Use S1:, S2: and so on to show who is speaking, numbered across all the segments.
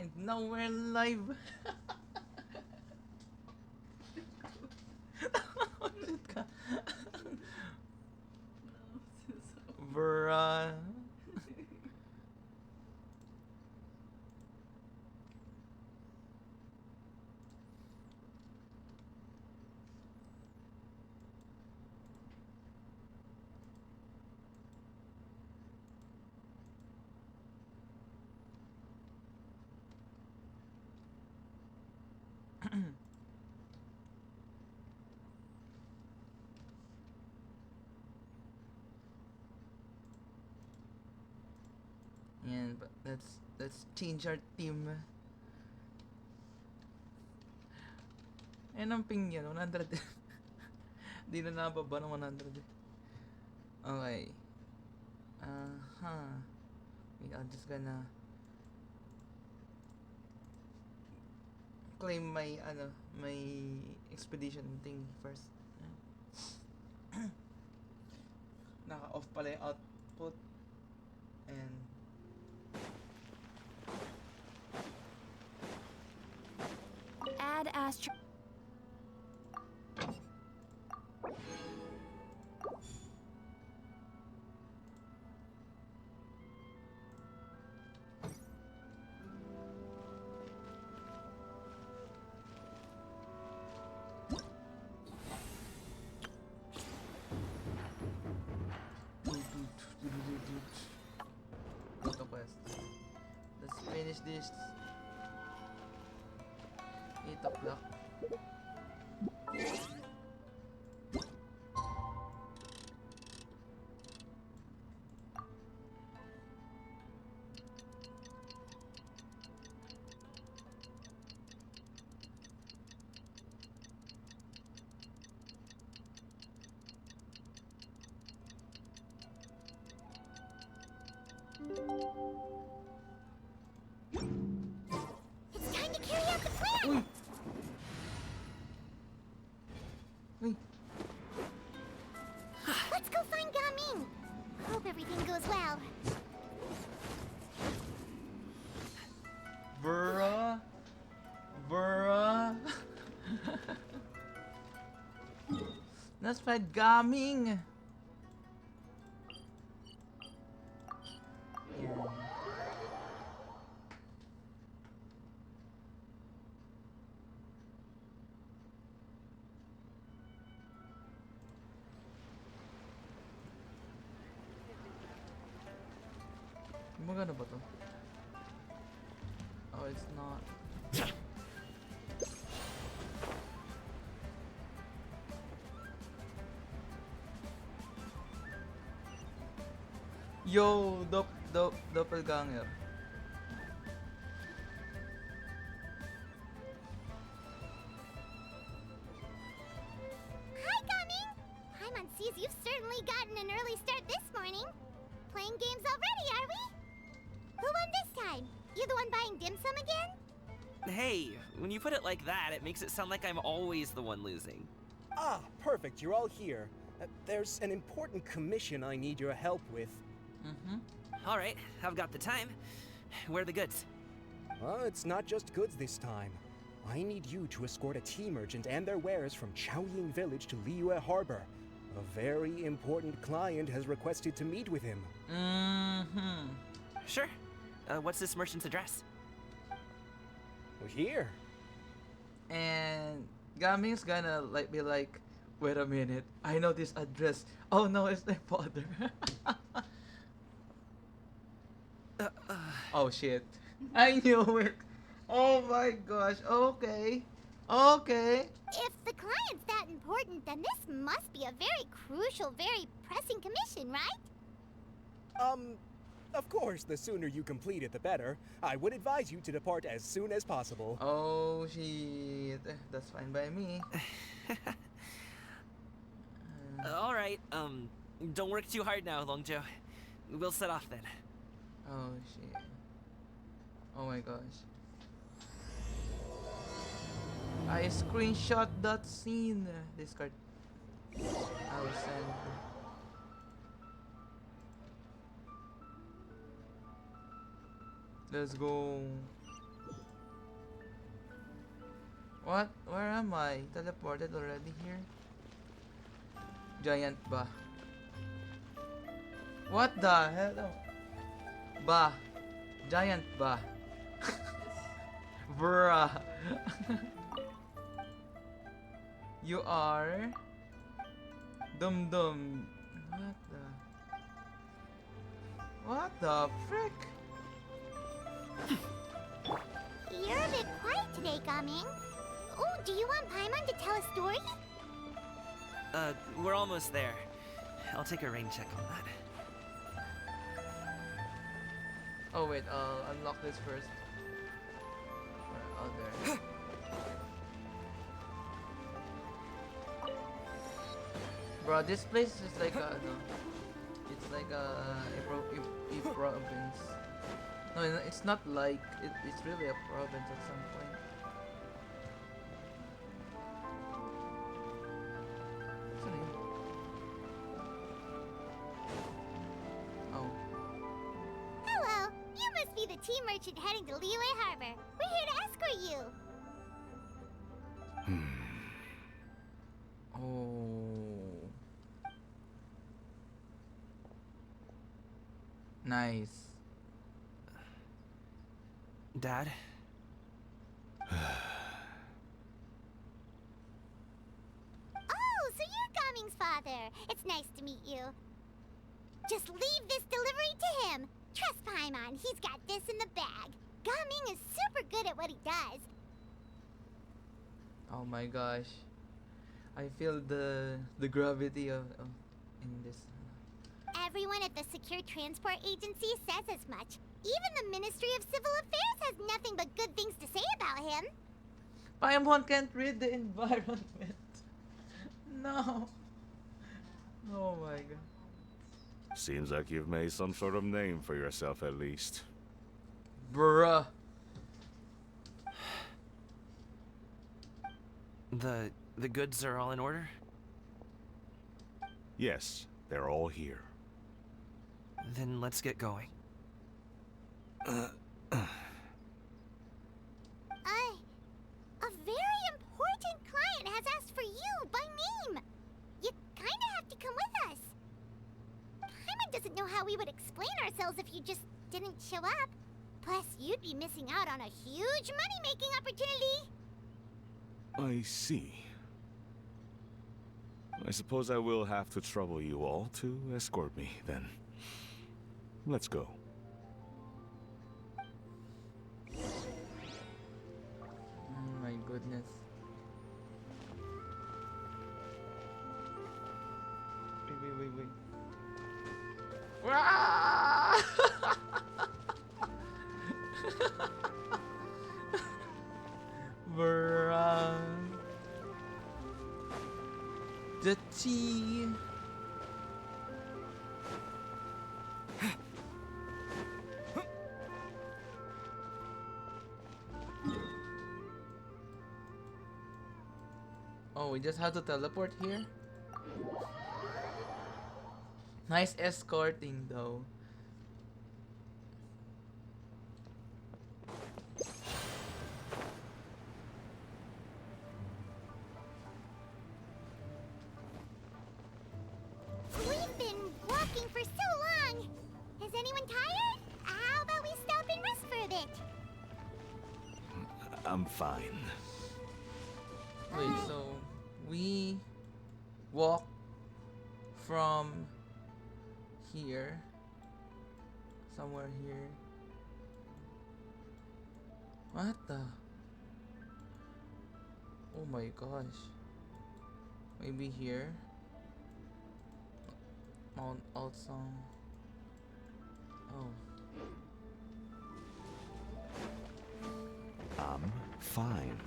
S1: And now we're live. Shit ka. Bruh. Yan, but let's change our team. Ayun ang ping yan, 100. Di na nababa ng 100. Okay. Wait, I'm just gonna claim my my expedition thing first. Naka-off pala yung output. And
S2: add astro.
S1: Auto quest. Let's finish this 8 o'clock.
S2: It's time to carry out the plan.
S1: Uy!
S2: Let's go find Gaming. Hope everything goes well.
S1: Bruh! Bruh! Let's fight Gaming! Maganda ba to? Oh, it's not. Yo, doppelganger.
S2: Hi, Gaming. Paimon sees you've certainly gotten an early start this morning. Playing games already, are we? Who won this time? You the one buying dim sum again?
S3: Hey, when you put it like that, it makes it sound like I'm always the one losing.
S4: Ah, perfect, you're all here. There's an important commission I need your help with.
S3: All right, I've got the time. Where are the goods?
S4: It's not just goods this time. I need you to escort a tea merchant and their wares from Chaoying Village to Liyue Harbor. A very important client has requested to meet with him.
S3: Sure. What's this merchant's address?
S4: Here.
S1: And Gaming's gonna be like, wait a minute, I know this address. Oh no, it's my father. Oh shit. I knew it. Oh my gosh. Okay. Okay.
S2: If the client's that important, then this must be a very crucial, very pressing commission, right?
S4: Of course, the sooner you complete it, the better. I would advise you to depart as soon as possible.
S1: Oh shit. That's fine by me.
S3: All right, don't work too hard now, Longjo. We'll set off then.
S1: Oh shit. Oh my gosh. I screenshot that scene. Discard. I will send. Let's go. What? Where am I? Teleported already here? Giant ba? What the hell? Ba. Giant ba. Bruh. You are Dum Dum. What the frick?
S2: You're a bit quiet today, Gaming. Oh, do you want Paimon to tell a story?
S3: We're almost there. I'll take a rain check on that.
S1: Oh wait, I'll unlock this first. Oh, there. Bro, this place is like a no. It's like a province. No, it's not like it's really a province at some point. What's the name? Oh.
S2: Hello, you must be the tea merchant heading to Liyue Harbor. We're here to escort you.
S1: Oh. Nice.
S3: Dad?
S2: Oh, so you're Gaming's father. It's nice to meet you. Just leave this delivery to him. Trust Paimon, he's got this in the bag. Gaming is super good at what he does.
S1: Oh my gosh. I feel the gravity of in this.
S2: Everyone at the Secure Transport Agency says as much. Even the Ministry of Civil Affairs has nothing but good things to say about him.
S1: Paimon can't read the environment. No. Oh my god.
S5: Seems like you've made some sort of name for yourself at least.
S1: Bruh.
S3: The goods are all in order?
S5: Yes, they're all here.
S3: Then let's get going.
S2: A very important client has asked for you by name. You kinda have to come with us. Paimon doesn't know how we would explain ourselves if you just didn't show up. Plus, you'd be missing out on a huge money-making opportunity.
S5: I see. I suppose I will have to trouble you all to escort me, then. Let's go.
S1: Oh my goodness. Wait. Wah! Bruh. The tea. Oh, we just have to teleport here? Nice escorting though.
S2: We've been walking for so long. Is anyone tired? How about we stop and rest for a bit?
S5: I'm fine.
S1: Wait, so we walk from here, somewhere here. What the? Oh my gosh. Maybe here. Mount Altsong. Oh.
S5: I'm fine.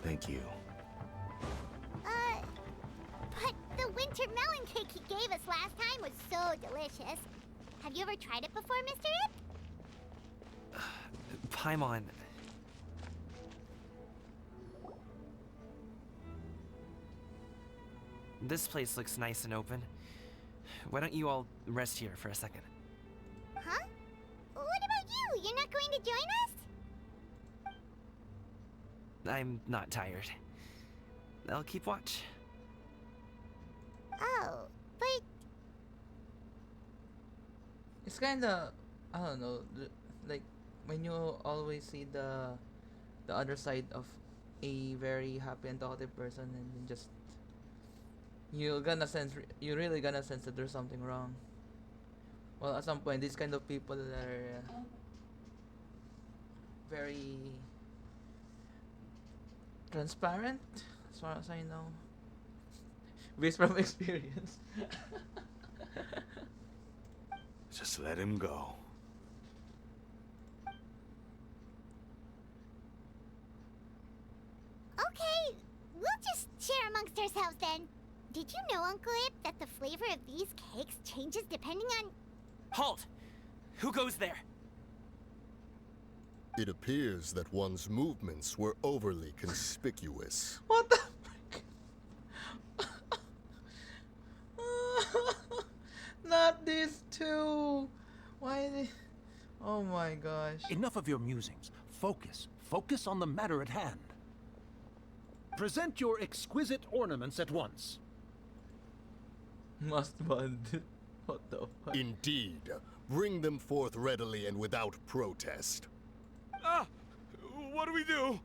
S5: Thank you.
S2: But the winter melon cake he gave us last time was so delicious. Have you ever tried it before, Mr. Ip?
S3: Paimon. This place looks nice and open. Why don't you all rest here for a second?
S2: Huh? What about you? You're not going to join us?
S3: I'm not tired. I'll keep watch.
S2: Oh, but
S1: It's kinda, I don't know, like when you always see the other side of a very happy and talkative person, and then just you really gonna sense that there's something wrong. Well, at some point, these kind of people are very transparent, as far as I know, based from experience.
S5: Just let him go.
S2: okay, we'll just share amongst ourselves then. Did you know, Uncle Ip, that the flavor of these cakes changes depending on...
S3: Halt! Who goes there?
S6: It appears that one's movements were overly conspicuous.
S1: What the frick? Not these two. Why they? Oh my gosh.
S7: Enough of your musings. Focus. Focus on the matter at hand. Present your exquisite ornaments at once.
S1: Must bond. What the fuck?
S6: Indeed. Bring them forth readily and without protest.
S5: Ah! What do we do?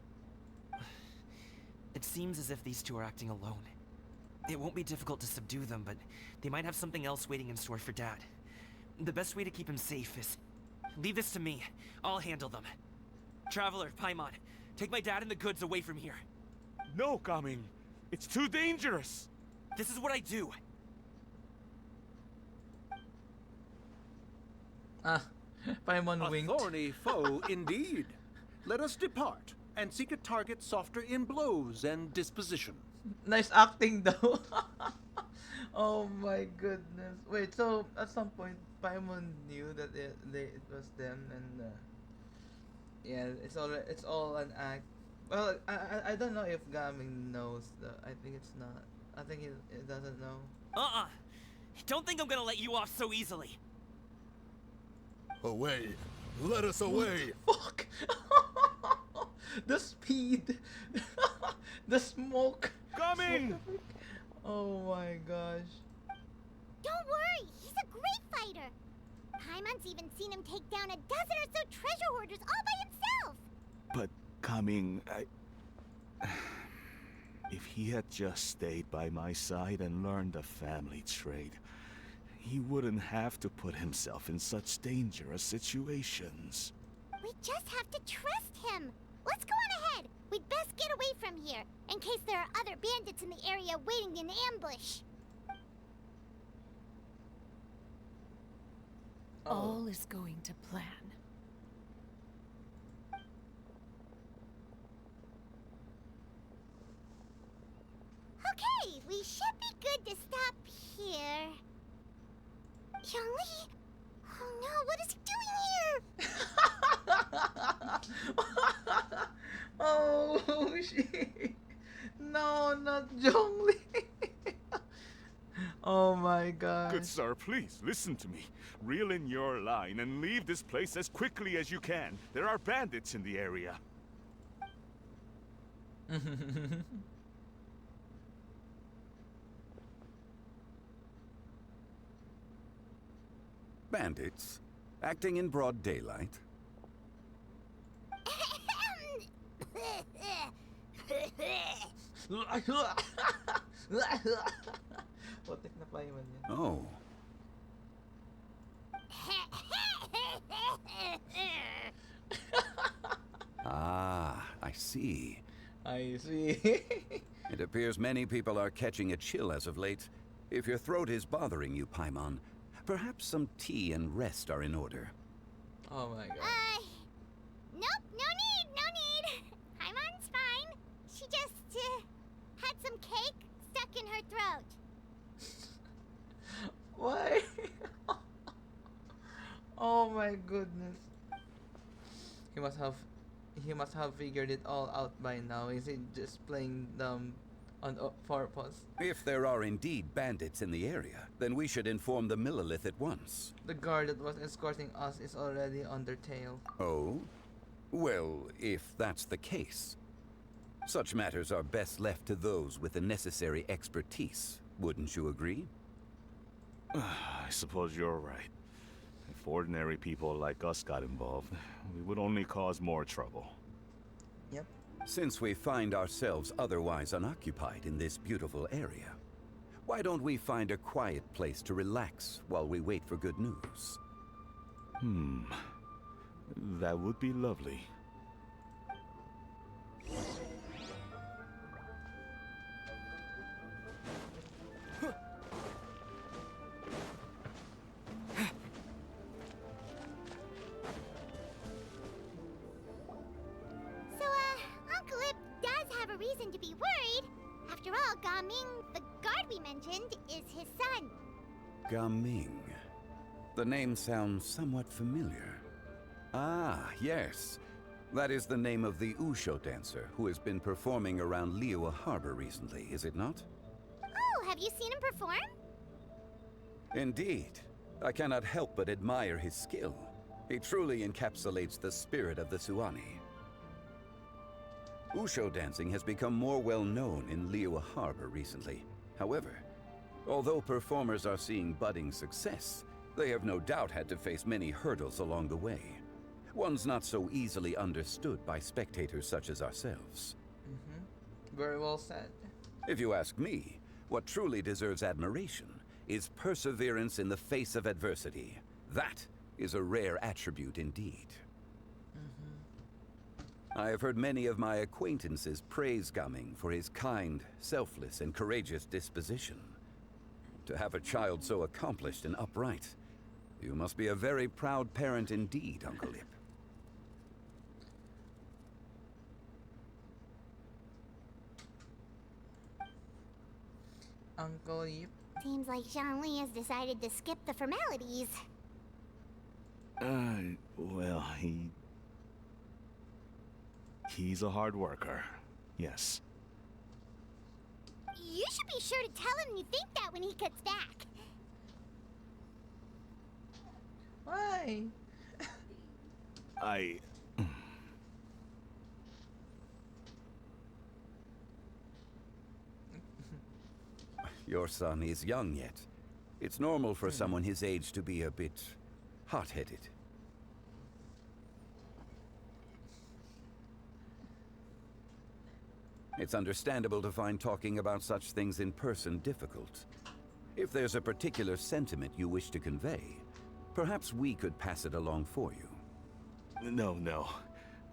S3: It seems as if these two are acting alone. It won't be difficult to subdue them, but they might have something else waiting in store for Dad. The best way to keep him safe is... leave this to me. I'll handle them. Traveler, Paimon, take my dad and the goods away from here.
S5: No, Gaming. It's too dangerous.
S3: This is what I do.
S1: Ah, Paimon
S7: A
S1: winked.
S7: thorny foe indeed. Let us depart and seek a target softer in blows and disposition.
S1: Nice acting though. Oh my goodness. Wait, so at some point Paimon knew that it was them, and yeah, it's all an act. Well, I don't know if Gaming knows though. I think it's not. I think it doesn't know.
S3: Don't think I'm gonna let you off so easily.
S6: Away! Let us away!
S1: Fuck! The speed! The smoke!
S5: Gaming!
S1: Oh my gosh.
S2: Don't worry, he's a great fighter. Paimon's even seen him take down a dozen or so treasure hoarders all by himself.
S5: But Gaming, if he had just stayed by my side and learned the family trade, he wouldn't have to put himself in such dangerous situations.
S2: We just have to trust him. Let's go on ahead. We'd best get away from here, in case there are other bandits in the area waiting in ambush.
S8: All is going to plan.
S2: Okay, we should be good to stop here. Youngli? Oh no, what is he doing here?
S1: Oh shit! No, not Zhongli! Oh my god.
S5: Good sir, please, listen to me. Reel in your line and leave this place as quickly as you can. There are bandits in the area.
S9: Bandits? Acting in broad daylight?
S1: Putik na Paimon yan.
S9: Oh. Ah, I see.
S1: I see.
S9: It appears many people are catching a chill as of late. If your throat is bothering you, Paimon, perhaps some tea and rest are in order.
S1: Oh my god.
S2: Nope, no need. Paimon's fine. She just, had some cake stuck in her throat.
S1: Why? Oh my goodness. He must have figured it all out by now. Is he just playing them on purpose?
S9: If there are indeed bandits in the area, then we should inform the Millilith at once.
S1: The guard that was escorting us is already on their tail.
S9: Oh? Well, if that's the case. Such matters are best left to those with the necessary expertise, wouldn't you agree?
S5: I suppose you're right. If ordinary people like us got involved, we would only cause more trouble.
S1: Yep.
S9: Since we find ourselves otherwise unoccupied in this beautiful area, why don't we find a quiet place to relax while we wait for good news?
S5: That would be lovely.
S2: So, Uncle Ip does have a reason to be worried. After all, Gaming, the guard we mentioned, is his son.
S9: Gaming. The name sounds somewhat familiar. Ah, yes. That is the name of the Usho dancer who has been performing around Liyue Harbor recently, is it not?
S2: Oh, have you seen him perform?
S9: Indeed. I cannot help but admire his skill. He truly encapsulates the spirit of the Suani. Usho dancing has become more well known in Liyue Harbor recently. However, although performers are seeing budding success, they have no doubt had to face many hurdles along the way. Ones not so easily understood by spectators such as ourselves.
S1: Very well said.
S9: If you ask me, what truly deserves admiration is perseverance in the face of adversity. That is a rare attribute indeed. I have heard many of my acquaintances praise Gaming for his kind, selfless, and courageous disposition. To have a child so accomplished and upright, you must be a very proud parent indeed, Uncle Ip.
S1: Uncle Yip.
S2: Seems like Zhongli has decided to skip the formalities.
S5: Well, he's a hard worker. Yes.
S2: You should be sure to tell him you think that when he gets back.
S1: Why?
S5: I...
S9: Your son is young yet. It's normal for someone his age to be a bit hot-headed. It's understandable to find talking about such things in person difficult. If there's a particular sentiment you wish to convey, perhaps we could pass it along for you.
S5: No.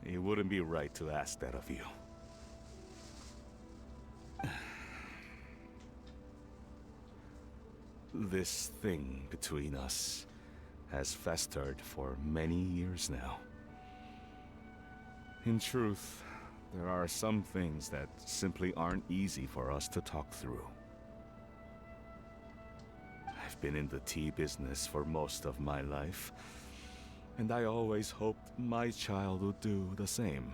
S5: It wouldn't be right to ask that of you. This thing between us has festered for many years now. In truth, there are some things that simply aren't easy for us to talk through. I've been in the tea business for most of my life, and I always hoped my child would do the same.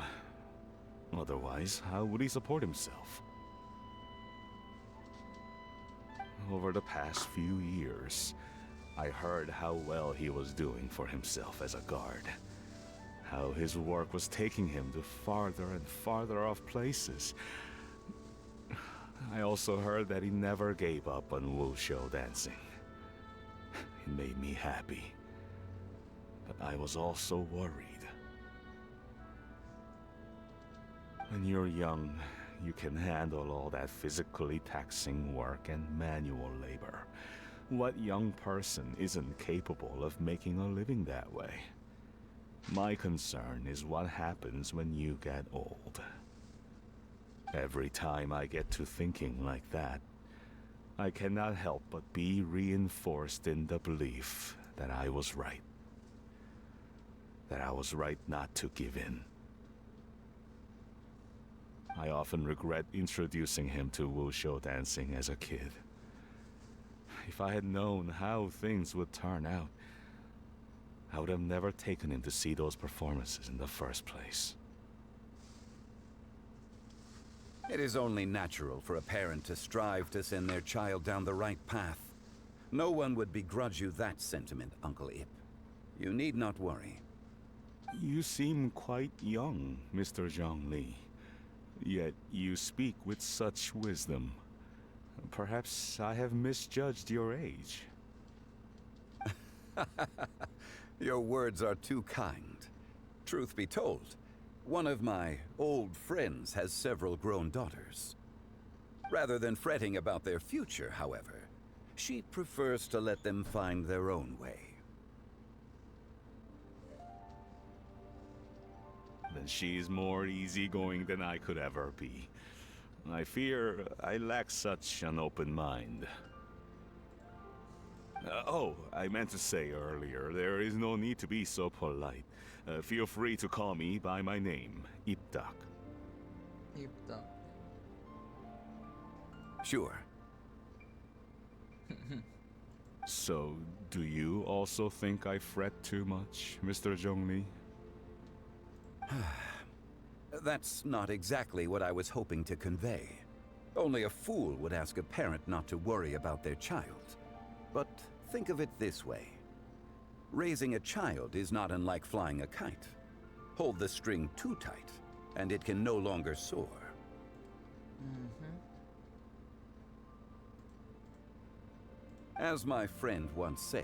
S5: Otherwise, how would he support himself? Over the past few years, I heard how well he was doing for himself as a guard. How his work was taking him to farther and farther off places. I also heard that he never gave up on wushou dancing. It made me happy. But I was also worried. When you're young, you can handle all that physically taxing work and manual labor. What young person isn't capable of making a living that way? My concern is what happens when you get old. Every time I get to thinking like that, I cannot help but be reinforced in the belief that I was right. That I was right not to give in. I often regret introducing him to wushou dancing as a kid. If I had known how things would turn out, I would have never taken him to see those performances in the first place.
S9: It is only natural for a parent to strive to send their child down the right path. No one would begrudge you that sentiment, Uncle Ip. You need not worry.
S5: You seem quite young, Mr. Zhongli. Yet you speak with such wisdom. Perhaps I have misjudged your age.
S9: Your words are too kind. Truth be told, one of my old friends has several grown daughters. Rather than fretting about their future, however, she prefers to let them find their own way.
S5: Then she's more easygoing than I could ever be. I fear I lack such an open mind. Oh, I meant to say earlier, there is no need to be so polite. Feel free to call me by my name, Iptak.
S1: Iptak.
S9: Sure.
S5: So, do you also think I fret too much, Mr. Zhongli?
S9: That's not exactly what I was hoping to convey. Only a fool would ask a parent not to worry about their child. But think of it this way. Raising a child is not unlike flying a kite. Hold the string too tight, and it can no longer soar. As my friend once said,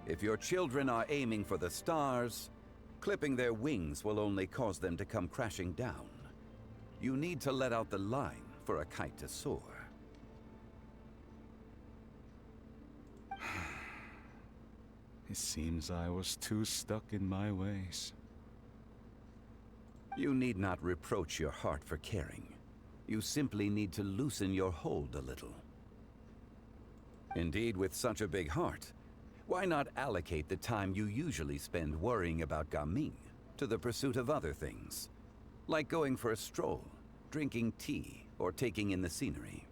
S9: if your children are aiming for the stars, clipping their wings will only cause them to come crashing down. You need to let out the line for a kite to soar.
S5: It seems I was too stuck in my ways.
S9: You need not reproach your heart for caring. You simply need to loosen your hold a little. Indeed, with such a big heart, why not allocate the time you usually spend worrying about Gaming to the pursuit of other things? Like going for a stroll, drinking tea, or taking in the scenery.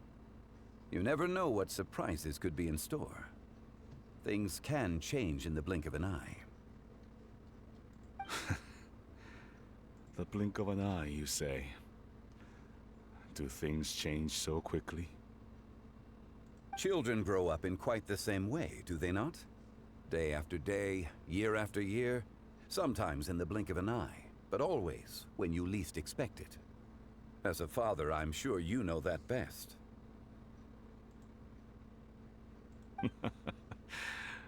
S9: You never know what surprises could be in store. Things can change in the blink of an eye.
S5: The blink of an eye, you say? Do things change so quickly?
S9: Children grow up in quite the same way, do they not? Day after day, year after year, sometimes in the blink of an eye, but always when you least expect it. As a father, I'm sure you know that best.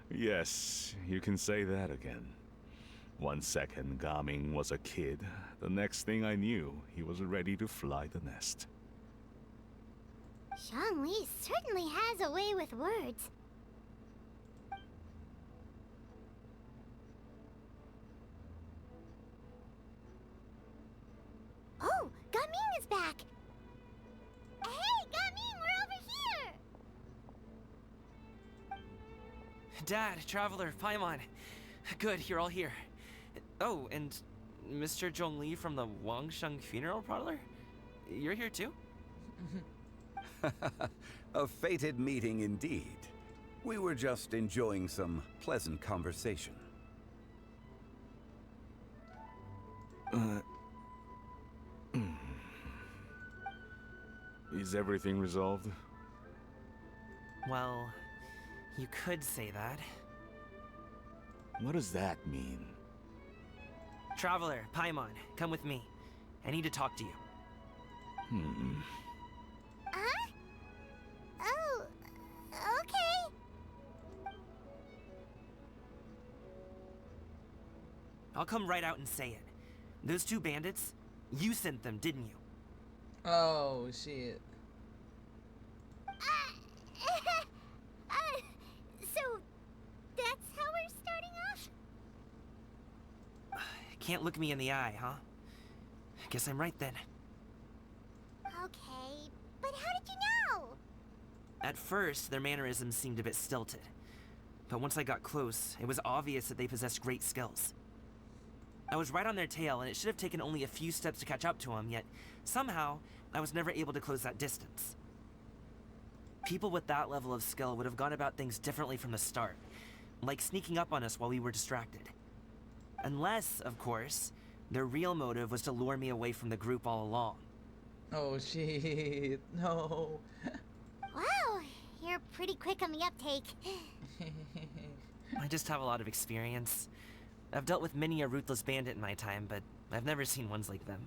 S5: Yes, you can say that again. 1 second Gaming was a kid, the next thing I knew, he was ready to fly the nest.
S2: Zhongli certainly has a way with words. Oh, Gaming is back! Hey, Gaming, we're over here!
S3: Dad, Traveler, Paimon. Good, you're all here. Oh, and Mr. Zhongli from the Wangsheng Funeral Parlor? You're here too?
S9: A fated meeting indeed. We were just enjoying some pleasant conversation.
S5: Is everything resolved?
S3: Well, you could say that.
S5: What does that mean?
S3: Traveler, Paimon, come with me. I need to talk to you.
S2: Huh? Oh, okay.
S3: I'll come right out and say it. Those two bandits, you sent them, didn't you?
S1: Oh, shit.
S2: So, that's how we're starting off?
S3: Can't look me in the eye, huh? Guess I'm right then.
S2: Okay, but how did you know?
S3: At first, their mannerisms seemed a bit stilted. But once I got close, it was obvious that they possessed great skills. I was right on their tail, and it should have taken only a few steps to catch up to them, yet somehow, I was never able to close that distance. People with that level of skill would have gone about things differently from the start, like sneaking up on us while we were distracted. Unless, of course, their real motive was to lure me away from the group all along.
S1: Oh, shit. No.
S2: Wow, you're pretty quick on the uptake.
S3: I just have a lot of experience. I've dealt with many a ruthless bandit in my time, but I've never seen ones like them.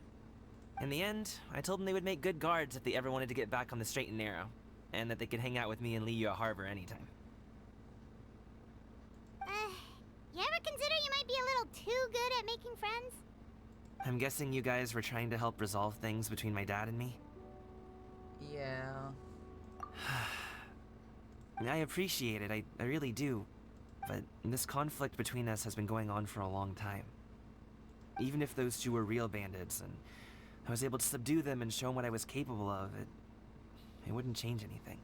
S3: In the end, I told them they would make good guards if they ever wanted to get back on the straight and narrow, and that they could hang out with me in Liyue Harbor anytime.
S2: You ever consider you might be a little too good at making friends?
S3: I'm guessing you guys were trying to help resolve things between my dad and me?
S1: Yeah.
S3: I appreciate it, I really do. But this conflict between us has been going on for a long time. Even if those two were real bandits, and I was able to subdue them and show him what I was capable of, it wouldn't change anything.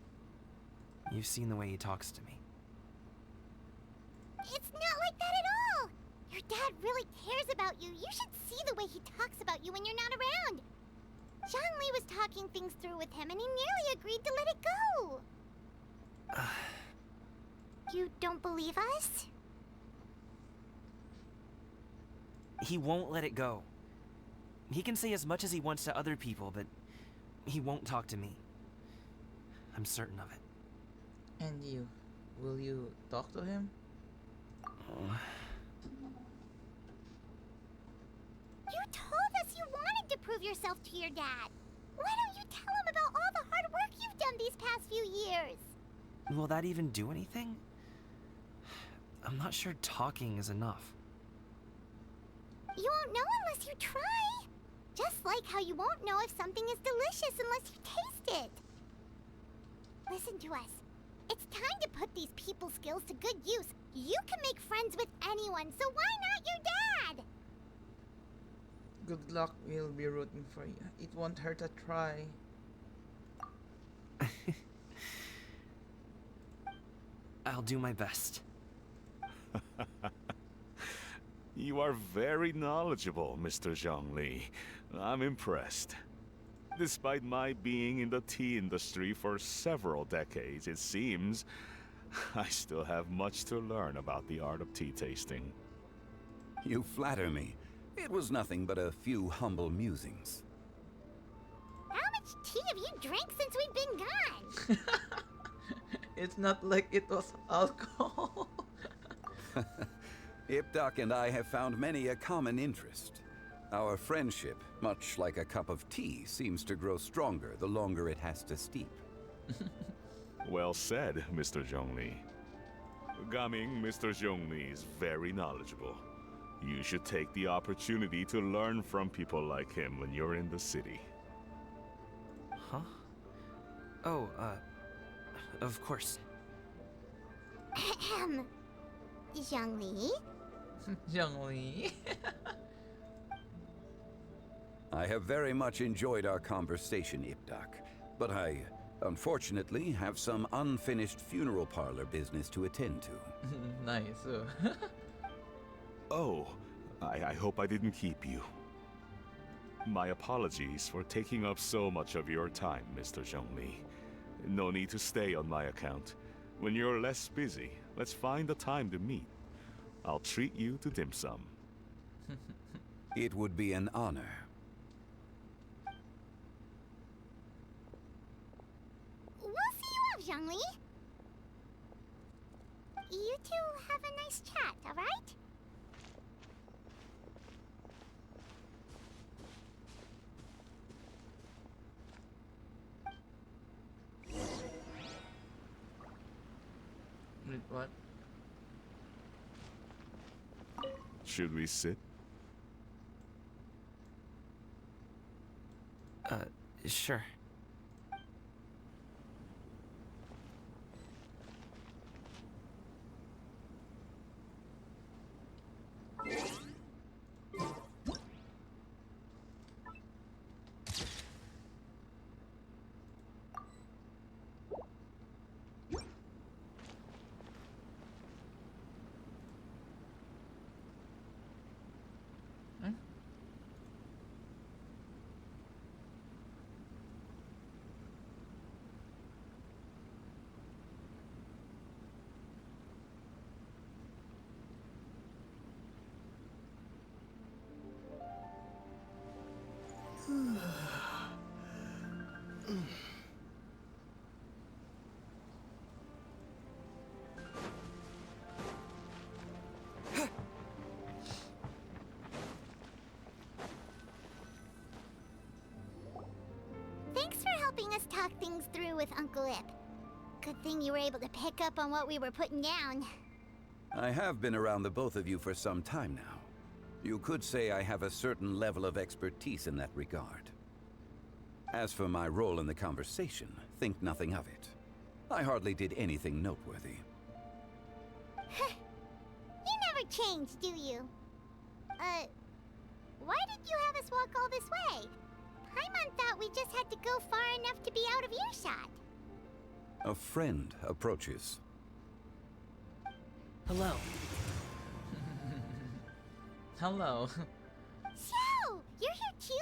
S3: You've seen the way he talks to me.
S2: It's not like that at all! Your dad really cares about you. You should see the way he talks about you when you're not around. Zhongli was talking things through with him and he nearly agreed to let it go. You don't believe us?
S3: He won't let it go. He can say as much as he wants to other people, but he won't talk to me. I'm certain of it.
S1: And you? Will you talk to him?
S2: You told us you wanted to prove yourself to your dad. Why don't you tell him about all the hard work you've done these past few years?
S3: Will that even do anything? I'm not sure talking is enough.
S2: You won't know unless you try. Just like how you won't know if something is delicious unless you taste it. Listen to us. It's time to put these people skills to good use. You can make friends with anyone, so why not your dad?
S1: Good luck, we'll be rooting for you. It won't hurt to try.
S3: I'll do my best.
S5: You are very knowledgeable, Mr. Zhongli. I'm impressed. Despite my being in the tea industry for several decades, it seems I still have much to learn about the art of tea tasting.
S9: You flatter me. It was nothing but a few humble musings.
S2: How much tea have you drank since we've been gone?
S1: It's not like it was alcohol.
S9: Ipdak and I have found many a common interest. Our friendship, much like a cup of tea, seems to grow stronger the longer it has to steep.
S5: Well said, Mr. Zhongli. Gaming, Mr. Zhongli is very knowledgeable. You should take the opportunity to learn from people like him when you're in the city.
S3: Huh? Oh, of course.
S2: Ahem. Zhongli?
S1: Zhongli.
S9: I have very much enjoyed our conversation, Ipdak, but I, unfortunately, have some unfinished funeral parlor business to attend to.
S1: Nice.
S5: Oh, I hope I didn't keep you. My apologies for taking up so much of your time, Mr. Zhongli. No need to stay on my account. When you're less busy, let's find a time to meet. I'll treat you to dim sum.
S9: It would be an honor.
S2: We'll see you off, Zhongli. You two have a nice chat, alright?
S1: Wait, what?
S5: Should we sit?
S3: Sure.
S2: helping us talk things through with Uncle Ip. Good thing you were able to pick up on what we were putting down.
S9: I have been around the both of you for some time now. You could say I have a certain level of expertise in that regard. As for my role in the conversation, think nothing of it. I hardly did anything noteworthy.
S2: You never change, do you? Why did you have us walk all this way? Paimon thought we just had to go far enough to be out of earshot.
S9: A friend approaches.
S3: Hello.
S1: Hello.
S2: Xiao! You're here too?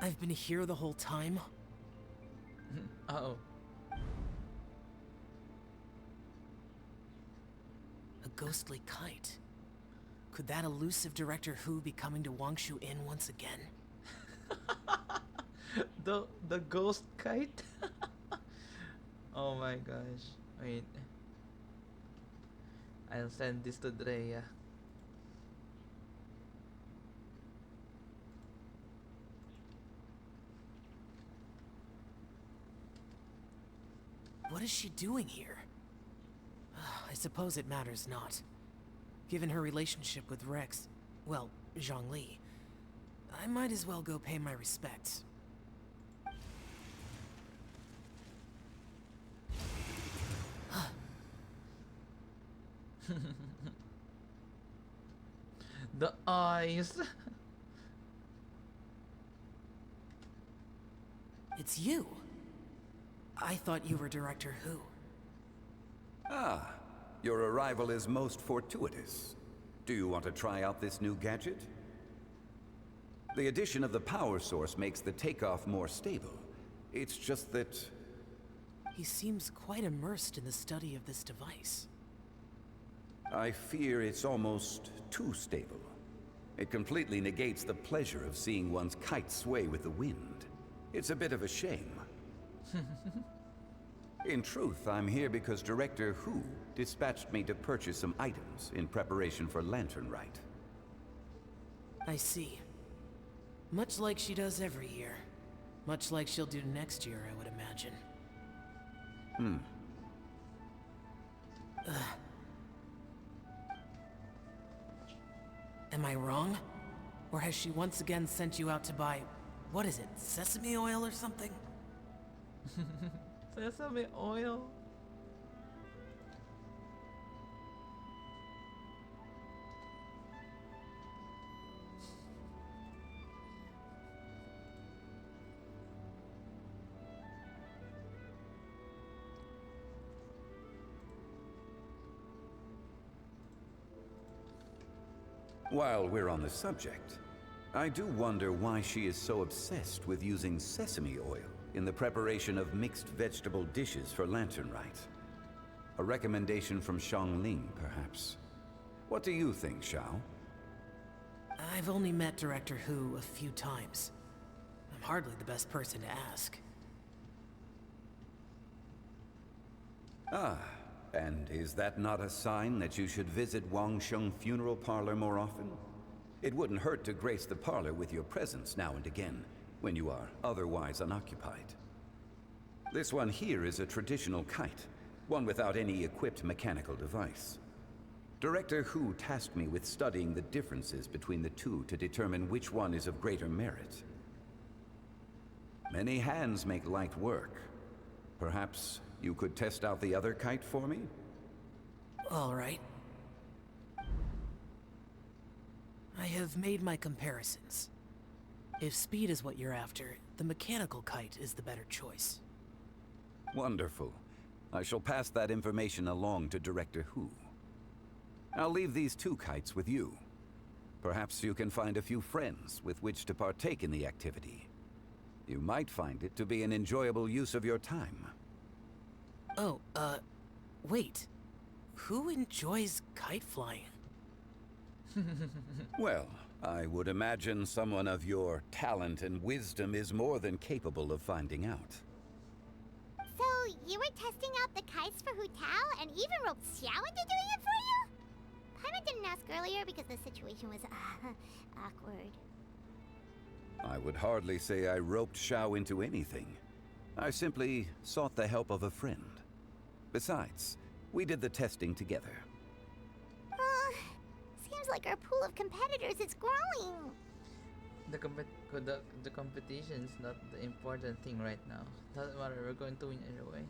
S3: I've been here the whole time.
S1: Uh-oh.
S3: A ghostly kite. Could that elusive Director Who be coming to Wangshu Inn once again?
S1: The ghost kite? Oh my gosh. Wait. I'll send this to Drea.
S3: What is she doing here? I suppose it matters not. Given her relationship with Rex, well, Zhongli, I might as well go pay my respects.
S1: The eyes.
S3: It's you. I thought you were Director Who.
S9: Ah, your arrival is most fortuitous. Do you want to try out this new gadget? The addition of the power source makes the takeoff more stable. It's just that...
S3: He seems quite immersed in the study of this device.
S9: I fear it's almost too stable. It completely negates the pleasure of seeing one's kite sway with the wind. It's a bit of a shame. In truth, I'm here because Director Who dispatched me to purchase some items in preparation for Lantern Rite.
S3: I see. Much like she does every year. Much like she'll do next year, I would imagine. Am I wrong? Or has she once again sent you out to buy, what is it, sesame oil or something?
S1: Sesame oil.
S9: While we're on the subject, I do wonder why she is so obsessed with using sesame oil in the preparation of mixed vegetable dishes for Lantern Rite. A recommendation from Xiangling, perhaps. What do you think, Xiao?
S3: I've only met Director Who a few times. I'm hardly the best person to ask.
S9: Ah, and is that not a sign that you should visit Wangsheng Funeral Parlor more often? It wouldn't hurt to grace the parlor with your presence now and again, when you are otherwise unoccupied. This one here is a traditional kite, one without any equipped mechanical device. Director Who tasked me with studying the differences between the two to determine which one is of greater merit. Many hands make light work. Perhaps you could test out the other kite for me?
S3: All right. I have made my comparisons. If speed is what you're after, the mechanical kite is the better choice.
S9: Wonderful. I shall pass that information along to Director Who. I'll leave these two kites with you. Perhaps you can find a few friends with which to partake in the activity. You might find it to be an enjoyable use of your time.
S3: Oh, wait. Who enjoys kite flying?
S9: Well, I would imagine someone of your talent and wisdom is more than capable of finding out.
S2: So, you were testing out the kites for Hu Tao and even roped Xiao into doing it for you? Paimon didn't ask earlier because the situation was, awkward.
S9: I would hardly say I roped Xiao into anything. I simply sought the help of a friend. Besides, we did the testing together.
S2: Seems like our pool of competitors is growing.
S1: The competition is not the important thing right now. Doesn't matter, we're going to win anyway.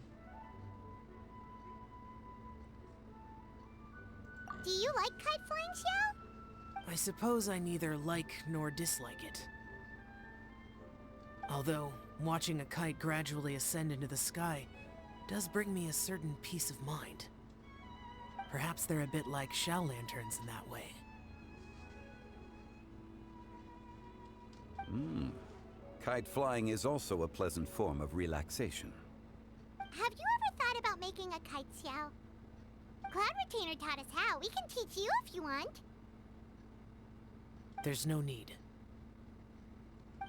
S2: Do you like kite flying, Xiao?
S8: I suppose I neither like nor dislike it. Although, watching a kite gradually ascend into the sky does bring me a certain peace of mind. Perhaps they're a bit like Shao lanterns in that way.
S9: Kite flying is also a pleasant form of relaxation.
S2: Have you ever thought about making a kite, Xiao? Cloud Retainer taught us how. We can teach you if you want.
S8: There's no need.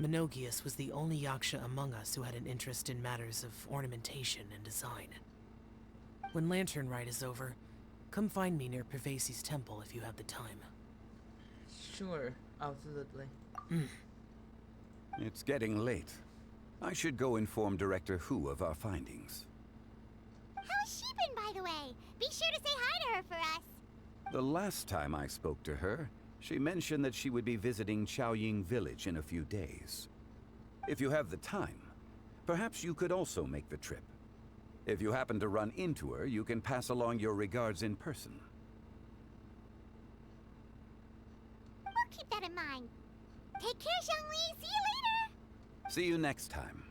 S8: Menogius was the only Yaksha among us who had an interest in matters of ornamentation and design. When Lantern Rite is over, come find me near Pervasi's temple if you have the time.
S1: Sure, absolutely.
S9: It's getting late. I should go inform Director Hu of our findings.
S2: How's she been, by the way? Be sure to say hi to her for us.
S9: The last time I spoke to her, she mentioned that she would be visiting Chaoying Village in a few days. If you have the time, perhaps you could also make the trip. If you happen to run into her, you can pass along your regards in person.
S2: We'll keep that in mind. Take care, Zhongli. See you later.
S9: See you next time.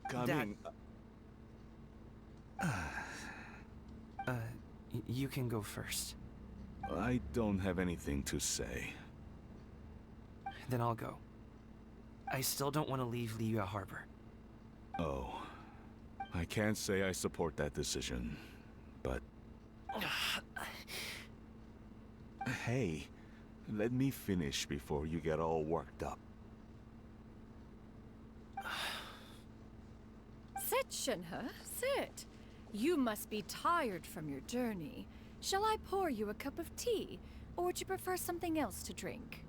S5: Coming.
S3: You can go first.
S5: I don't have anything to say.
S3: Then I'll go. I still don't want to leave Liyue Harbor.
S5: Oh. I can't say I support that decision, but... Hey, let me finish before you get all worked up.
S10: Sit, Shenhe, sit. You must be tired from your journey. Shall I pour you a cup of tea, or would you prefer something else to drink?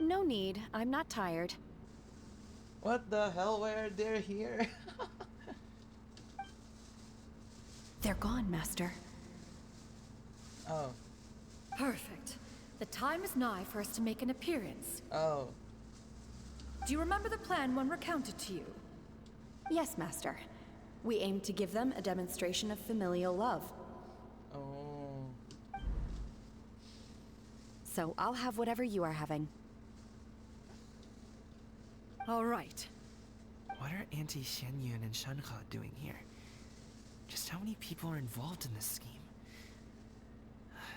S11: No need. I'm not tired.
S1: What the hell? Why are they here?
S11: They're gone, Master.
S1: Oh.
S10: Perfect. The time is nigh for us to make an appearance.
S1: Oh.
S10: Do you remember the plan when recounted to you?
S11: Yes, Master. We aim to give them a demonstration of familial love.
S1: Oh.
S11: So I'll have whatever you are having.
S10: All right.
S3: What are Auntie Xianyun and Shanhe doing here? Just how many people are involved in this scheme?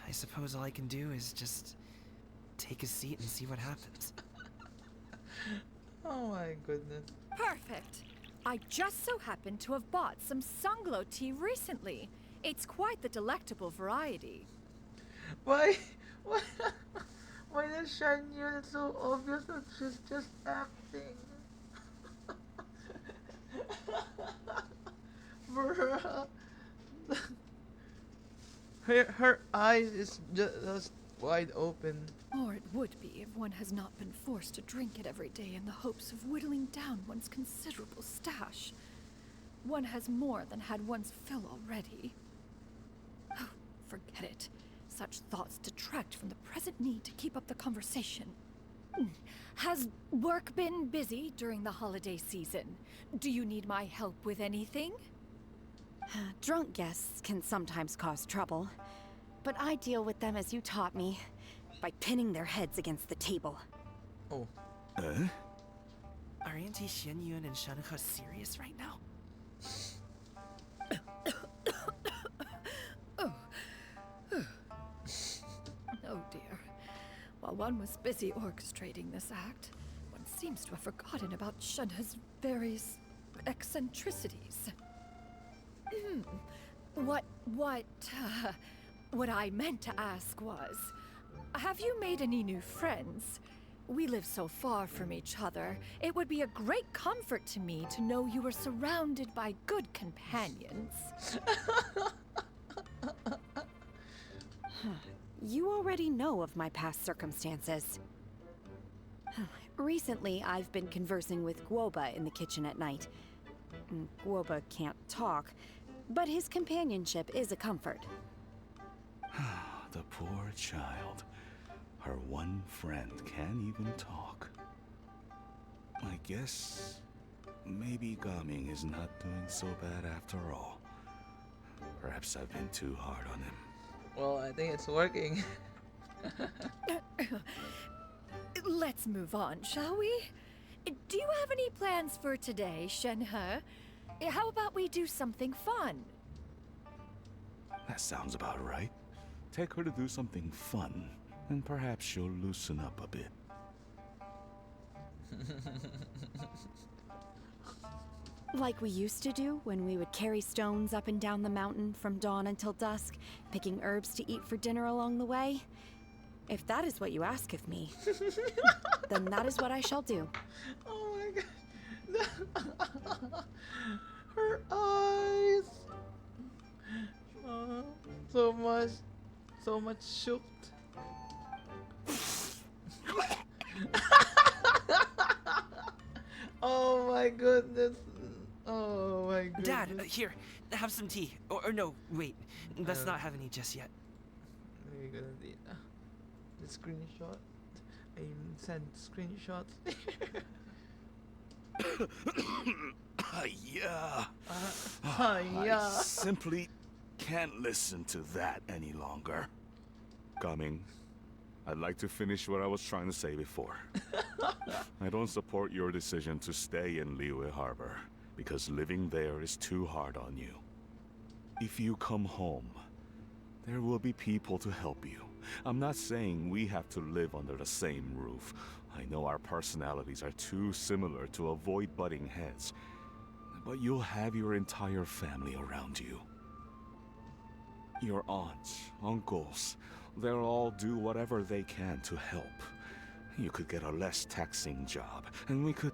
S3: I suppose all I can do is just take a seat and see what happens.
S1: Oh my goodness.
S10: Perfect. I just so happen to have bought some Sunglow tea recently. It's quite the delectable variety.
S1: Why? Why is Shanyun so obvious that she's just acting? Bruh. Her eyes is just wide open.
S10: Or it would be if one has not been forced to drink it every day in the hopes of whittling down one's considerable stash. One has more than had one's fill already. Oh, forget it. Such thoughts detract from the present need to keep up the conversation. Has work been busy during the holiday season? Do you need my help with anything?
S11: Drunk guests can sometimes cause trouble, but I deal with them as you taught me, by pinning their heads against the table.
S1: Oh.
S3: Are Auntie Xianyun and Shanhe serious right now?
S10: Oh dear. While one was busy orchestrating this act, one seems to have forgotten about Shenhe's various eccentricities. What I meant to ask was, have you made any new friends? We live so far from each other. It would be a great comfort to me to know you were surrounded by good companions.
S11: You already know of my past circumstances. Recently, I've been conversing with Guoba in the kitchen at night. Guoba can't talk, but his companionship is a comfort.
S5: The poor child. Her one friend can't even talk. I guess maybe Gaming is not doing so bad after all. Perhaps I've been too hard on him.
S1: Well, I think it's working.
S10: Let's move on, shall we? Do you have any plans for today, Shenhe? How about we do something fun?
S5: That sounds about right. Take her to do something fun, and perhaps she'll loosen up a bit.
S11: Like we used to do when we would carry stones up and down the mountain from dawn until dusk, picking herbs to eat for dinner along the way. If that is what you ask of me, then that is what I shall do.
S1: Oh my god. Her eyes. So much shooked. Oh my goodness. Oh my goodness.
S3: Dad, here, have some tea. Or no, wait. Let's not have any just yet.
S1: We're gonna need the screenshot. I sent screenshots.
S5: Yeah.
S1: Yeah.
S5: I simply can't listen to that any longer. Coming. I'd like to finish what I was trying to say before. I don't support your decision to stay in Liyue Harbor, because living there is too hard on you. If you come home, there will be people to help you. I'm not saying we have to live under the same roof. I know our personalities are too similar to avoid butting heads, but you'll have your entire family around you. Your aunts, uncles, they'll all do whatever they can to help. You could get a less taxing job, and we could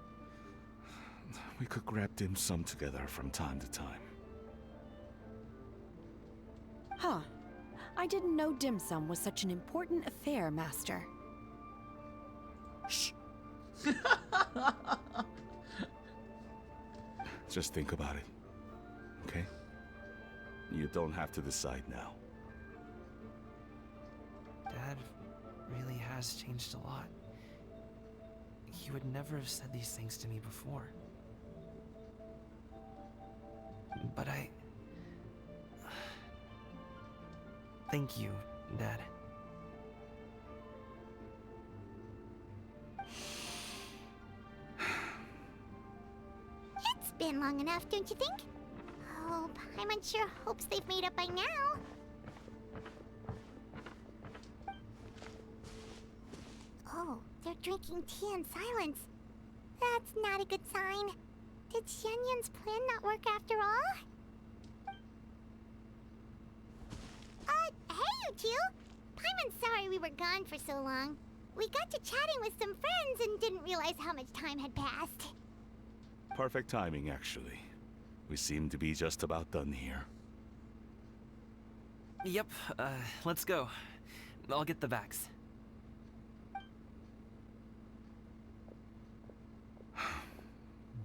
S5: grab dim sum together from time to time.
S11: Huh. I didn't know dim sum was such an important affair, Master.
S5: Shh. Just think about it, okay? You don't have to decide now.
S3: Dad really has changed a lot. He would never have said these things to me before. But thank you, Dad.
S2: It's been long enough, don't you think? Oh, Paimon sure hopes they've made up by now. Oh, they're drinking tea in silence. That's not a good sign. Did Xianyun's plan not work after all? Hey you two! Paimon's sorry we were gone for so long. We got to chatting with some friends and didn't realize how much time had passed.
S5: Perfect timing, actually. We seem to be just about done here.
S3: Yep, let's go. I'll get the bags.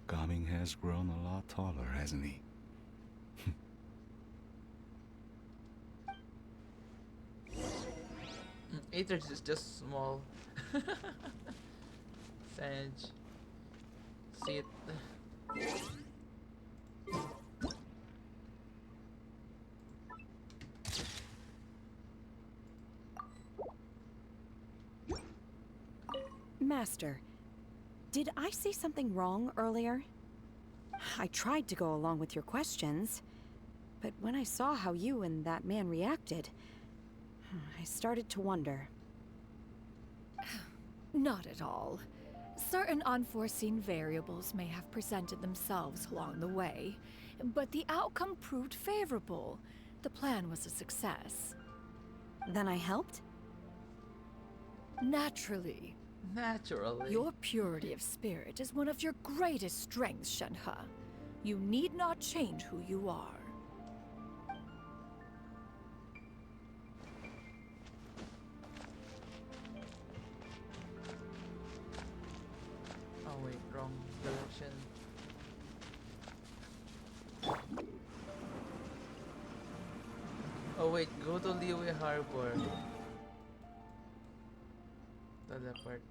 S5: Gaming has grown a lot taller, hasn't he?
S1: Aether's is just small. Sage. See it.
S11: Master, did I say something wrong earlier? I tried to go along with your questions, but when I saw how you and that man reacted, I started to wonder.
S10: Not at all. Certain unforeseen variables may have presented themselves along the way, but the outcome proved favorable. The plan was a success.
S11: Then I helped?
S10: Naturally.
S1: Naturally.
S10: Your purity of spirit is one of your greatest strengths, Shenhe. You need not change who you are.
S1: Oh wait, wrong direction. Oh wait, go to Liyue Harbor. Teleport.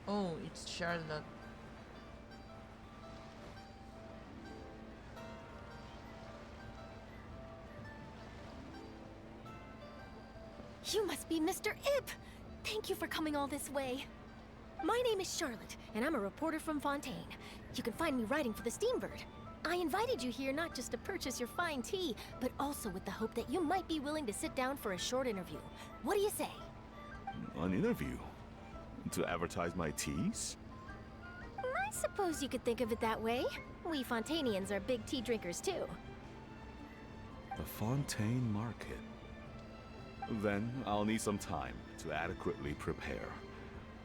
S1: Oh, it's Charlotte.
S12: You must be Mr. Ip! Thank you for coming all this way. My name is Charlotte, and I'm a reporter from Fontaine. You can find me writing for the Steambird. I invited you here not just to purchase your fine tea, but also with the hope that you might be willing to sit down for a short interview. What do you say?
S5: An interview? To advertise my teas?
S12: I suppose you could think of it that way. We Fontainians are big tea drinkers too.
S5: The Fontaine Market. Then I'll need some time to adequately prepare.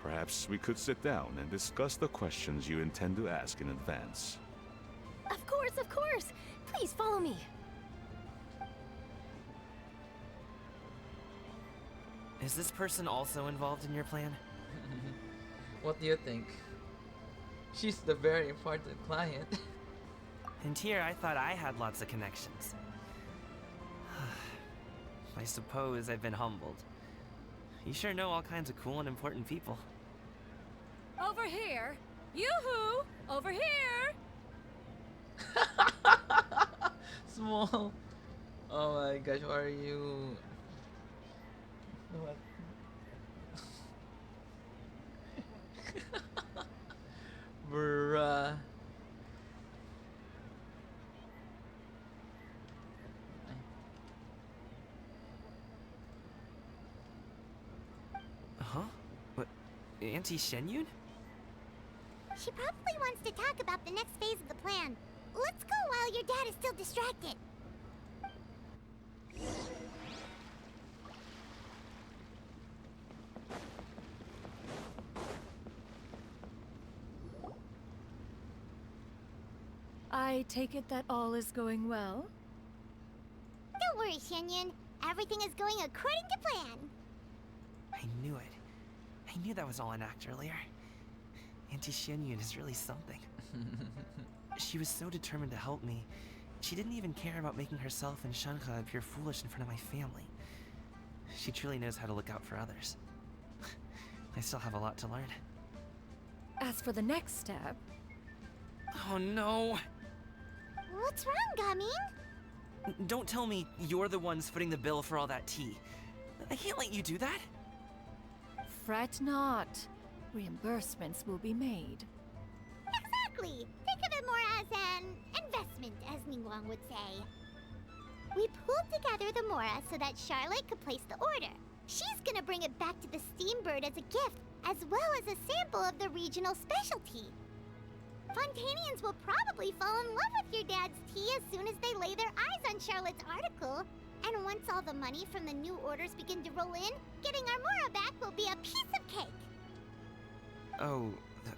S5: Perhaps we could sit down and discuss the questions you intend to ask in advance.
S12: Of course, of course! Please follow me.
S3: Is this person also involved in your plan?
S1: What do you think? She's the very important client.
S3: And here I thought I had lots of connections. I suppose I've been humbled. You sure know all kinds of cool and important people.
S10: Over here! Yoo-hoo! Over here!
S1: Small. Oh my gosh, what are you? What? Bruh.
S3: Huh? What? Auntie Shenyun?
S2: She probably wants to talk about the next phase of the plan. Let's go while your dad is still distracted.
S10: I take it that all is going well?
S2: Don't worry, Shenyun. Everything is going according to plan.
S3: I knew it. I knew that was all an act earlier. Auntie Shenyun is really something. She was so determined to help me. She didn't even care about making herself and Shenhe appear foolish in front of my family. She truly knows how to look out for others. I still have a lot to learn.
S10: As for the next step...
S3: Oh no!
S2: What's wrong, Gaming?
S3: Don't tell me you're the ones footing the bill for all that tea. I can't let you do that.
S10: Fret not. Reimbursements will be made.
S2: Exactly. Think of it more as an investment, as Ningguang would say. We pulled together the Mora so that Charlotte could place the order. She's gonna bring it back to the Steambird as a gift, as well as a sample of the regional specialty. Fontainians will probably fall in love with your dad's tea as soon as they lay their eyes on Charlotte's article. And once all the money from the new orders begin to roll in, getting our Mora back will be a piece of cake.
S3: Oh,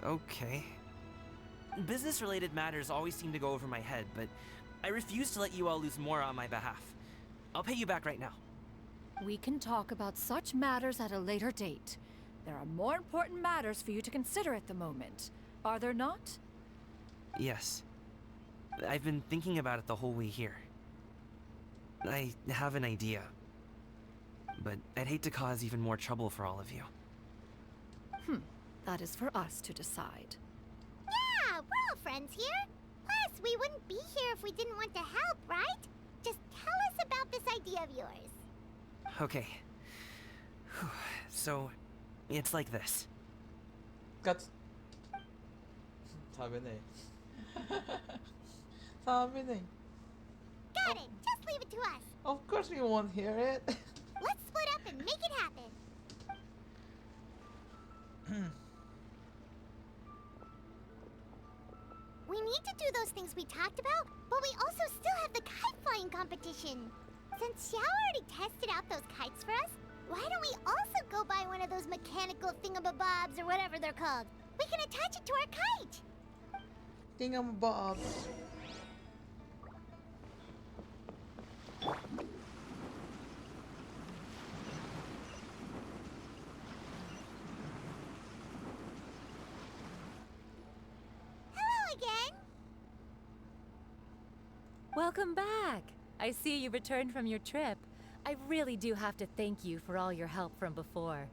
S3: okay. Business-related matters always seem to go over my head, but I refuse to let you all lose more on my behalf. I'll pay you back right now.
S10: We can talk about such matters at a later date. There are more important matters for you to consider at the moment, are there not?
S3: Yes. I've been thinking about it the whole way here. I have an idea. But I'd hate to cause even more trouble for all of you.
S10: That is for us to decide.
S2: Yeah, we're all friends here. Plus, we wouldn't be here if we didn't want to help, right? Just tell us about this idea of yours.
S3: Okay. So, it's like this.
S1: Got. Sabi na eh. Sabi na eh.
S2: Got it. Just leave it to us.
S1: Of course we won't hear it.
S2: Let's split up and make it happen. things we talked about, but we also still have the kite flying competition. Since Xiao already tested out those kites for us, why don't we also go buy one of those mechanical thingamabobs or whatever they're called? We can attach it to our kite.
S1: Thingamabobs.
S2: Hello again.
S13: Welcome back. I see you returned from your trip. I really do have to thank you for all your help from before.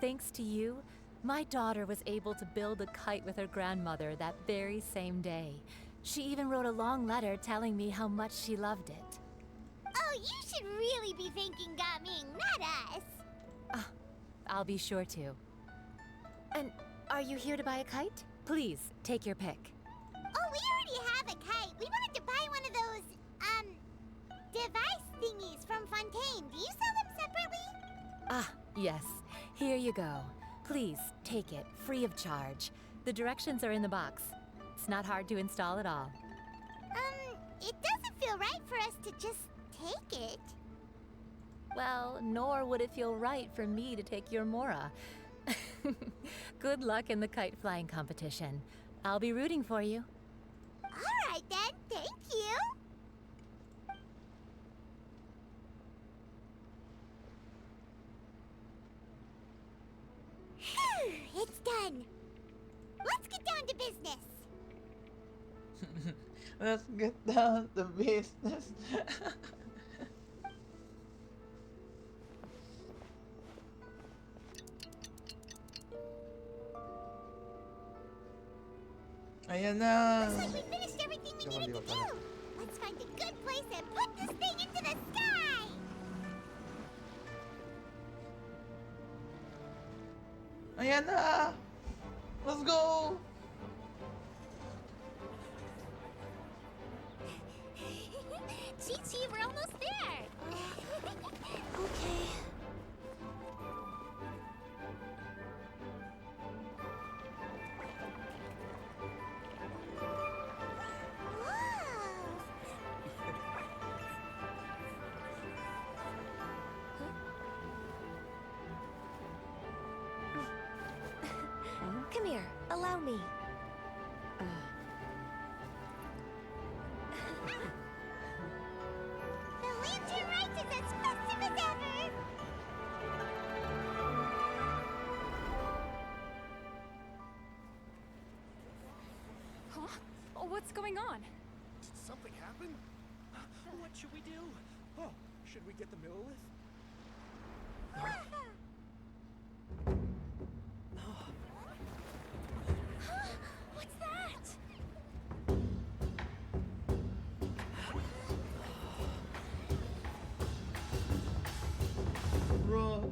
S13: Thanks to you, my daughter was able to build a kite with her grandmother that very same day. She even wrote a long letter telling me how much she loved it.
S2: Oh, you should really be thanking Gaming, not us.
S13: I'll be sure to.
S12: And are you here to buy a kite?
S13: Please, take your pick.
S2: Oh, we already have a kite. We wanted to buy one of those, device thingies from Fontaine. Do you sell them separately?
S13: Yes. Here you go. Please, take it, free of charge. The directions are in the box. It's not hard to install at all.
S2: It doesn't feel right for us to just take it.
S13: Well, nor would it feel right for me to take your Mora. Good luck in the kite flying competition. I'll be rooting for you.
S2: All right then, thank you. Phew, it's done. Let's get down to business.
S1: Let's get down to business. Ayan na.
S2: Looks like we finished everything we needed to do. Let's find a good place and put this thing into the sky.
S1: Ayan na. Let's go.
S2: Chi-Chi, we're almost there. Okay.
S12: Come here, allow me.
S2: The lantern rite is as festive as ever.
S10: Huh? Oh, what's going on?
S4: Did something happen? What should we do? Oh, should we get the Millilith?
S12: What's that?
S1: Bro.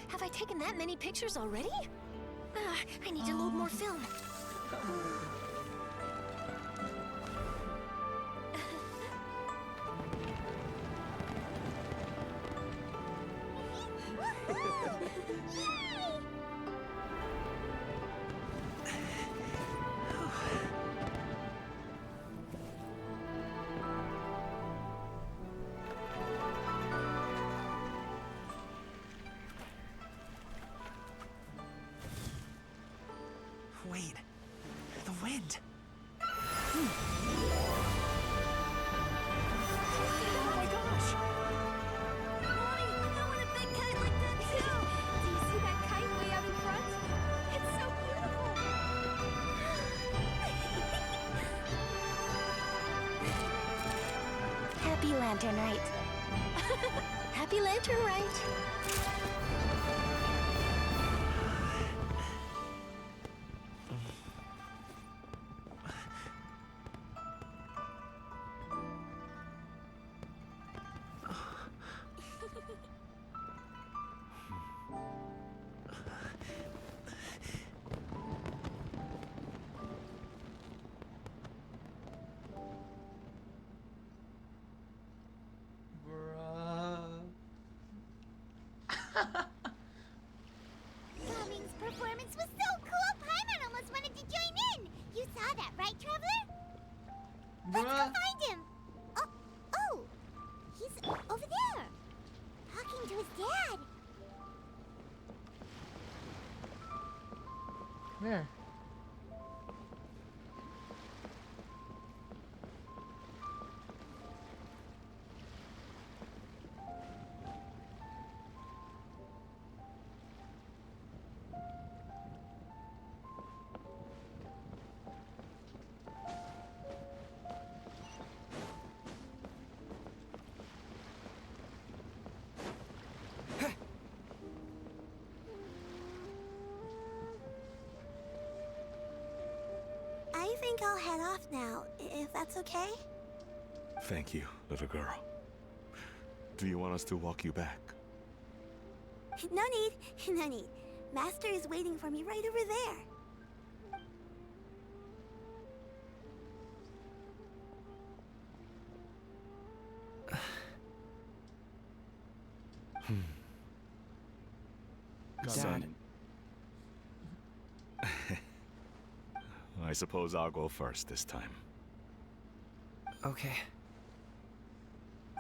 S12: Have I taken that many pictures already? I need to load more film.
S2: Happy Lantern Rite.
S12: Happy Lantern Rite.
S1: Bruh.
S2: Gaming's performance was so cool, Paimon almost wanted to join in. You saw that, right, Traveler? Let's go
S1: Bruh.
S2: find him. Oh, he's over there, talking to his dad.
S1: Where?
S2: I think I'll head off now, if that's okay.
S5: Thank you, little girl. Do you want us to walk you back?
S2: No need, no need. Master is waiting for me right over there.
S3: Dad.
S5: I suppose I'll go first this time.
S3: Okay.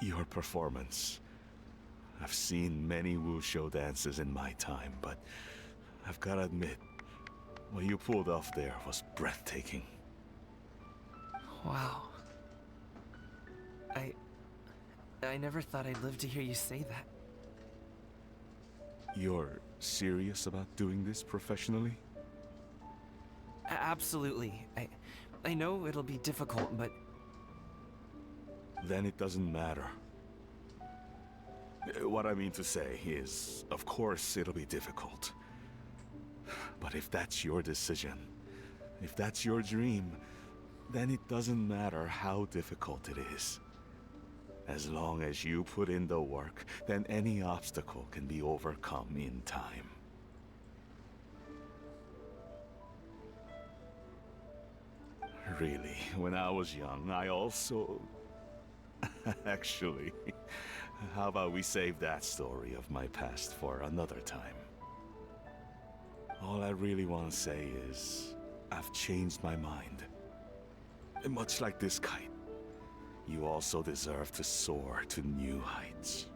S5: Your performance. I've seen many wushou dances in my time, but I've gotta admit, what you pulled off there was breathtaking.
S3: Wow. I never thought I'd live to hear you say that.
S5: You're serious about doing this professionally?
S3: Absolutely. I know it'll be difficult, but
S5: Then it doesn't matter. What I mean to say is, of course it'll be difficult. But if that's your decision, if that's your dream, then it doesn't matter how difficult it is. As long as you put in the work, then any obstacle can be overcome in time. Really, when I was young, I also... Actually, how about we save that story of my past for another time? All I really want to say is, I've changed my mind. And much like this kite, you also deserve to soar to new heights.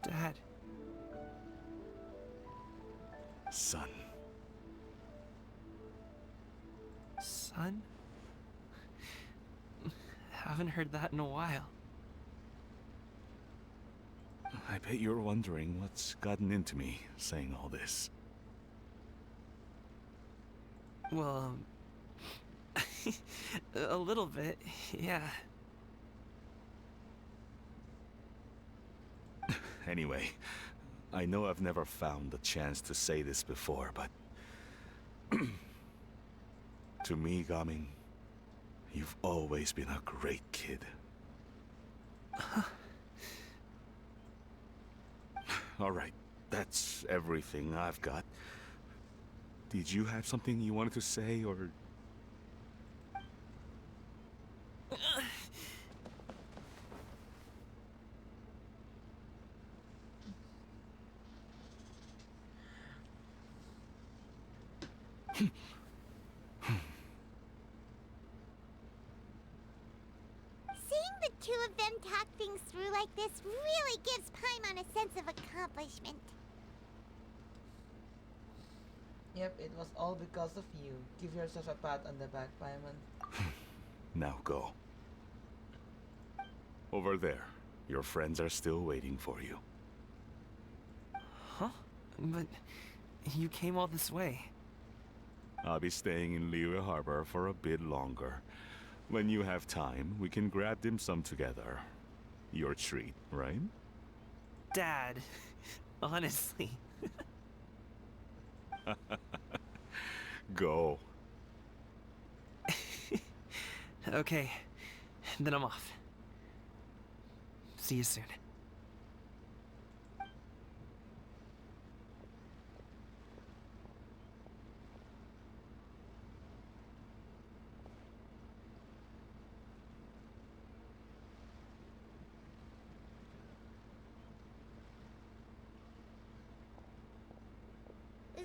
S3: Dad.
S5: Son.
S3: Son? Haven't heard that in a while.
S5: I bet you're wondering what's gotten into me saying all this.
S3: Well, a little bit, yeah.
S5: Anyway, I know I've never found the chance to say this before, but... to me, Gaming, you've always been a great kid. Alright, that's everything I've got. Did you have something you wanted to say, or...
S2: Seeing the two of them talk things through like this really gives Paimon a sense of accomplishment.
S1: Yep, it was all because of you. Give yourself a pat on the back, Paimon.
S5: Now go. Over there. Your friends are still waiting for you.
S3: Huh? But you came all this way.
S5: I'll be staying in Liyue Harbor for a bit longer. When you have time, we can grab dim sum together. Your treat, right?
S3: Dad, honestly.
S5: Go.
S3: Okay, then I'm off. See you soon.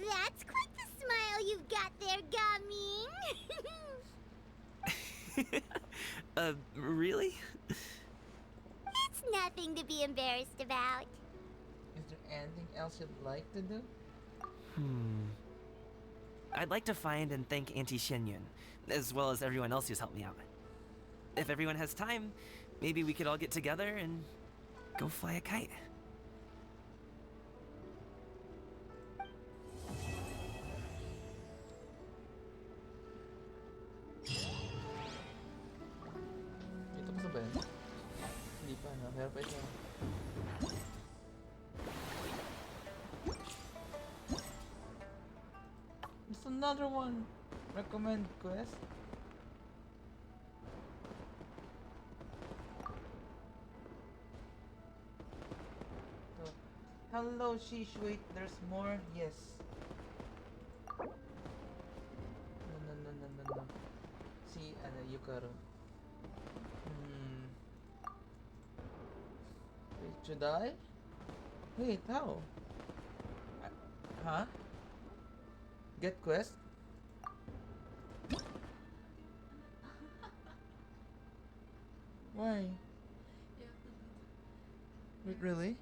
S2: That's quite the smile you've got there, Gaming.
S3: Really?
S2: It's nothing to be embarrassed about.
S1: Is there anything else you'd like to do?
S3: I'd like to find and thank Auntie Xianyun, as well as everyone else who's helped me out. If everyone has time, maybe we could all get together and go fly a kite.
S1: Ito pa ba yun? Hindi pa, no? Meron pa ito. There's another one. Recommend quest. So, hello, Sheesh. Wait, there's more. Yes. No. Si, Yukaro. Wait, should I? Wait, how? Huh? Get quest? Why? Wait, really?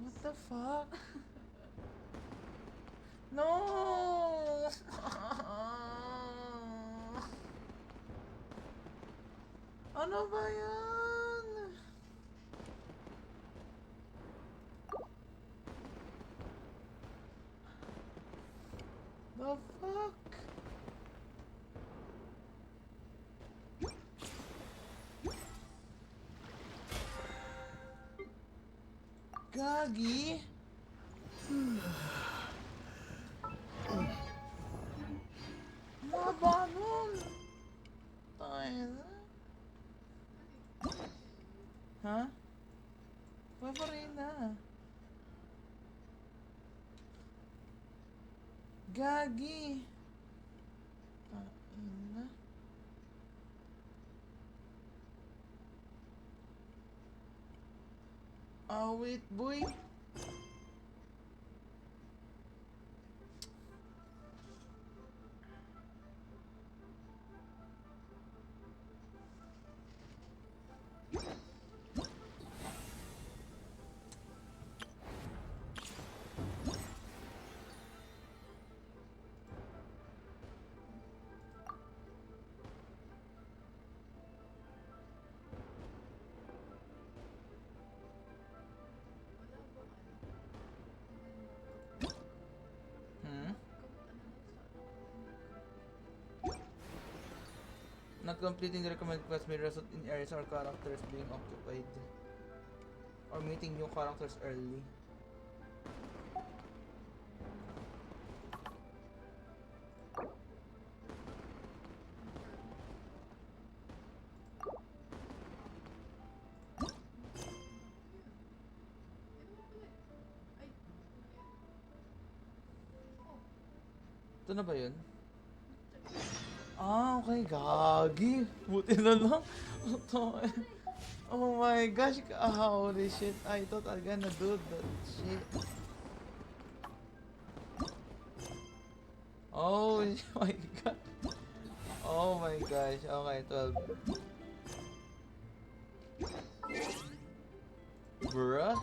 S1: What the fuck? No! Ano ba yan? The fuck? Gagi? Mga banon! Tayo na. Ha? Paparina. Gagi. Taina. Wait, boy. Not completing the recommended quest may result in areas or characters being occupied or meeting new characters early. Ito na ba yun? Okay, gagi. Buti na lang. Oh my gosh, holy shit. I thought I gonna do that shit. Oh my god. Oh my gosh. Okay, 12. Bruh.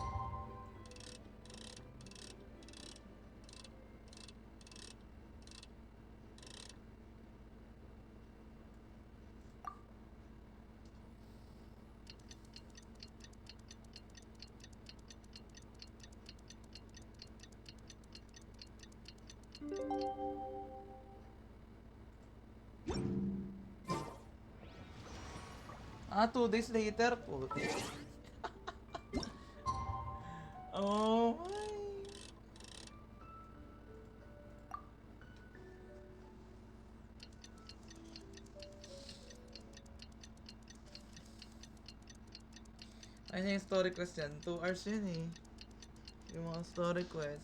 S1: Ah, 2 days later po. Oh my. I think story quest yan. 2 hours yun eh. Yung mga story quest.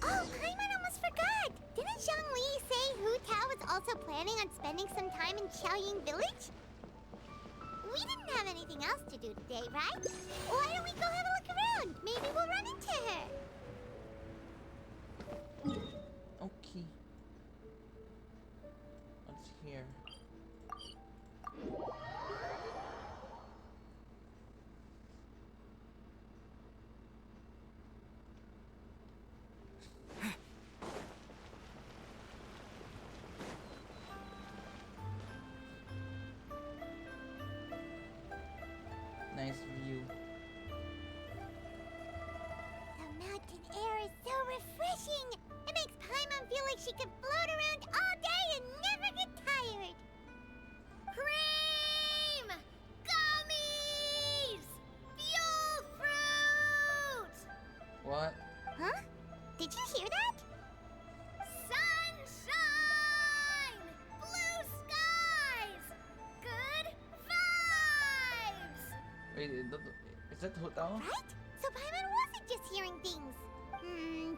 S2: Oh, Paimon almost forgot! Didn't Zhongli say Hu Tao was also planning on spending some time in Xiaoying Village? We didn't have anything else to do today, right? Why don't we go have a look around? Maybe we'll run into her.
S1: Okay. What's here? Nice view.
S2: The mountain air is so refreshing. It makes Paimon feel like she could float around all day and never get tired. Cream! Gummies! Fuel fruit!
S1: What?
S2: Huh? Did you hear that? Sunshine! Blue skies! Good vibes!
S1: Wait, is that Hu Tao?
S2: Right? So Paimon wasn't just hearing things.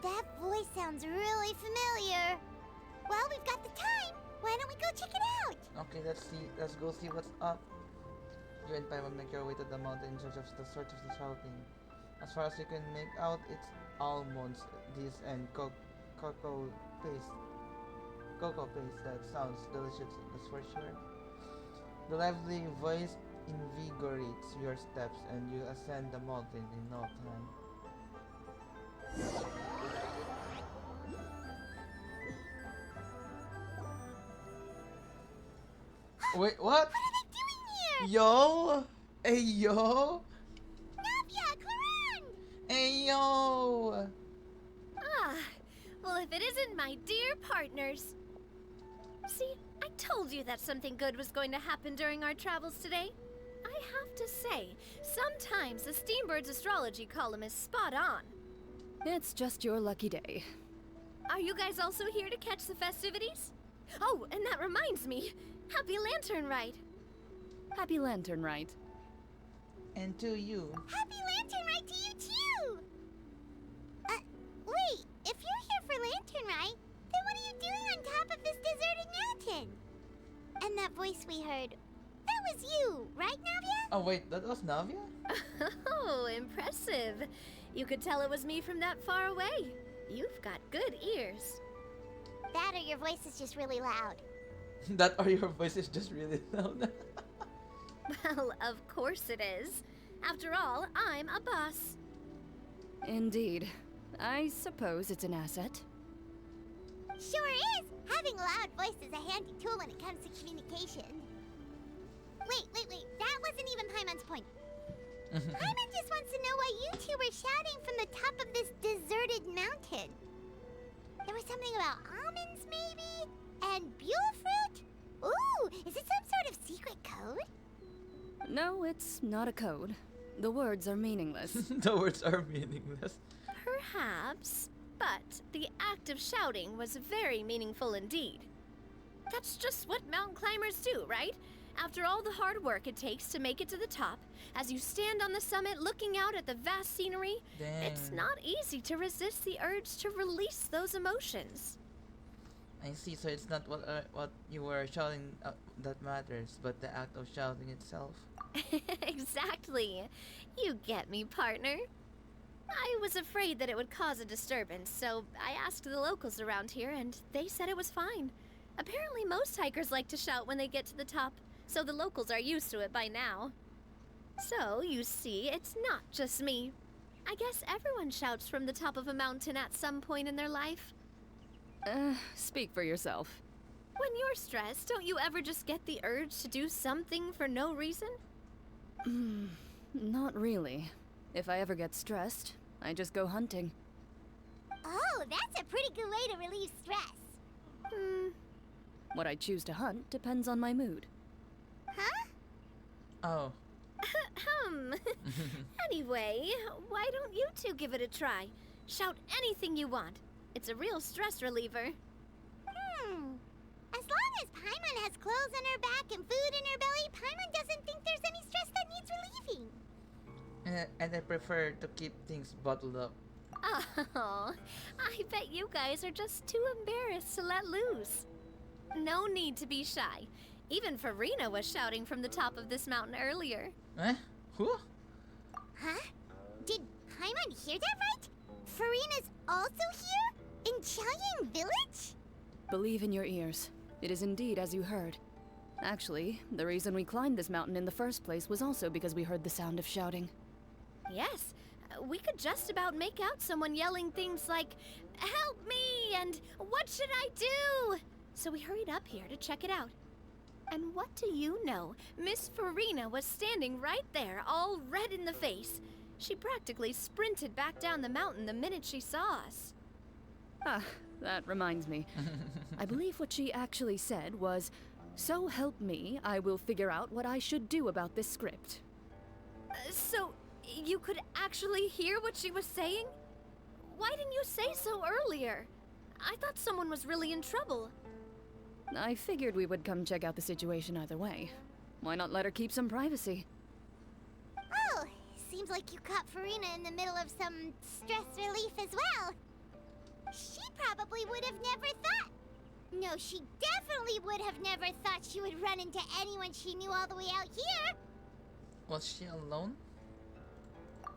S2: That voice sounds really familiar. Well, we've got the time. Why don't we go check it out?
S1: Okay, let's see. Let's go see what's up. You and Paimon make your way to the mountain in search of the shouting. As far as you can make out, it's almonds, this and cocoa paste. Cocoa paste that sounds delicious, that's for sure. The lively voice invigorates your steps and you ascend the mountain in no time. Wait, what?
S2: What are they doing here?
S1: Yo! Hey, yo!
S2: Navia, Corinne!
S1: Hey, yo!
S12: Ah, well, if it isn't my dear partners. See, I told you that something good was going to happen during our travels today. I have to say, sometimes the Steambird's astrology column is spot on.
S11: It's just your lucky day.
S12: Are you guys also here to catch the festivities? Oh, and that reminds me. Happy Lantern Ride.
S11: Happy Lantern Ride.
S1: And to you.
S2: Happy Lantern Ride to you too! Wait, if you're here for Lantern Ride, then what are you doing on top of this deserted mountain? And that voice we heard, that was you, right, Navia?
S1: Oh wait, that was Navia?
S12: Oh, impressive. You could tell it was me from that far away. You've got good ears.
S2: That or your voice is just really loud.
S1: That or your voice is just really loud.
S12: Well, of course it is. After all, I'm a boss.
S11: Indeed. I suppose it's an asset.
S2: Sure is! Having a loud voice is a handy tool when it comes to communication. Wait. That wasn't even Paimon's point. Paimon just wants to know why you two were shouting from the top of this deserted mountain. There was something about almonds, maybe? And buell fruit? Ooh, is it some sort of secret code?
S11: No, it's not a code. The words are meaningless.
S1: The words are meaningless.
S12: Perhaps, but the act of shouting was very meaningful indeed. That's just what mountain climbers do, right? After all the hard work it takes to make it to the top, as you stand on the summit looking out at the vast scenery, it's
S1: Dang.
S12: not easy to resist the urge to release those emotions.
S1: I see, so it's not what you were shouting that matters, but the act of shouting itself.
S12: Exactly. You get me, partner. I was afraid that it would cause a disturbance, so I asked the locals around here, and they said it was fine. Apparently most hikers like to shout when they get to the top, so the locals are used to it by now. So, you see, it's not just me. I guess everyone shouts from the top of a mountain at some point in their life.
S11: Speak for yourself.
S12: When you're stressed, don't you ever just get the urge to do something for no reason?
S11: Not really. If I ever get stressed, I just go hunting.
S2: Oh, that's a pretty good way to relieve stress.
S11: What I choose to hunt depends on my mood.
S2: Huh?
S1: Oh.
S12: Anyway, why don't you two give it a try? Shout anything you want. It's a real stress reliever.
S2: As long as Paimon has clothes on her back and food in her belly, Paimon doesn't think there's any stress that needs relieving.
S1: And I prefer to keep things bottled up.
S12: Oh, I bet you guys are just too embarrassed to let loose. No need to be shy. Even Farina was shouting from the top of this mountain earlier.
S1: Eh? Who?
S2: Huh? Did Paimon hear that right? Farina's also here? In Qiaoying Village?
S11: Believe in your ears. It is indeed as you heard. Actually, the reason we climbed this mountain in the first place was also because we heard the sound of shouting.
S12: Yes, we could just about make out someone yelling things like, "Help me!" and "What should I do?" So we hurried up here to check it out. And what do you know? Miss Farina was standing right there, all red in the face. She practically sprinted back down the mountain the minute she saw us.
S11: Ah, that reminds me. I believe what she actually said was, "So help me, I will figure out what I should do about this script."
S12: So, you could actually hear what she was saying? Why didn't you say so earlier? I thought someone was really in trouble.
S11: I figured we would come check out the situation either way. Why not let her keep some privacy?
S2: Oh, seems like you caught Farina in the middle of some stress relief as well. She probably would have never thought. No, she definitely would have never thought she would run into anyone she knew all the way out here.
S1: Was she alone?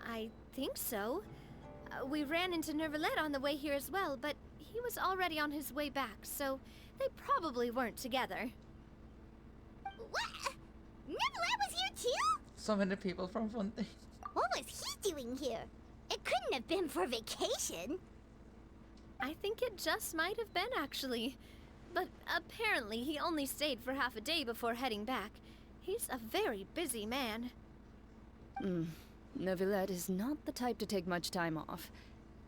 S12: I think so. We ran into Nervalet on the way here as well, but he was already on his way back, so they probably weren't together.
S2: What? Nervalet was here too?
S1: So many people from Fontaine.
S2: What was he doing here? It couldn't have been for vacation.
S12: I think it just might have been, actually. But apparently he only stayed for half a day before heading back. He's a very busy man.
S11: Neuvillette is not the type to take much time off.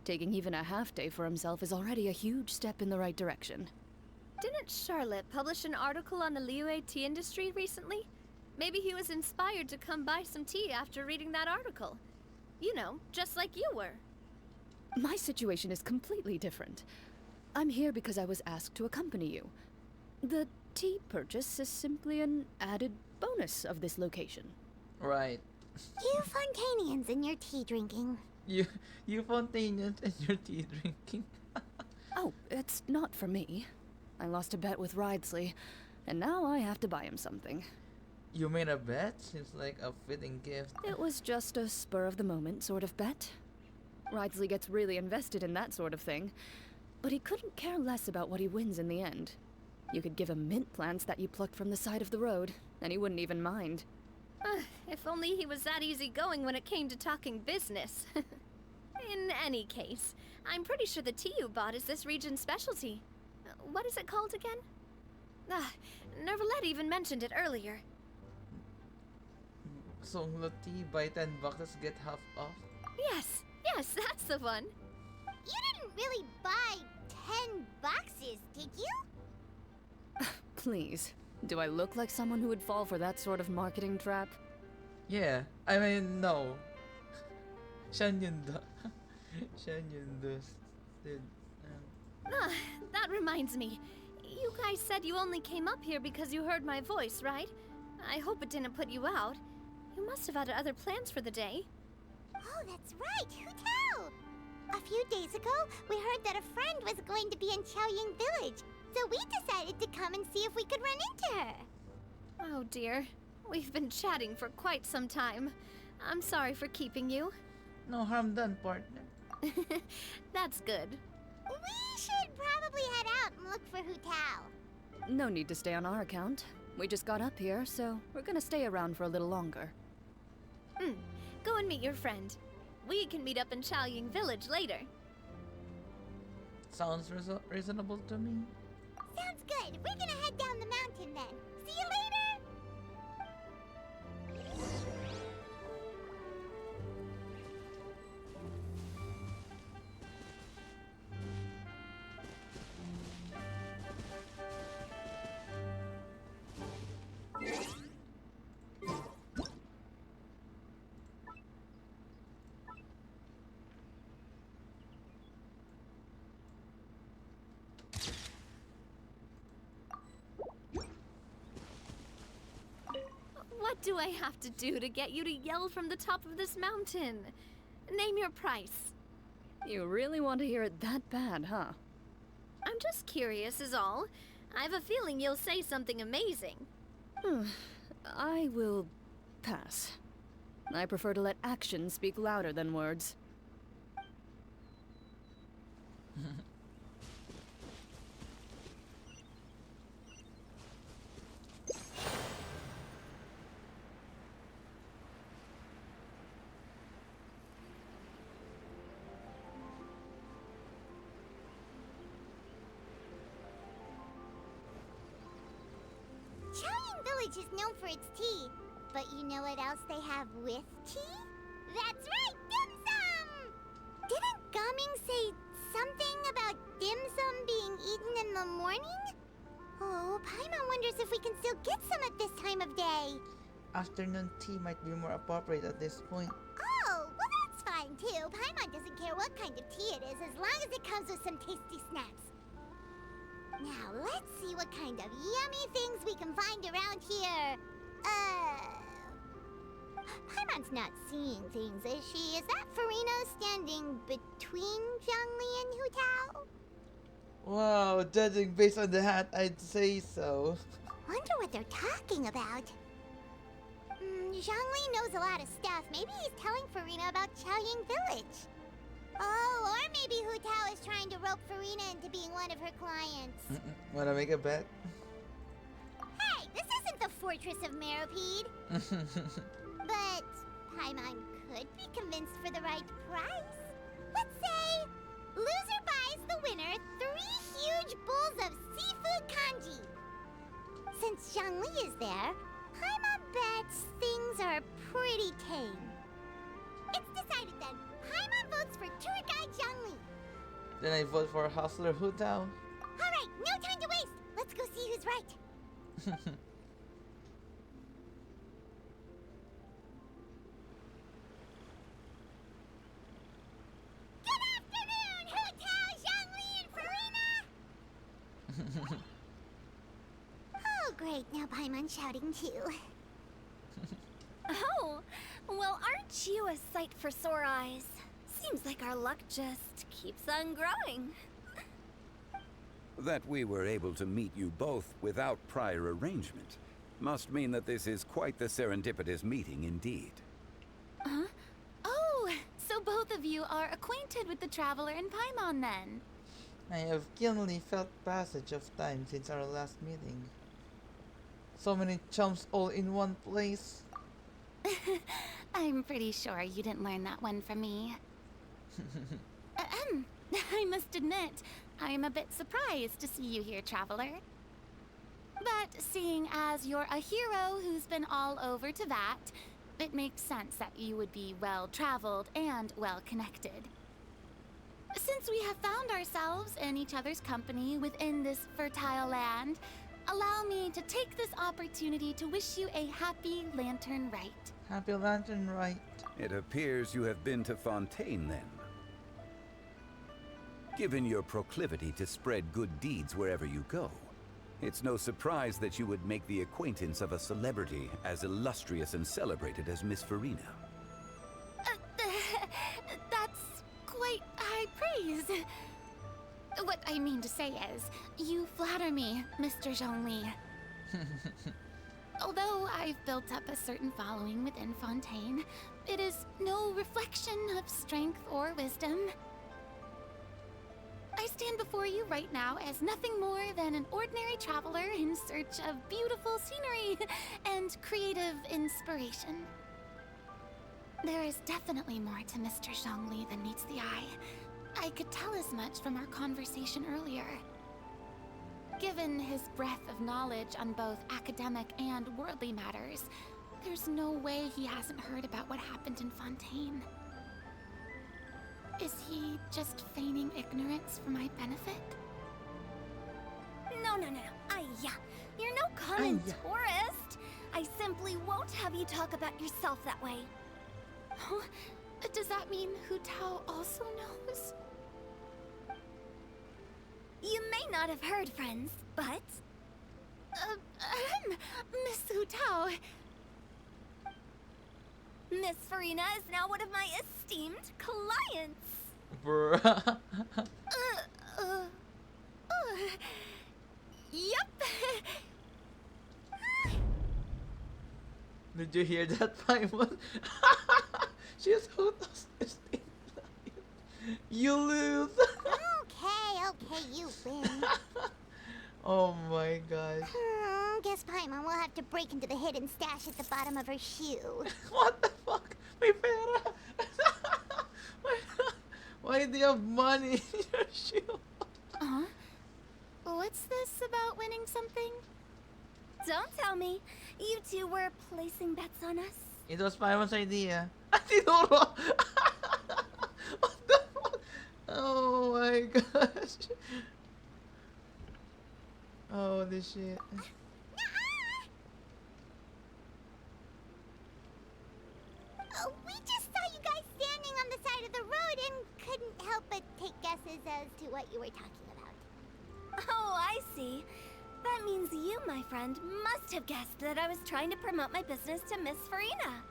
S11: Taking even a half day for himself is already a huge step in the right direction.
S12: Didn't Charlotte publish an article on the Liyue tea industry recently? Maybe he was inspired to come buy some tea after reading that article. You know, just like you were.
S11: My situation is completely different. I'm here because I was asked to accompany you. The tea purchase is simply an added bonus of this location.
S1: Right.
S2: You Fontainians and your tea drinking.
S1: You Fontainians and your tea drinking.
S11: Oh, it's not for me. I lost a bet with Ridesley, and now I have to buy him something.
S1: You made a bet? Seems like a fitting gift.
S11: It was just a spur-of-the-moment sort of bet. Ridesley gets really invested in that sort of thing, but he couldn't care less about what he wins in the end. You could give him mint plants that you plucked from the side of the road, and he wouldn't even mind.
S12: If only he was that easygoing when it came to talking business. In any case, I'm pretty sure the tea you bought is this region's specialty. What is it called again? Nervalet even mentioned it earlier.
S1: Song tea, buy 10 boxes, get half off?
S12: Yes, that's the one.
S2: You didn't really buy 10 boxes, did you?
S11: Please, do I look like someone who would fall for that sort of marketing trap?
S1: Yeah, I mean, no. Shan yun da. Shan yun da.
S12: That reminds me. You guys said you only came up here because you heard my voice, right? I hope it didn't put you out. You must have had other plans for the day.
S2: Oh, that's right. Who tell? A few days ago, we heard that a friend was going to be in Qiaoying Village, so we decided to come and see if we could run into her.
S12: Oh dear. We've been chatting for quite some time. I'm sorry for keeping you.
S1: No harm done, partner.
S12: That's good.
S2: We should probably head out and look for Hu Tao.
S11: No need to stay on our account. We just got up here, so we're gonna stay around for a little longer.
S12: Go and meet your friend. We can meet up in Qiaoying Village later.
S1: Sounds reasonable to me.
S2: Sounds good. We're gonna head down the mountain then. See you later!
S12: What do I have to do to get you to yell from the top of this mountain? Name your price.
S10: You really want to hear it that bad, huh?
S12: I'm just curious is all. I have a feeling you'll say something amazing.
S10: I will pass. I prefer to let actions speak louder than words.
S2: Chaoying Village is known for its tea, but you know what else they have with tea? That's right, dim sum! Didn't Gaming say something about dim sum being eaten in the morning? Oh, Paimon wonders if we can still get some at this time of day.
S1: Afternoon tea might be more appropriate at this point.
S2: Oh, well that's fine too. Paimon doesn't care what kind of tea it is as long as it comes with some tasty snacks. Now, let's see what kind of yummy things we can find around here. Paimon's not seeing things, is she? Is that Farino standing between Zhongli and Hu Tao?
S1: Wow, judging based on the hat, I'd say so.
S2: Wonder what they're talking about. Zhongli knows a lot of stuff. Maybe he's telling Farina about Chaoying Village. Oh, or maybe Hu Tao is trying to rope Farina into being one of her clients.
S1: Wanna make a bet?
S2: Hey, this isn't the Fortress of Meropide. But Paimon could be convinced for the right price. Let's say loser buys the winner 3 huge bowls of seafood kanji. Since Zhongli is there, Paimon bets things are pretty tame. It's decided then. Paimon votes for tour guide Zhongli.
S1: Then I vote for Hustler Hu Tao.
S2: Alright, no time to waste. Let's go see who's right. Good afternoon, Hu Tao, Zhongli, and Farina! Oh, great. Now Paimon's shouting too.
S12: Oh, well, aren't you a sight for sore eyes? Seems like our luck just keeps on growing.
S9: That we were able to meet you both without prior arrangement must mean that this is quite the serendipitous meeting indeed.
S12: Huh? Oh, so both of you are acquainted with the Traveler and Paimon then?
S1: I have keenly felt passage of time since our last meeting. So many chumps all in one place.
S14: I'm pretty sure you didn't learn that one from me. I must admit, I'm a bit surprised to see you here, Traveler. But seeing as you're a hero who's been all over to that, it makes sense that you would be well-traveled and well-connected. Since we have found ourselves in each other's company within this fertile land, allow me to take this opportunity to wish you a happy Lantern Rite.
S1: Happy Lantern Rite.
S9: It appears you have been to Fontaine then. Given your proclivity to spread good deeds wherever you go, it's no surprise that you would make the acquaintance of a celebrity as illustrious and celebrated as Miss Farina.
S14: That's quite high praise. What I mean to say is, you flatter me, Mr. Zhongli. Although I've built up a certain following within Fontaine, it is no reflection of strength or wisdom. I stand before you right now as nothing more than an ordinary traveler in search of beautiful scenery and creative inspiration. There is definitely more to Mr. Zhongli than meets the eye. I could tell as much from our conversation earlier. Given his breadth of knowledge on both academic and worldly matters, there's no way he hasn't heard about what happened in Fontaine. Is he just feigning ignorance for my benefit?
S12: No. Aya, you're no common tourist. I simply won't have you talk about yourself that way.
S14: Huh? Does that mean Hu Tao also knows?
S12: You may not have heard, friends, but...
S14: Miss Hu Tao.
S12: Miss Farina is now one of my esteemed clients.
S1: Bruh.
S12: Yep.
S1: Did you hear that, Paimon? She's Hoto's esteemed client. You lose.
S2: Okay, you win.
S1: Oh my gosh.
S2: Guess Paimon will have to break into the hidden stash at the bottom of her shoe.
S1: What the fuck? May pera. Why do you have money in your shoe?
S14: Huh? What's this about winning something?
S12: Don't tell me. You two were placing bets on us.
S1: It was Paimon's idea. Tinuro! What the fuck? Oh my gosh. Holy shit.
S2: We just saw you guys standing on the side of the road and couldn't help but take guesses as to what you were talking about.
S12: Oh, I see. That means you, my friend, must have guessed that I was trying to promote my business to Miss Farina.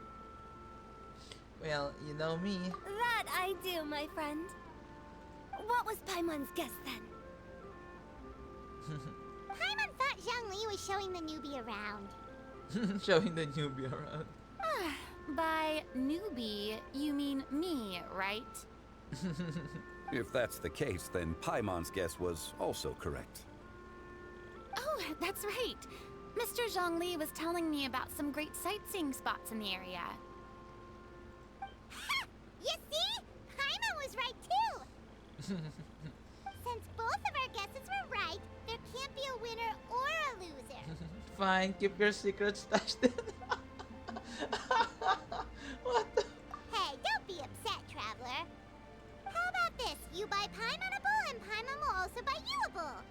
S1: Well, you know me.
S12: That I do, my friend. What was Paimon's guess then?
S2: Paimon thought Zhongli was showing the newbie around.
S1: Showing the newbie around.
S14: By newbie, you mean me, right?
S9: If that's the case, then Paimon's guess was also correct.
S14: Oh, that's right. Mr. Zhongli was telling me about some great sightseeing spots in the area.
S2: Ha! You see? Paimon was right too! Since both of our guesses were right, there can't be a winner or a loser.
S1: Fine, keep your secret stashed in. What the?
S2: Hey, don't be upset, traveler. How about this? You buy Paimon a bowl and Paimon will also buy you a bowl.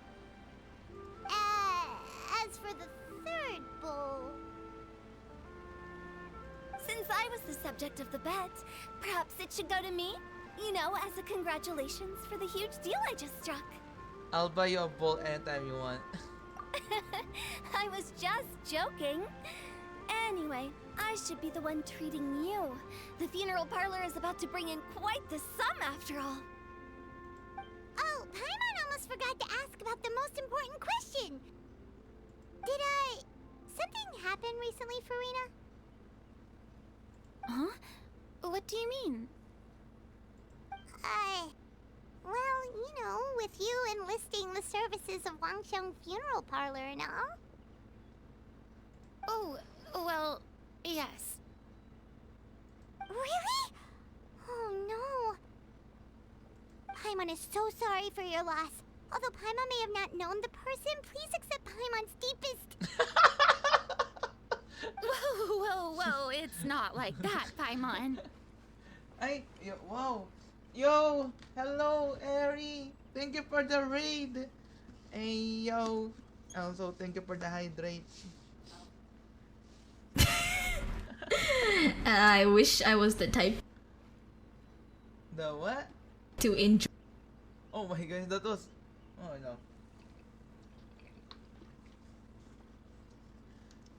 S2: As for the third bowl...
S12: Since I was the subject of the bet, perhaps it should go to me? You know, as a congratulations for the huge deal I just struck.
S1: I'll buy you a bowl anytime you want.
S12: I was just joking. Anyway, I should be the one treating you. The funeral parlor is about to bring in quite the sum after all.
S2: Oh, Paimon almost forgot to ask about the most important question. Did something happen recently, Farina?
S14: Huh? What do you mean?
S2: Well, you know, with you enlisting the services of Wangsheng Funeral Parlor and all.
S14: Oh, well, yes.
S2: Really? Oh no. Paimon is so sorry for your loss. Although Paimon may have not known the person, please accept Paimon's deepest...
S14: Whoa, it's not like that, Paimon.
S1: Wow. Yo, hello, Eri. Thank you for the raid. Hey, yo. Also, thank you for the hydrate.
S15: I wish I was the type
S1: The what?
S15: to enjoy.
S1: Oh my gosh, that was... Oh no.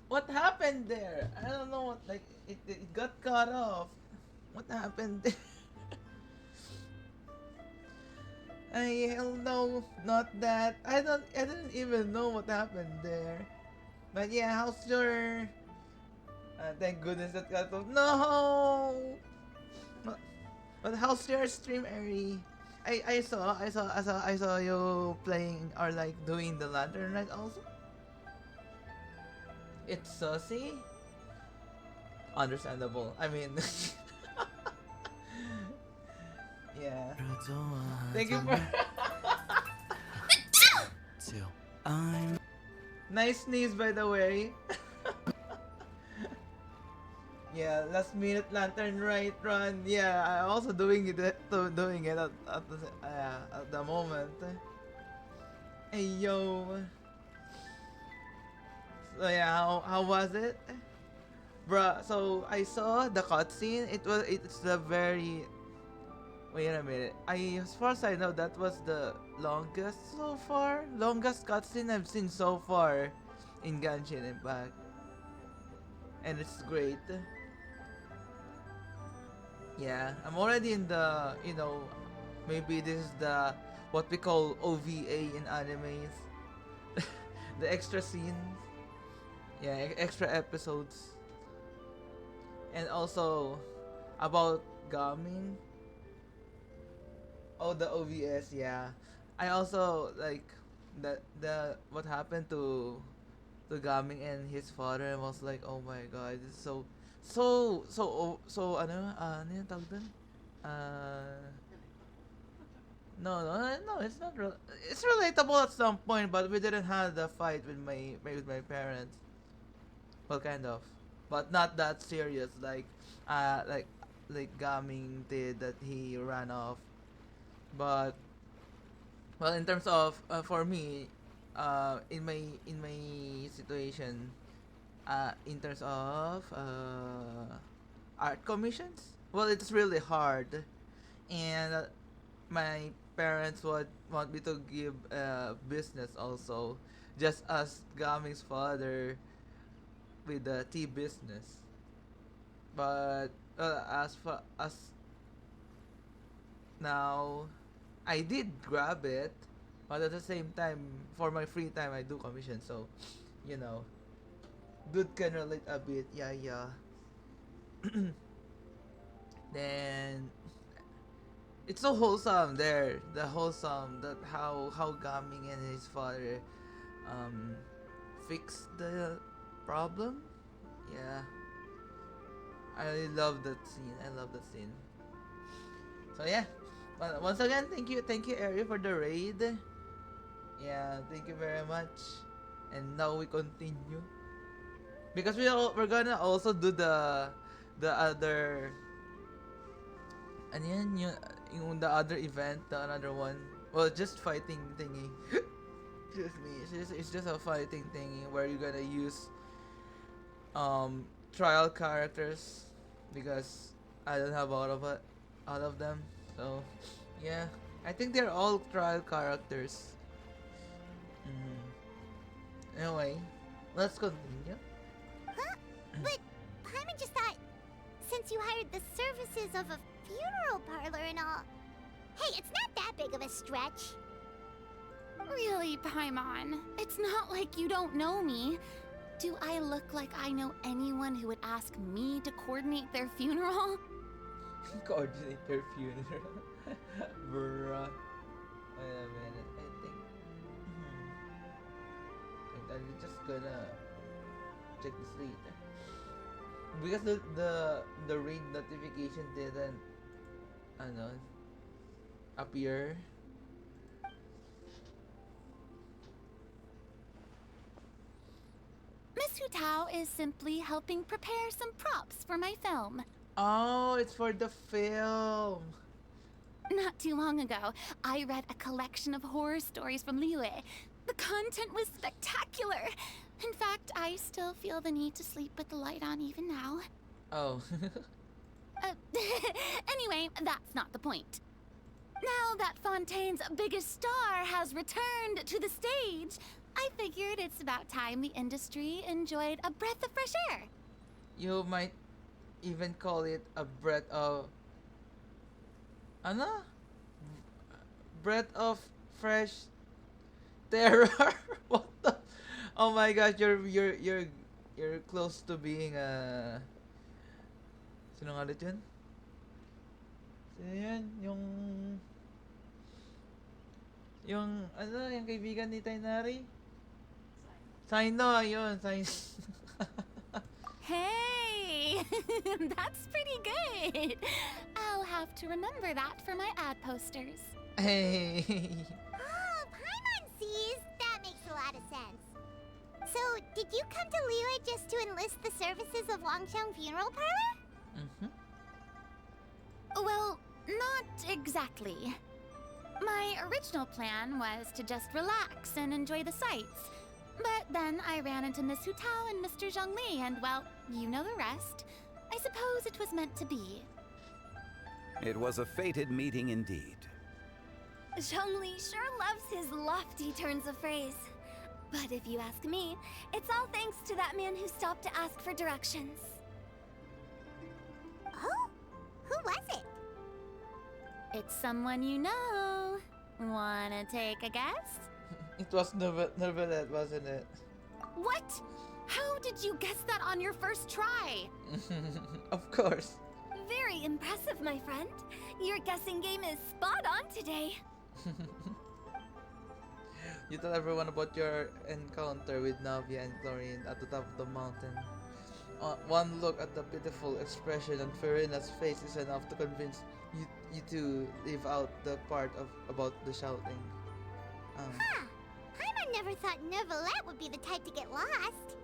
S1: What happened there? I don't know what, like, it got cut off. What happened there? Hell no, not that. I didn't even know what happened there. But yeah, how's your... thank goodness that got off. No! But how's your stream, Eri? I saw you playing or like doing the lantern ride also. It's saucy. Understandable. I mean, yeah. Thank you for.
S3: I'm...
S1: Nice sneeze, by the way. Yeah, last minute lantern right run. Yeah, I also doing it at the moment. Hey yo. So yeah, how was it? Bruh, so I saw the cutscene. It's the very wait a minute. As far as I know, that was the longest cutscene I've seen so far in Genshin Impact. And it's great. Yeah, I'm already in the, maybe this is the what we call OVA in animes. The extra scenes. Yeah, extra episodes. And also about gaming. Oh, the OVS, yeah. I also like the what happened to Gaming and his father. I was like, oh my god, this is ano yung tawag dun? No, it's not it's relatable at some point, but we didn't have the fight with my parents. Well, kind of, but not that serious. Uh, like like Gaming did, that he ran off. But well, in terms of for me, in my situation, in terms of art commissions, well, it's really hard, and my parents would want me to give business also, just as Gaming's father with the tea business. But as now, I did grab it, but at the same time, for my free time, I do commission. So, you know, dude can relate a bit. Yeah, yeah. Then it's so wholesome there. The wholesome, that how Gaming and his father um fixed the problem. Yeah, I love that scene. I love that scene. So yeah, but once again, thank you, Ari, for the raid. Yeah, thank you very much. And now we continue because we're gonna also do the other, ano yan, yung the other event, the another one. Well, just fighting thingy. Excuse me. It's just a fighting thingy where you're gonna use trial characters, because I don't have all of them. So yeah, I think they're all trial characters. Anyway, let's continue.
S2: Huh? But Paimon just thought, since you hired the services of a funeral parlor and all, hey, it's not that big of a stretch.
S14: Really, Paimon? It's not like you don't know me. Do I look like I know anyone who would ask me to coordinate their funeral?
S1: Coordinate their funeral. Bruh. Wait a minute. I think. I'm just gonna check this later. Because the raid notification didn't appear.
S14: Miss Hutao is simply helping prepare some props for my film.
S1: Oh, it's for the film.
S14: Not too long ago, I read a collection of horror stories from Liyue. The content was spectacular. In fact, I still feel the need to sleep with the light on even now.
S1: Oh.
S14: Anyway, that's not the point. Now that Fontaine's biggest star has returned to the stage, I figured it's about time the industry enjoyed a breath of fresh air.
S1: You might even call it a breath of breath of fresh terror. What the? Oh my gosh, you're close to being a sino nga ulit yun? Sino yun? Yung yung kaibigan ni Tainari? Saino, ayun, Saino.
S14: Hey, that's pretty good. I'll have to remember that for my ad posters.
S1: Hey.
S2: Oh, Paimon sees. That makes a lot of So, did you come to Liyue just to enlist the services of Longsheng Funeral Parlor? Well, not exactly. My original plan was to just relax and enjoy the sights. But then I ran into Miss Hutao and Mr. Zhongli, and well, you know the rest. I suppose it was meant to be.
S9: It was a fated meeting indeed.
S12: Zhongli sure loves his lofty turns of phrase. But if you ask me, it's all thanks to that man who stopped to ask for directions.
S2: Oh? Who was it?
S14: It's someone you know. Wanna take a guess?
S1: It was Nervalet, wasn't it?
S14: What? How did you guess that on your first try?
S1: Of course.
S12: Very impressive, my friend. Your guessing game is spot on today.
S1: You tell everyone about your encounter with Navia and Chlorine at the top of the mountain. One look at the pitiful expression on Farina's face is enough to convince you to leave out the part about the shouting.
S2: Huh. Paimon never thought Nervalet would be the type to get lost.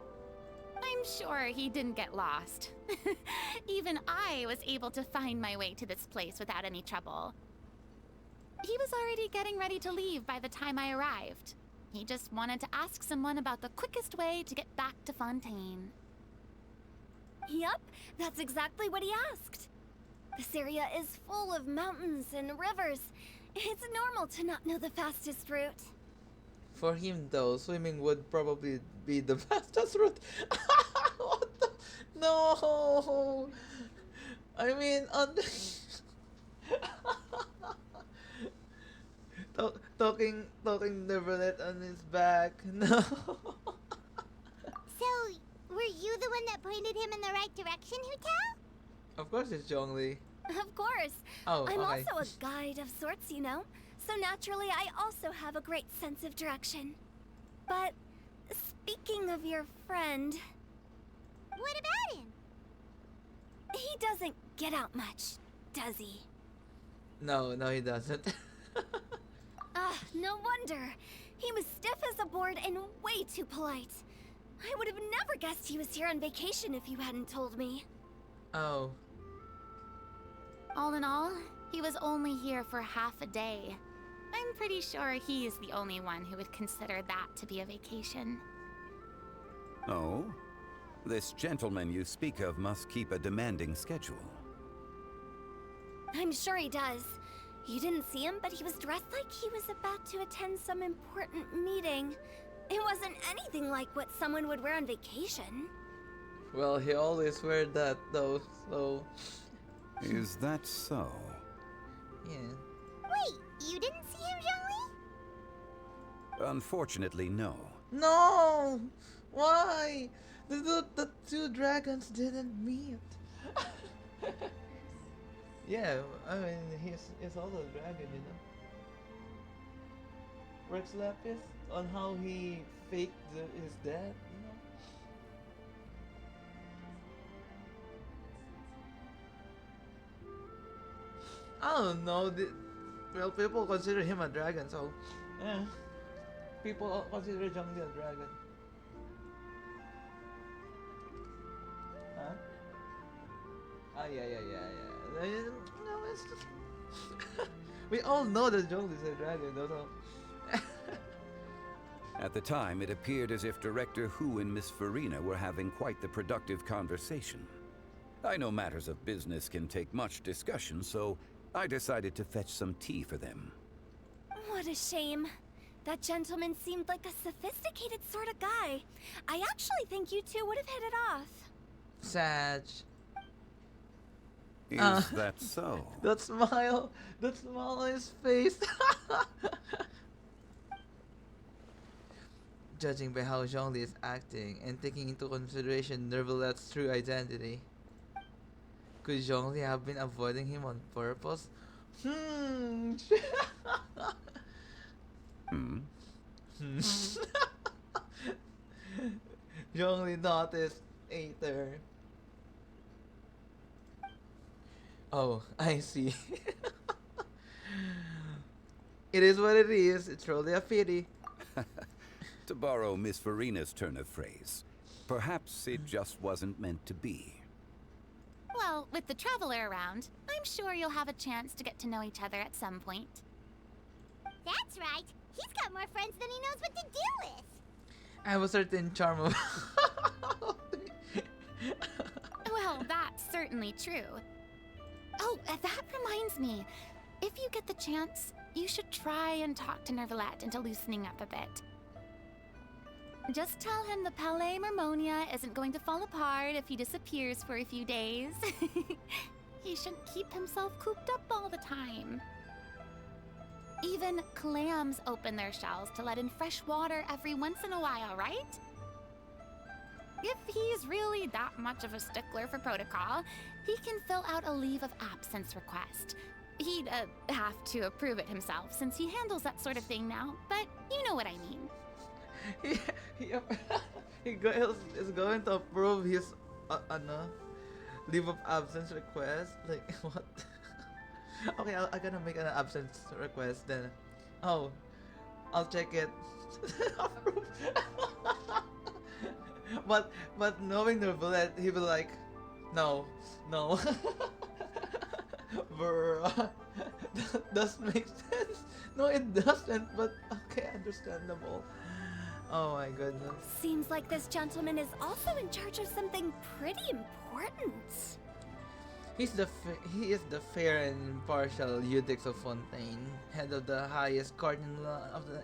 S14: I'm sure he didn't get lost. Even I was able to find my way to this place without any trouble. He was already getting ready to leave by the time I arrived. He just wanted to ask someone about the quickest way to get back to Fontaine.
S12: Yup, that's exactly what he asked. This area is full of mountains and rivers. It's normal to not know the fastest route.
S1: For him though, swimming would probably be the fastest route. What the? No! I mean, on the talking Neverlet on his back. No.
S2: So, were you the one that pointed him in the right direction, Hutao?
S1: Of course it's Zhongli.
S12: Of course.
S1: Oh,
S12: I'm
S1: okay.
S12: also a guide of sorts, you know. So naturally, I also have a great sense of direction. But speaking of your friend...
S2: What about him?
S12: He doesn't get out much, does he?
S1: No, he doesn't.
S12: No wonder. He was stiff as a board and way too polite. I would have never guessed he was here on vacation if you hadn't told me.
S1: Oh.
S14: All in all, he was only here for half a day. I'm pretty sure he is the only one who would consider that to be a vacation.
S9: Oh? This gentleman you speak of must keep a demanding schedule.
S12: I'm sure he does. You didn't see him, but he was dressed like he was about to attend some important meeting. It wasn't anything like what someone would wear on vacation.
S1: Well, he always wear that though, so...
S9: Is that so?
S1: Yeah.
S2: Wait, you didn't see him, Zhongli?
S9: Unfortunately, no.
S1: No! Why? The two dragons didn't meet. Yeah, I mean, he's also a dragon, you know. Rex Lapis, on how he faked his death, you know. I don't know. Well, people consider him a dragon, so yeah. People consider Zhongli a dragon. Huh? Ah, yeah. No, it's just we all know that Zhongli is a dragon, don't know.
S9: At the time, it appeared as if Director Hu and Miss Farina were having quite the productive conversation. I know matters of business can take much discussion, so I decided to fetch some tea for them.
S12: What a shame. That gentleman seemed like a sophisticated sort of guy. I actually think you two would have hit it off.
S1: Sag.
S9: Is that so?
S1: That smile on his face. Judging by how Zhongli is acting and taking into consideration Nervalet's true identity, could Zhongli have been avoiding him on purpose? Zhongli noticed Aether. Oh, I see. It is what it is. It's really a pity.
S9: To borrow Miss Farina's turn of phrase, perhaps it just wasn't meant to be.
S14: Well, with the Traveler around, I'm sure you'll have a chance to get to know each other at some point.
S2: That's right. He's got more friends than he knows what to do with.
S1: I have a certain charm of.
S14: Well, that's certainly true. Oh, that reminds me. If you get the chance, you should try and talk to Nervalette into loosening up a bit. Just tell him the Palais Mermonia isn't going to fall apart if he disappears for a few days. He shouldn't keep himself cooped up all the time. Even clams open their shells to let in fresh water every once in a while, right? If he's really that much of a stickler for protocol, he can fill out a leave of absence request. He'd have to approve it himself since he handles that sort of thing now, but you know what I mean.
S1: Is going to approve his leave of absence request. Like what? Okay, I'm gonna make an absence request then. Oh, I'll check it. Approve. but knowing the bullet, he will like, no. Bruh. That doesn't make sense. No, it doesn't. But okay, understandable. Oh my goodness.
S12: Seems like this gentleman is also in charge of something pretty important.
S1: He is the fair and impartial Eudix of Fontaine, head of the highest court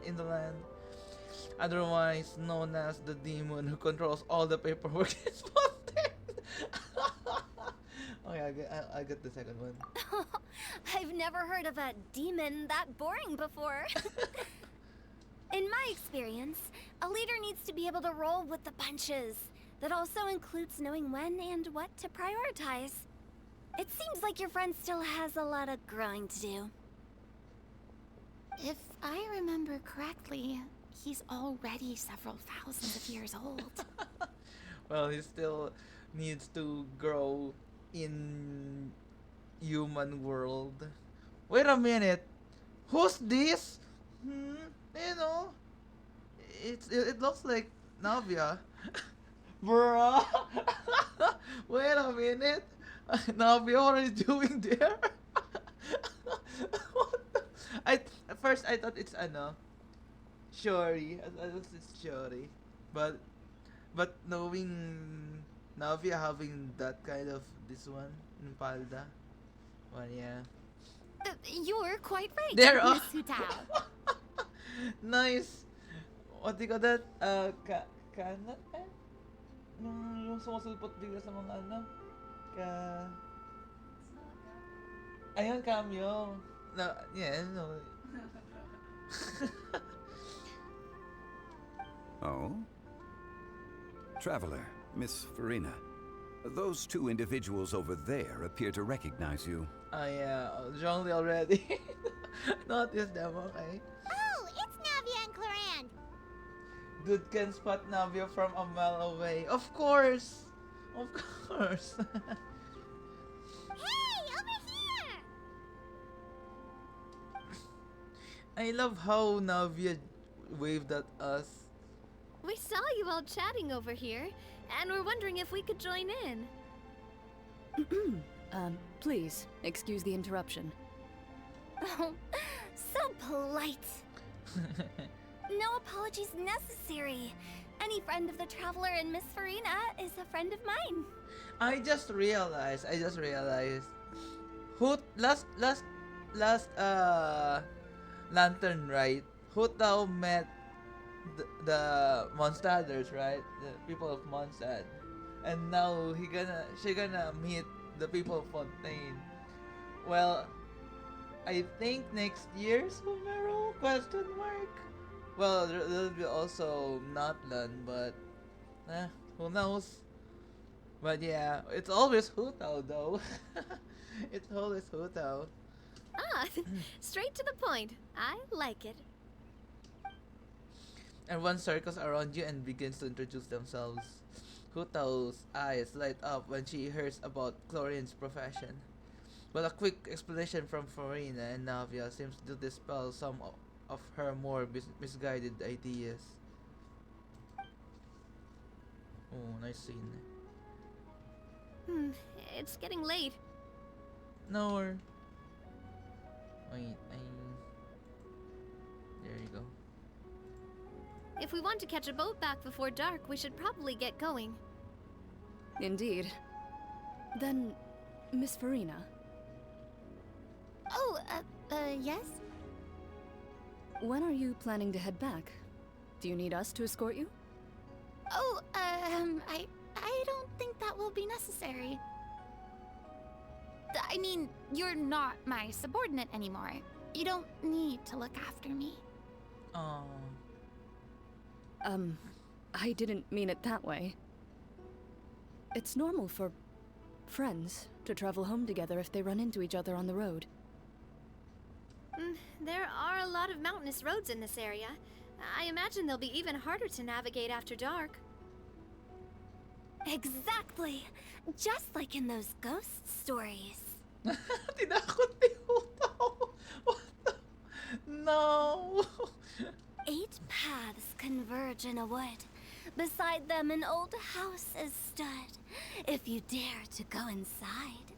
S1: in the land, otherwise known as the demon who controls all the paperwork in Fontaine. Okay, I get the second one.
S12: I've never heard of a demon that boring before. In my experience, a leader needs to be able to roll with the punches. That also includes knowing when and what to prioritize. It seems like your friend still has a lot of growing to do.
S14: If I remember correctly, he's already several thousands of years old.
S1: Well, he still needs to grow in human world. Wait a minute. Who's this? You know, it looks like Navia. Bruh. Wait a minute. Navia, what are you doing there? At first I thought it's Shori. I thought it's Shori. But knowing Navia having that kind of this one, Palda. Well, yeah.
S14: You're quite right,
S1: There
S14: Miss Hutao.
S1: Nice. What do you call that? Kanat eh? Yung sumusulpot bigla sa mga Ayun, cameo. No, yeah, no.
S9: Oh? Traveler, Miss Farina. Those two individuals over there appear to recognize you.
S1: Oh yeah, Zhongli already. Notice them, okay?
S2: Oh, it's Navia and Clorand.
S1: Dude can spot Navia from a mile away. Of course! Of course!
S2: Hey, over here!
S1: I love how Navia waved at us.
S12: We saw you all chatting over here, and we're wondering if we could join in.
S16: Please, excuse the interruption.
S12: Oh, so polite. No apologies necessary. Any friend of the Traveler and Miss Farina is a friend of mine.
S1: I just realized. Who last Lantern, right? Hutao met the Mondstadters, right? The people of Mondstadt. And now she gonna meet the people of Fontaine. Well, I think next year, Sumero? Question mark. Well, there'll be also Notland, but who knows? But yeah, it's always Hutao though. It's always Hutao.
S12: Ah, straight to the point. I like it.
S1: Everyone circles around you and begins to introduce themselves. Hutao's eyes light up when she hears about Chlorine's profession. But a quick explanation from Farina and Navia seems to dispel some of her more misguided ideas. Oh, nice scene.
S12: It's getting late.
S1: No, wait, there you go.
S12: If we want to catch a boat back before dark, we should probably get going.
S16: Indeed. Then, Miss Farina.
S14: Oh, yes?
S16: When are you planning to head back? Do you need us to escort you?
S14: Oh, I don't think that will be necessary. I mean, you're not my subordinate anymore. You don't need to look after me.
S1: Oh.
S16: I didn't mean it that way. It's normal for friends to travel home together if they run into each other on the road.
S12: There are a lot of mountainous roads in this area. I imagine they'll be even harder to navigate after dark.
S2: Exactly. Just like in those ghost stories.
S1: Tinakot ni Hutaw. What the? No.
S2: 8 paths converge in a wood. Beside them an old house is stood. If you dare to go inside,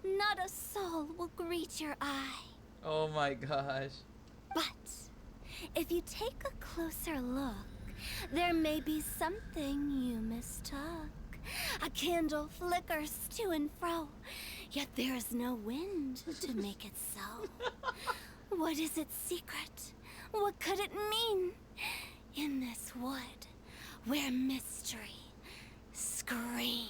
S2: not a soul will greet your eye.
S1: Oh my gosh.
S2: But if you take a closer look, there may be something you mistook. A candle flickers to and fro, yet there is no wind to make it so. What is its secret? What could it mean? In this wood, where mystery screams.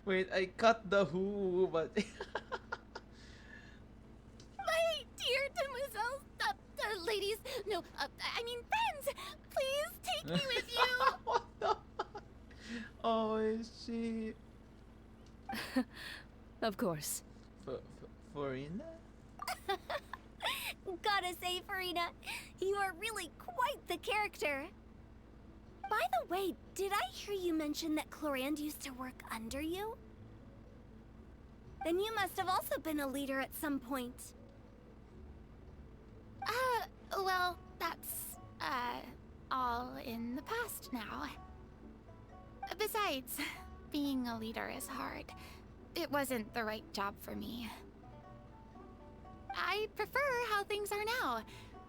S1: Wait, I cut the who, but
S14: My dear demoiselles, ladies, no, I mean friends, please take me with you.
S1: What the fuck? Oh, is she
S16: Of course.
S1: Farina?
S2: Gotta say, Farina, you are really quite the character. By the way, did I hear you mention that Clorand used to work under you? Then you must have also been a leader at some point.
S14: Well, that's, all in the past now. Besides, being a leader is hard. It wasn't the right job for me. I prefer how things are now.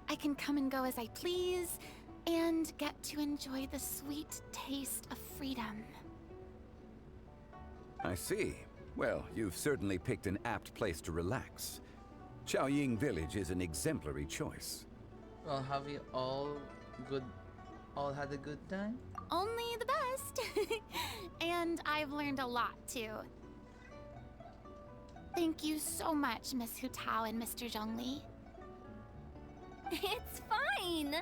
S14: I can come and go as I please, and get to enjoy the sweet taste of freedom.
S9: I see. Well, you've certainly picked an apt place to relax. Chaoying Village is an exemplary choice.
S1: Well, have you all had a good time?
S14: Only the best. And I've learned a lot, too. Thank you so much, Miss Hutao and Mr. Zhongli.
S2: It's fine.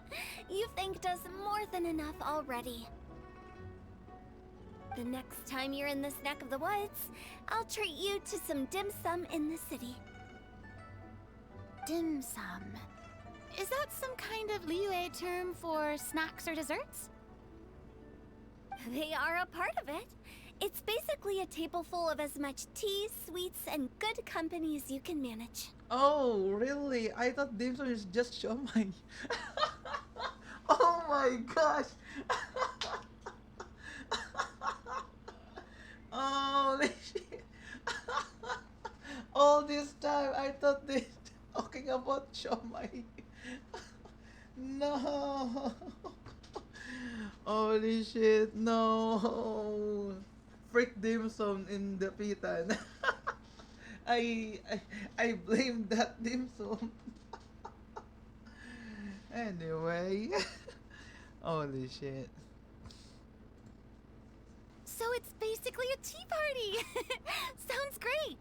S2: You thanked us more than enough already. The next time you're in this neck of the woods, I'll treat you to some dim sum in the city.
S14: Dim sum? Is that some kind of Liyue term for snacks or desserts?
S2: They are a part of it. It's basically a table full of as much tea, sweets, and good company as you can manage.
S1: Oh, really? I thought dim sum is just siomai. Oh my gosh. Holy shit. All this time I thought they talking about siomai. No. Holy shit, no. Freak dim sum in the pitan. I blame that dim sum. Anyway. Holy shit.
S14: So it's basically a tea party! Sounds great!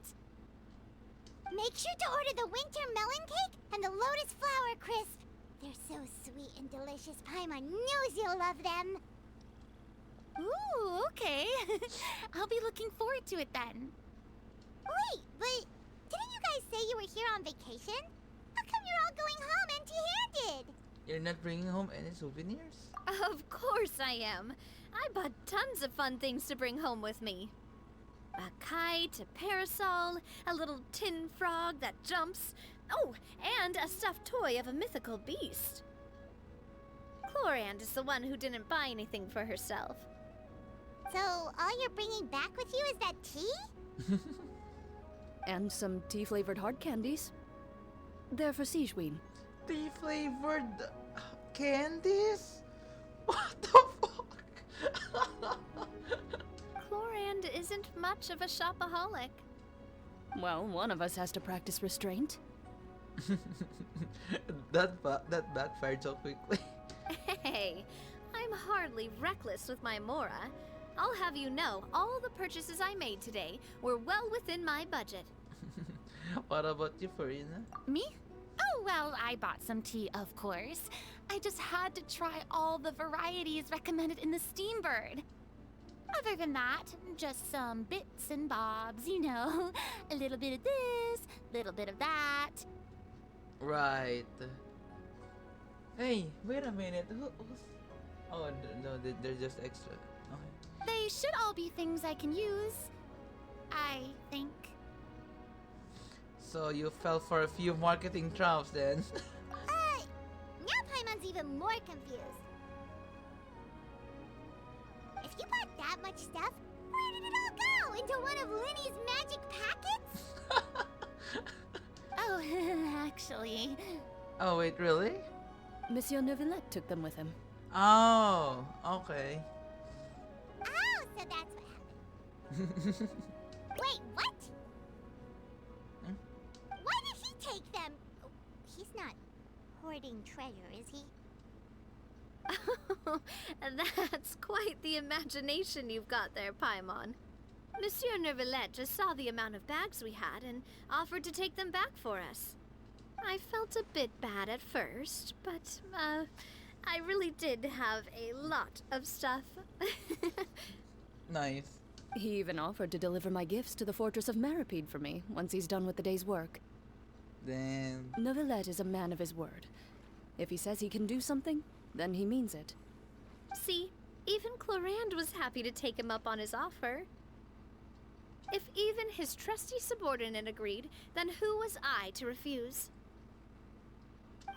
S2: Make sure to order the winter melon cake and the lotus flower crisp. They're so sweet and delicious, Paimon knows you'll love them.
S14: Ooh, okay. I'll be looking forward to it then.
S2: Wait, but didn't you guys say you were here on vacation? How come you're all going home empty-handed?
S1: You're not bringing home any souvenirs?
S12: Of course I am. I bought tons of fun things to bring home with me. A kite, a parasol, a little tin frog that jumps. Oh, and a stuffed toy of a mythical beast.
S17: Chlorand is the one who didn't buy anything for herself.
S2: So, all you're bringing back with you is that tea?
S16: And some tea-flavored hard candies. They're for Siegeween.
S1: Tea-flavored candies? What the fuck?
S17: Chlorand isn't much of a shopaholic.
S16: Well, one of us has to practice restraint.
S1: that backfired so quickly.
S17: Hey, I'm hardly reckless with my Mora. I'll have you know, all the purchases I made today were well within my budget.
S1: What about you, Farina?
S14: Me? Oh, well, I bought some tea, of course. I just had to try all the varieties recommended in the Steambird. Other than that, just some bits and bobs, you know. A little bit of this, little bit of that.
S1: Right. Hey, wait a minute. Who's... Oh, no, they're just extra. Okay.
S14: They should all be things I can use, I think.
S1: So you fell for a few marketing traps then?
S2: Now Paimon's even more confused. If you bought that much stuff, where did it all go? Into one of Linny's magic packets?
S14: Oh, actually...
S1: Oh, wait, really?
S16: Monsieur Neuvillette took them with him.
S1: Oh, okay.
S2: Oh, so that's what happened. Wait, what?
S1: Hmm?
S2: Why did he take them? Oh, he's not hoarding treasure, is he?
S17: That's quite the imagination you've got there, Paimon. Monsieur Neuvillette just saw the amount of bags we had and offered to take them back for us. I felt a bit bad at first, but, I really did have a lot of stuff.
S1: Nice.
S16: He even offered to deliver my gifts to the Fortress of Meripede for me once he's done with the day's work.
S1: Damn.
S16: Neuvillette is a man of his word. If he says he can do something, then he means it.
S17: See, even Chlorand was happy to take him up on his offer. If even his trusty subordinate agreed, then who was I to refuse?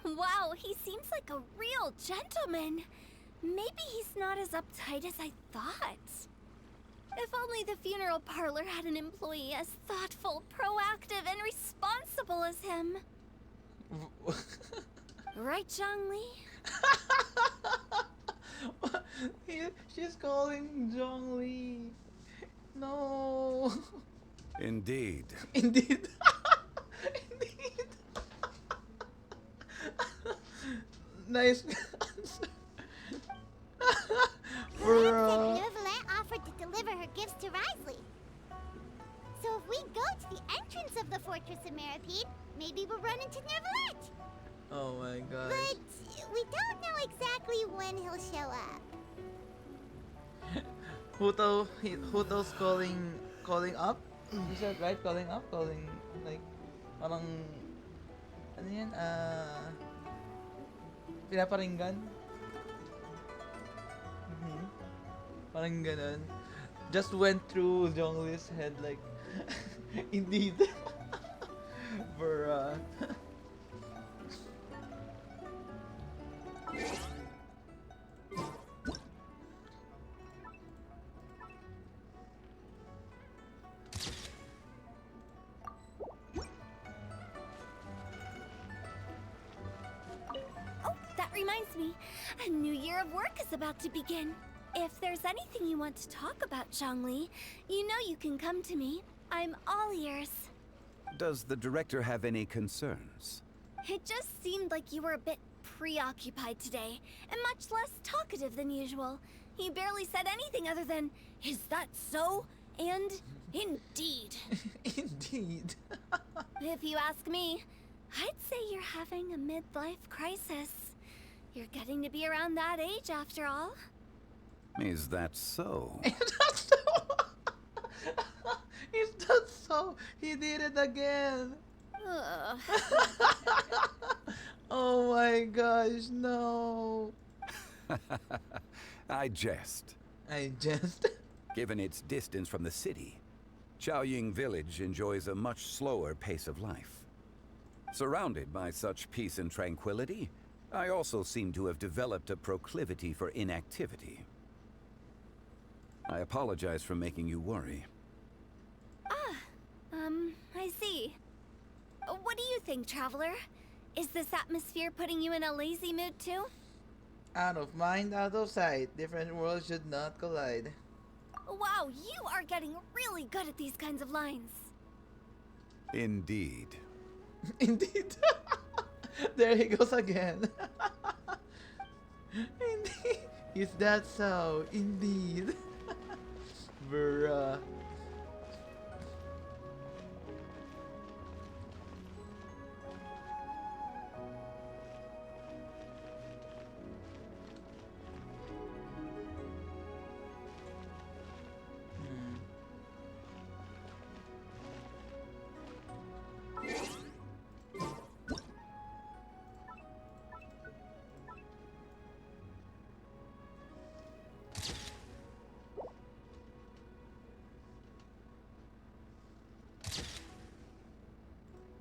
S12: Wow, he seems like a real gentleman. Maybe he's not as uptight as I thought. If only the funeral parlor had an employee as thoughtful, proactive, and responsible as him. Right, Zhongli?
S1: She's calling Zhongli. No.
S9: Indeed.
S1: Indeed. Nice answer. Bro.
S2: Neuvillette offered to deliver her gifts to Risley. So if we go to the entrance of the Fortress of Meripede, maybe we'll run into Neuvillette.
S1: Oh my god.
S2: But we don't know exactly when he'll show up.
S1: Huto's calling up? You said right? Calling up? Calling like parang ano yan? Pinaparinggan? Parang ganun. Just went through Zhongli's head like indeed. Bruh.
S12: Reminds me, a new year of work is about to begin. If there's anything you want to talk about, Zhongli, you know you can come to me. I'm all ears.
S9: Does the director have any concerns?
S12: It just seemed like you were a bit preoccupied today, and much less talkative than usual. You barely said anything other than, "Is that so?" and "Indeed."
S1: Indeed.
S12: If you ask me, I'd say you're having a midlife crisis. You're getting to be around that age after all.
S9: Is that so?
S1: Is that so? He did it again. Oh my gosh, no.
S9: I jest.
S1: I jest.
S9: Given its distance from the city, Chaoying Village enjoys a much slower pace of life. Surrounded by such peace and tranquility, I also seem to have developed a proclivity for inactivity. I apologize for making you worry.
S2: I see. What do you think, Traveler? Is this atmosphere putting you in a lazy mood too?
S1: Out of mind, out of sight. Different worlds should not collide.
S2: Wow, you are getting really good at these kinds of lines.
S9: Indeed.
S1: Indeed. There he goes again. Indeed. Is that so? Indeed. Bruh.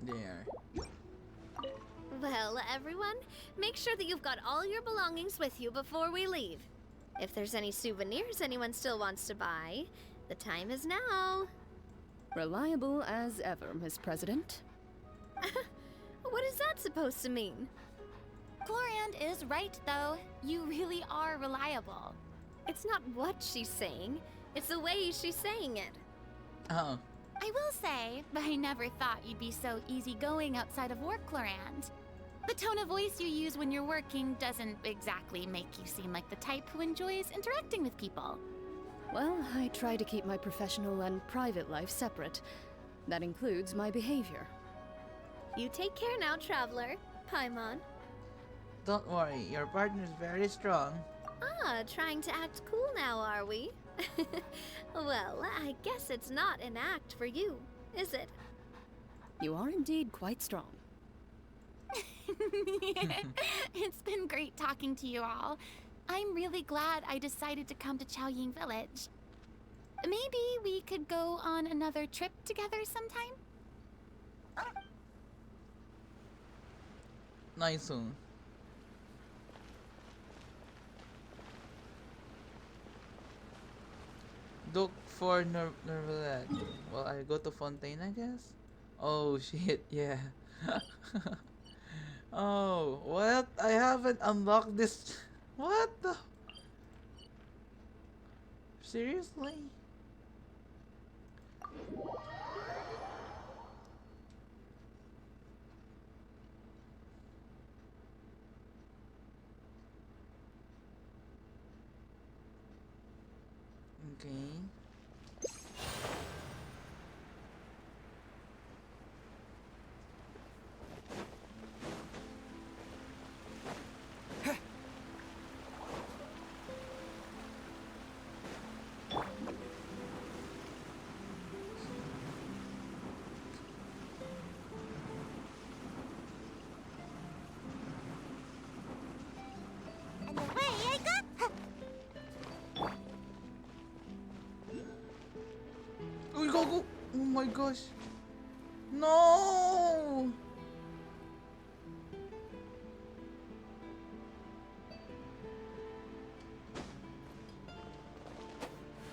S1: There.
S17: Well, everyone, make sure that you've got all your belongings with you before we leave. If there's any souvenirs anyone still wants to buy, the time is now.
S16: Reliable as ever, Miss President.
S17: What is that supposed to mean?
S14: Gloriand is right, though. You really are reliable.
S17: It's not what she's saying, it's the way she's saying it.
S1: Oh.
S14: I will say, I never thought you'd be so easygoing outside of work, Gloriand. The tone of voice you use when you're working doesn't exactly make you seem like the type who enjoys interacting with people.
S16: Well, I try to keep my professional and private life separate. That includes my behavior.
S17: You take care now, Traveler. Paimon.
S1: Don't worry, your partner is very strong.
S17: Trying to act cool now, are we? Well, I guess it's not an act for you, is it?
S16: You are indeed quite strong.
S14: It's been great talking to you all. I'm really glad I decided to come to Chaoying Village. Maybe we could go on another trip together sometime?
S1: Nice one. Look for Nervalet. Well, I go to Fontaine, I guess? Oh, shit, yeah. Oh, what? I haven't unlocked this. What the? Seriously? Okay.
S2: And away I go!
S1: Oh, go! Oh my gosh! No!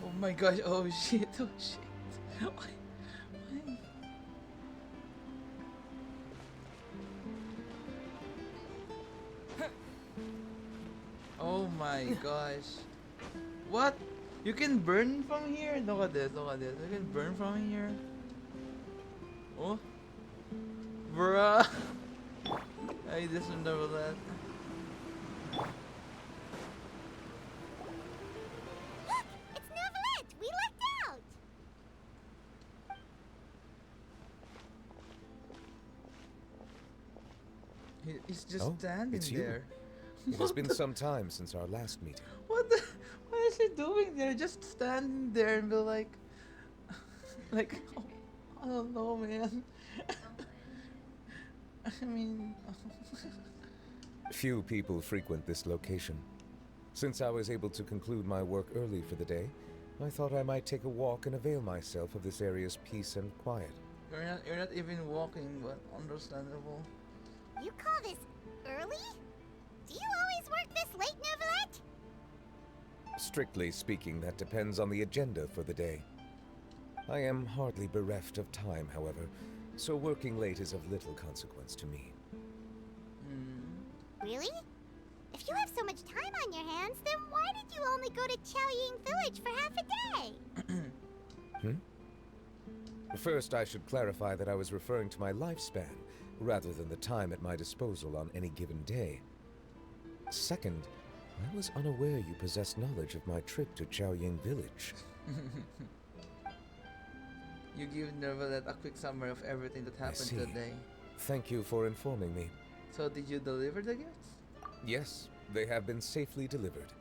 S1: Oh my gosh! Oh shit! Oh shit! Why? Oh my gosh! What? You can burn from here? Look at this! Look at this! You can burn from here. Oh, bruh! I just remember that.
S2: Look! It's Neverlet! We lucked out!
S1: He's just
S4: Oh,
S1: standing
S4: it's you.
S1: there.
S4: It has been some time since our last meeting.
S1: What the? What is he doing there? Just standing there and be like, like, oh, I don't know, man. I mean,
S4: Few people frequent this location. Since I was able to conclude my work early for the day, I thought I might take a walk and avail myself of this area's peace and quiet.
S1: you're not even walking, but understandable.
S2: You call this early? Do you always work this late, Neuvillette?
S4: Strictly speaking, that depends on the agenda for the day. I am hardly bereft of time, however, so working late is of little consequence to me.
S2: Really? If you have so much time on your hands, then why did you only go to Chaoying Village for half a day?
S4: First, I should clarify that I was referring to my lifespan, rather than the time at my disposal on any given day. Second, I was unaware you possessed knowledge of my trip to Chaoying Village.
S1: You give Neuvillette a quick summary of everything that happened today.
S4: Thank you for informing me.
S1: So did you deliver the gifts?
S4: Yes, they have been safely delivered.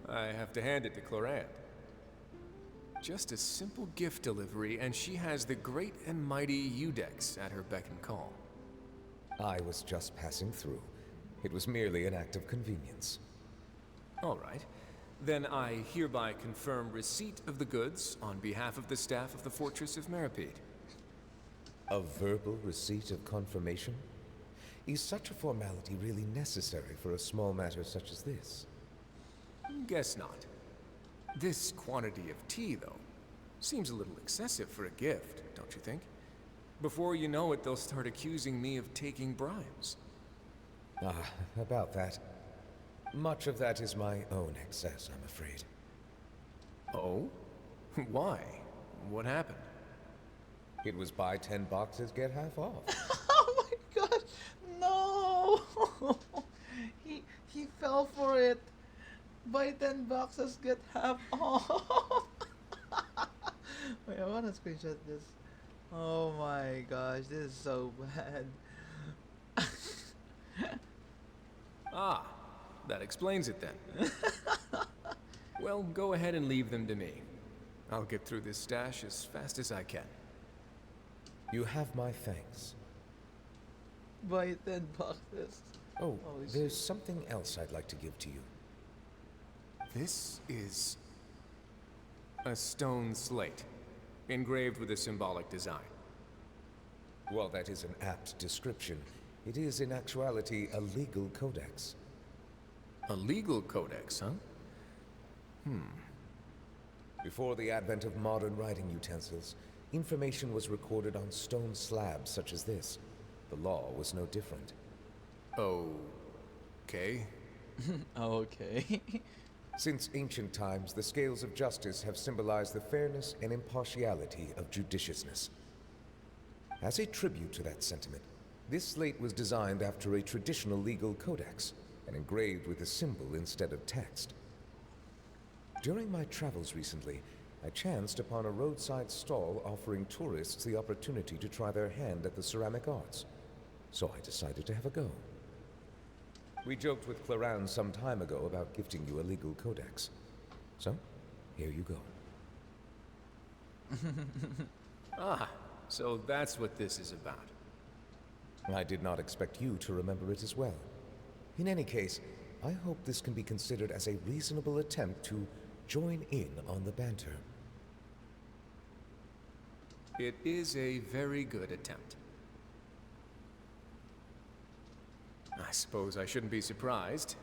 S18: I have to hand it to Clorant. Just a simple gift delivery, and she has the great and mighty Udex at her beck and call.
S4: I was just passing through. It was merely an act of convenience.
S18: All right. Then I hereby confirm receipt of the goods on behalf of the staff of the Fortress of Meripede.
S4: A verbal receipt of confirmation? Is such a formality really necessary for a small matter such as this?
S18: Guess not. This quantity of tea, though, seems a little excessive for a gift, don't you think? Before you know it, they'll start accusing me of taking bribes.
S4: About that. Much of that is my own excess, I'm afraid.
S18: Oh? Why? What happened?
S4: It was buy 10 boxes, get half off.
S1: Oh my god, no! he fell for it. Buy 10 boxes, get half off. Wait, I wanna screenshot this. Oh my gosh, this is so bad.
S18: Ah, that explains it then. Well, go ahead and leave them to me. I'll get through this stash as fast as I can.
S4: You have my thanks.
S1: Buy 10 boxes.
S4: Oh,
S1: Holy
S4: there's
S1: shit.
S4: something else I'd like to give to you.
S18: This is a stone slate, engraved with a symbolic design.
S4: While that is an apt description, it is in actuality a legal codex.
S18: A legal codex, huh?
S4: Before the advent of modern writing utensils, information was recorded on stone slabs such as this. The law was no different.
S18: Okay.
S1: Okay.
S4: Since ancient times, the scales of justice have symbolized the fairness and impartiality of judiciousness. As a tribute to that sentiment, this slate was designed after a traditional legal codex and engraved with a symbol instead of text. During my travels recently, I chanced upon a roadside stall offering tourists the opportunity to try their hand at the ceramic arts, so I decided to have a go. We joked with Clorant some time ago about gifting you a legal codex. So, here you go.
S18: Ah, so that's what this is about.
S4: I did not expect you to remember it as well. In any case, I hope this can be considered as a reasonable attempt to join in on the banter.
S18: It is a very good attempt. I suppose I shouldn't be surprised.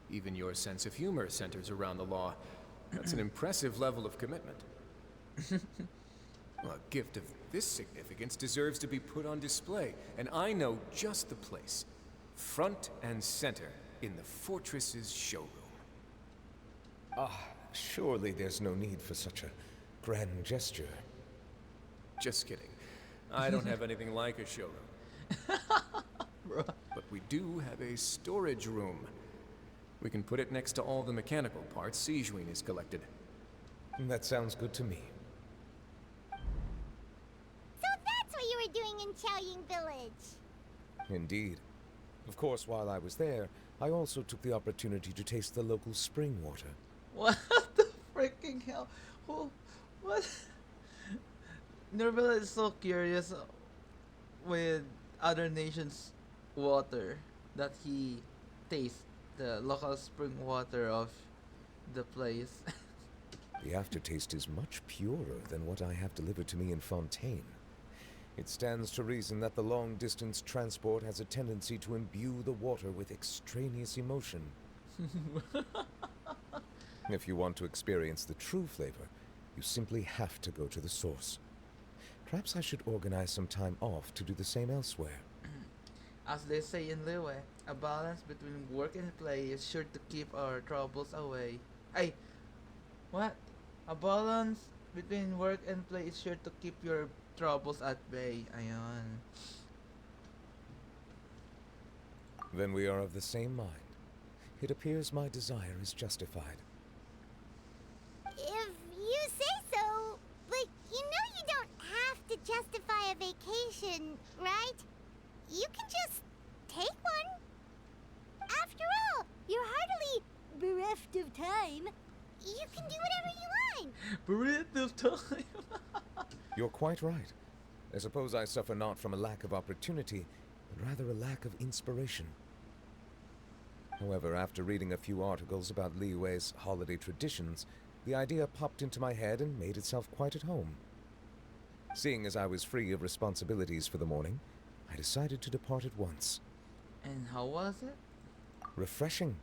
S18: Even your sense of humor centers around the law. That's an impressive level of commitment. A gift of this significance deserves to be put on display, and I know just the place. Front and center in the Fortress's showroom.
S4: Surely there's no need for such a grand gesture.
S18: Just kidding. I don't have anything like a showroom. But we do have a storage room. We can put it next to all the mechanical parts Sijuin has collected.
S4: That sounds good to me.
S2: So that's what you were doing in Chaoying Village.
S4: Indeed. Of course, while I was there, I also took the opportunity to taste the local spring water.
S1: What the freaking hell? Who? What? Neuvillette is so curious with other nations' water that he tastes the local spring water of the place.
S4: The aftertaste is much purer than what I have delivered to me in Fontaine. It stands to reason that the long-distance transport has a tendency to imbue the water with extraneous emotion. If you want to experience the true flavor, you simply have to go to the source. Perhaps I should organize some time off to do the same elsewhere.
S1: As they say in Liyue, a balance between work and play is sure to keep our troubles away. Ay, what? A balance between work and play is sure to keep your troubles at bay. Ayan.
S4: Then we are of the same mind. It appears my desire is justified.
S2: If you say so, but you know you don't have to justify a vacation, right? You can just take one. After all, you're hardly bereft of time. You can do whatever you want.
S1: Bereft of time.
S4: You're quite right. I suppose I suffer not from a lack of opportunity, but rather a lack of inspiration. However, after reading a few articles about Liyue's holiday traditions, the idea popped into my head and made itself quite at home. Seeing as I was free of responsibilities for the morning, I decided to depart at once.
S1: And how was it?
S4: Refreshing.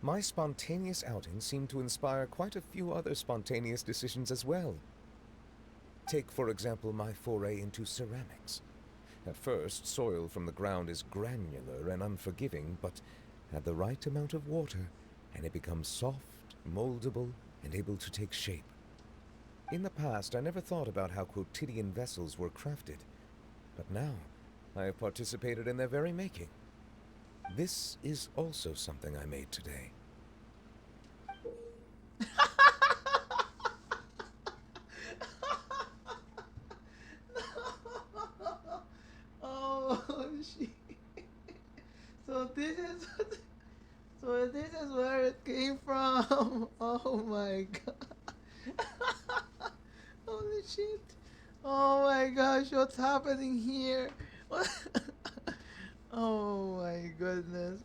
S4: My spontaneous outing seemed to inspire quite a few other spontaneous decisions as well. Take, for example, my foray into ceramics. At first, soil from the ground is granular and unforgiving, but add the right amount of water, and it becomes soft, moldable, and able to take shape. In the past, I never thought about how quotidian vessels were crafted, but now I have participated in their very making. This is also something I made today.
S1: Oh shit. So this is so this is where it came from. Oh my god. Holy shit. Oh my gosh, what's happening here? Oh my goodness.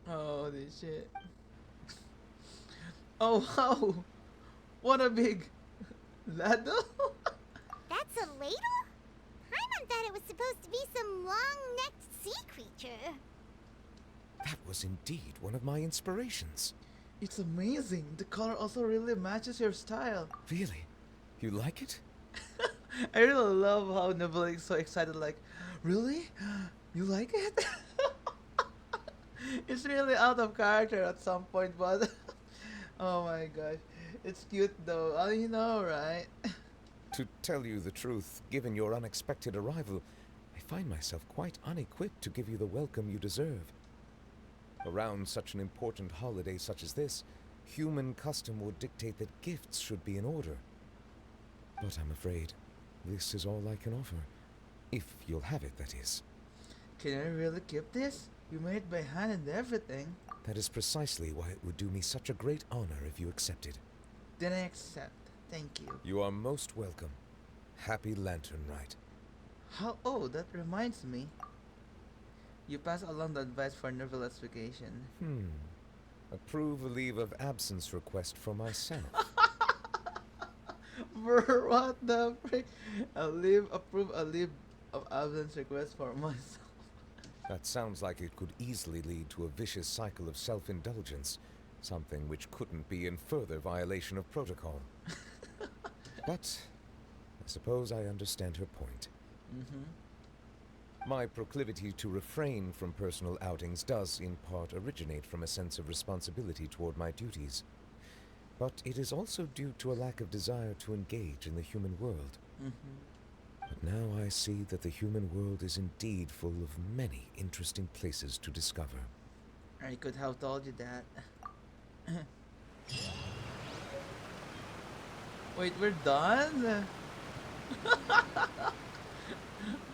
S1: Holy shit. Oh wow. What a big ladle.
S2: That's a ladle? Paimon thought it was supposed to be some long-necked sea creature.
S4: That was indeed one of my inspirations.
S1: It's amazing. The color also really matches your style.
S4: Really? You like it?
S1: I really love how Nebula is so excited, like, really? You like it? It's really out of character at some point, but oh my gosh. It's cute though. Oh, you know, right?
S4: To tell you the truth, given your unexpected arrival, I find myself quite unequipped to give you the welcome you deserve. Around such an important holiday such as this, human custom would dictate that gifts should be in order. But I'm afraid this is all I can offer. If you'll have it, that is.
S1: Can I really keep this? You made it by hand and everything.
S4: That is precisely why it would do me such a great honor if you accepted.
S1: Then I accept. Thank you.
S4: You are most welcome. Happy Lantern Rite.
S1: How? Oh, that reminds me. You pass along the advice for Nerville's vacation.
S4: Approve a leave of absence request for myself.
S1: Brr, what the frick? Approve a leave of absence request for myself.
S4: That sounds like it could easily lead to a vicious cycle of self-indulgence, something which couldn't be in further violation of protocol. But I suppose I understand her point. My proclivity to refrain from personal outings does, in part, originate from a sense of responsibility toward my duties. But it is also due to a lack of desire to engage in the human world. But now I see that the human world is indeed full of many interesting places to discover.
S1: I could have told you that. Wait, we're done?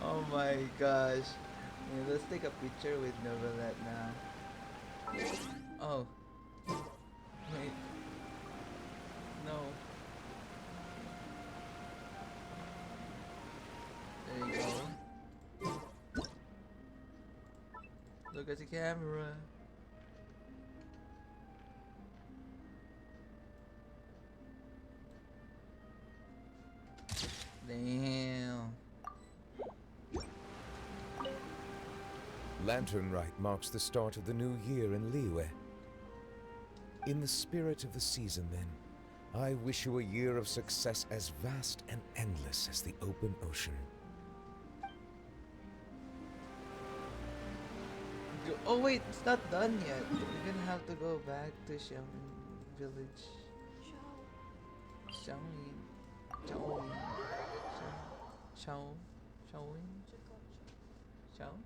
S1: Oh my gosh. Yeah, let's take a picture with Novelette now. Oh. Wait. No. There you go. Look at the camera.
S19: Lantern Rite marks the start of the new year in Liyue. In the spirit of the season, then, I wish you a year of success as vast and endless as the open ocean.
S1: Oh wait, it's not done yet. We're gonna have to go back to Xiaoyin village. Xiaoyin. Xiaoyin. Xiaoyin. Xiao?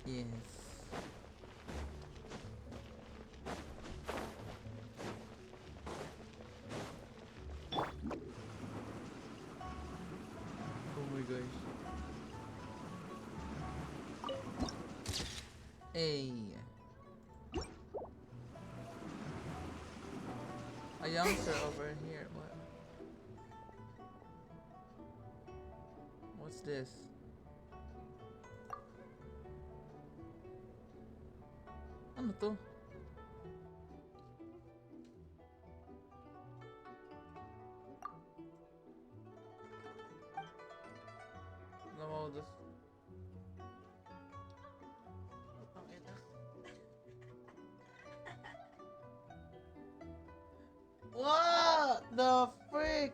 S1: Yes. Oh my gosh. Hey. A youngster over here. What? What's this? Ano to? No, this. What the frick?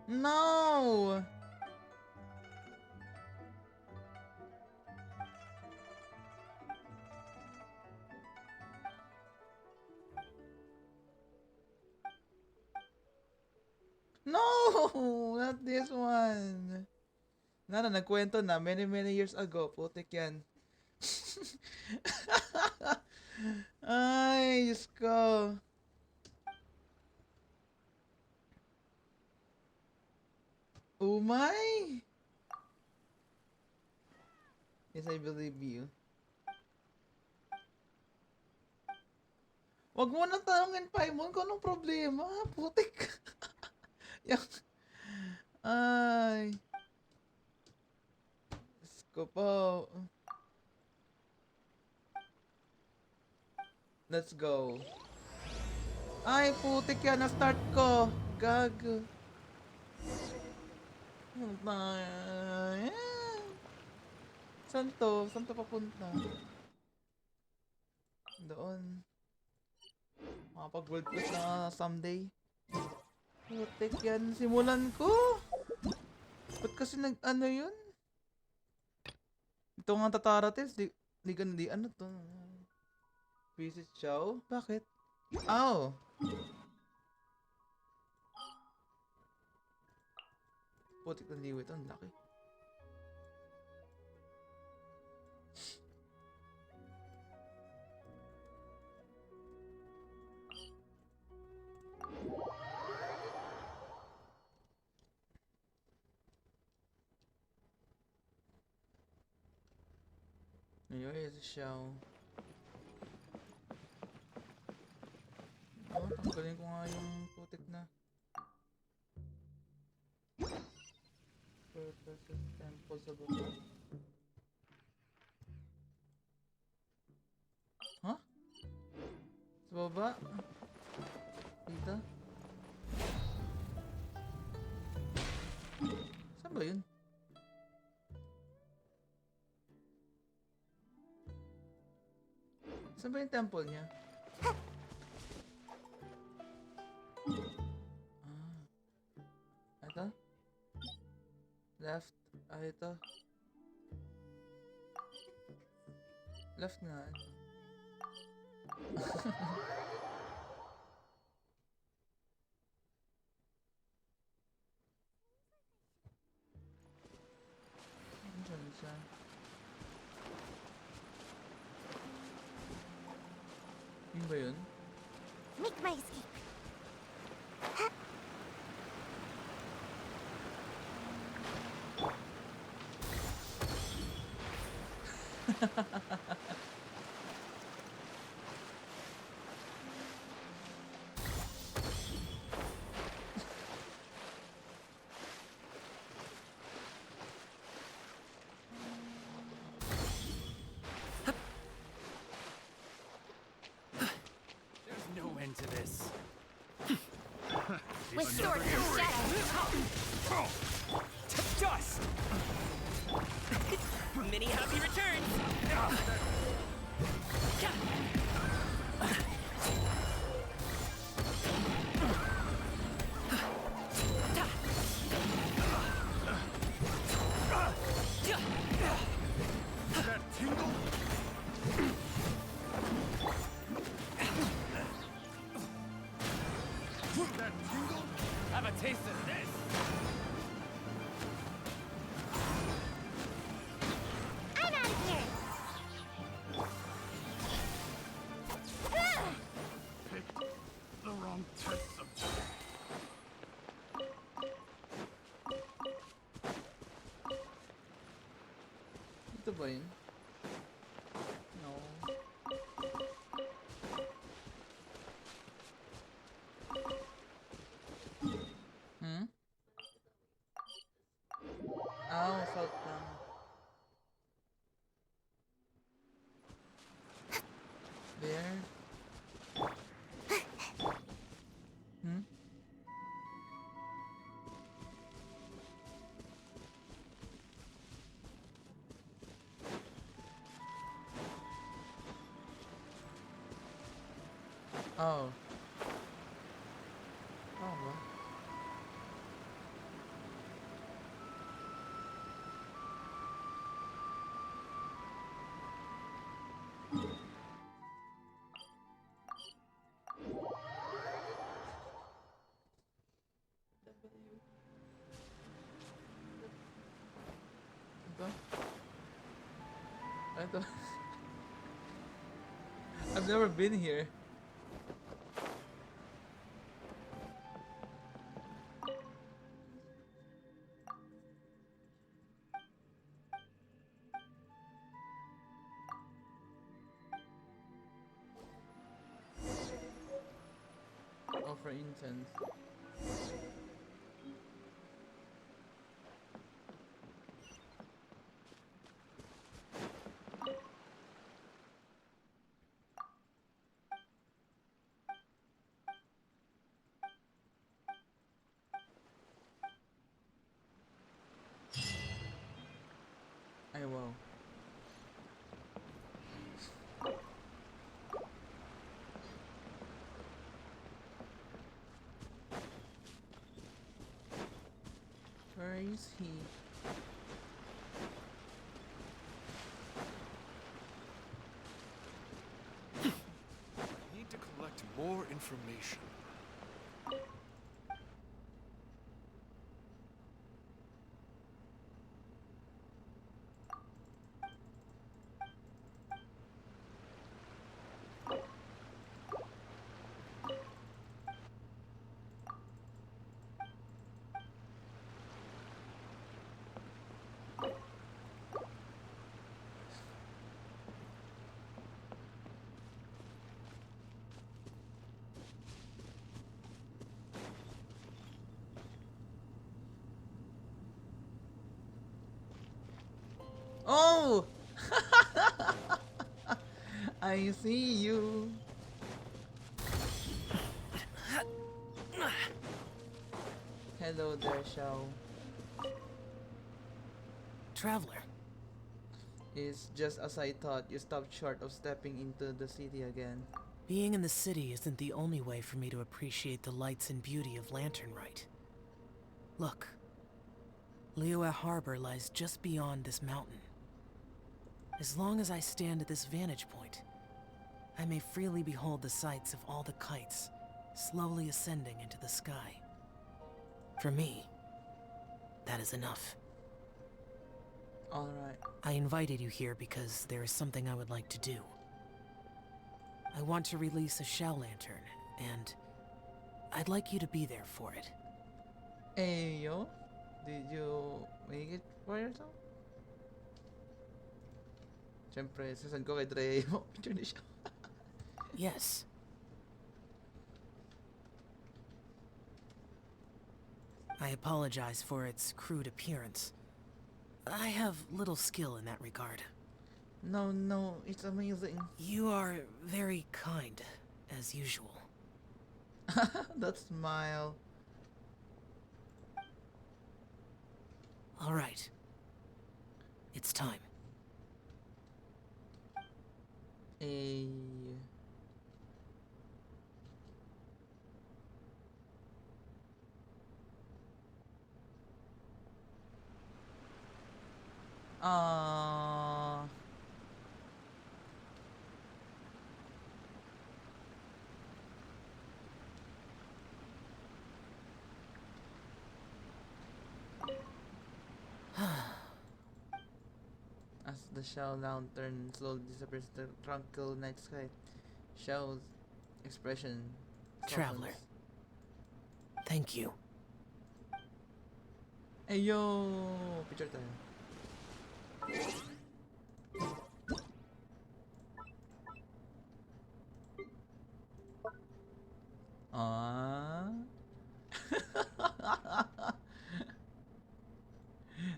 S1: No! No! Not this one! Nagkwento na many years ago. Putik yan. Ay, Diyos ko. Umay! Yes, I believe you. Wag mo nang tanongin, Paimon, kung anong problema. Putik. Ay. Diyos ko po. Let's go. Ay, putik yan. Na-start ko. Gag. Saan to? Saan to papunta? Doon. Makapag-world plus na someday. Putik yan. Simulan ko. Ba't kasi nag-ano yun? Ito nga tatarates. Di ano to? Visit Chow? Bakit? Oh! Putik na liwit. Ang laki. Here is a shell. Oh, tanggalin ko nga yung putik na. Purposes temple sa baba. Huh? Sa baba? Dito? Saan ba yun? Saan ba yung temple niya? Ito? Left. Ito. Left nga. Diyan siya. Yun ba yun?
S2: Make my escape.
S3: this.
S12: With sword and shadow.
S3: To dust! Many happy returns!
S7: That tingle? That tingle?
S3: Have a taste of this!
S2: I'm out of here!
S7: Picked the wrong test subject.
S1: Ito ba yun? No. Hmm? Oh, salt lang. There. Hmm? Oh. Oh, well. Ito? Ito. I've never been here. Offer incense. Ay, wow. Where is he?
S7: I need to collect more information.
S1: Oh! I see you. Hello there, Shao.
S8: Traveler.
S1: It's just as I thought, you stopped short of stepping into the city again.
S8: Being in the city isn't the only way for me to appreciate the lights and beauty of Lanternrite. Look. Liyue Harbor lies just beyond this mountain. As long as I stand at this vantage point, I may freely behold the sights of all the kites slowly ascending into the sky. For me, that is enough.
S1: Alright.
S8: I invited you here because there is something I would like to do. I want to release a Shao Lantern, and I'd like you to be there for it.
S1: Ayo, did you make it for yourself? Siyempre, sasend ko kay Dre mo. Picture ni siya.
S8: Yes. I apologize for its crude appearance. I have little skill in that regard.
S1: No, it's amazing.
S8: You are very kind, as usual.
S1: That smile.
S8: All right. It's time.
S1: A. Uh As the shell lantern slowly disappears in the tranquil night sky, Shell's expression
S8: Traveler.
S1: softens.
S8: Thank you.
S1: Hey yo! Picture time. Ah.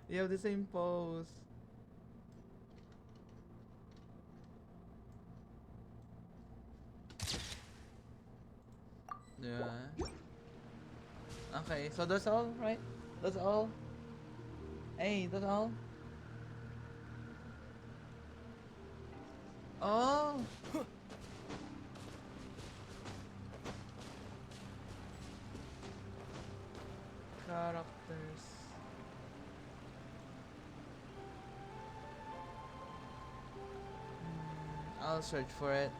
S1: They have the same pose. Yeah. Okay, so that's all, right? That's all. Hey, that's all. Oh. Characters. I'll search for it.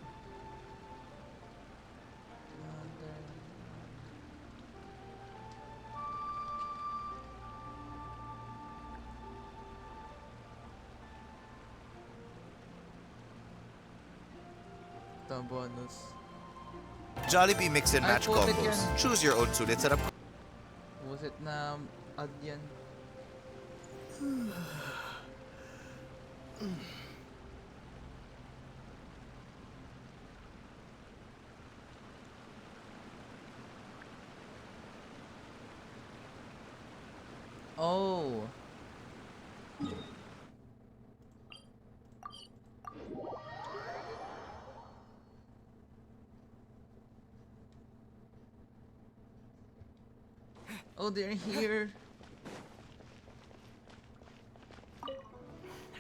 S1: The bonus.
S20: Jollibee Mix and
S1: Ay,
S20: Match
S1: putik
S20: combos.
S1: yan.
S20: Choose your own sulit sarap.
S1: Was it na ad yan? Oh. Oh, they're here.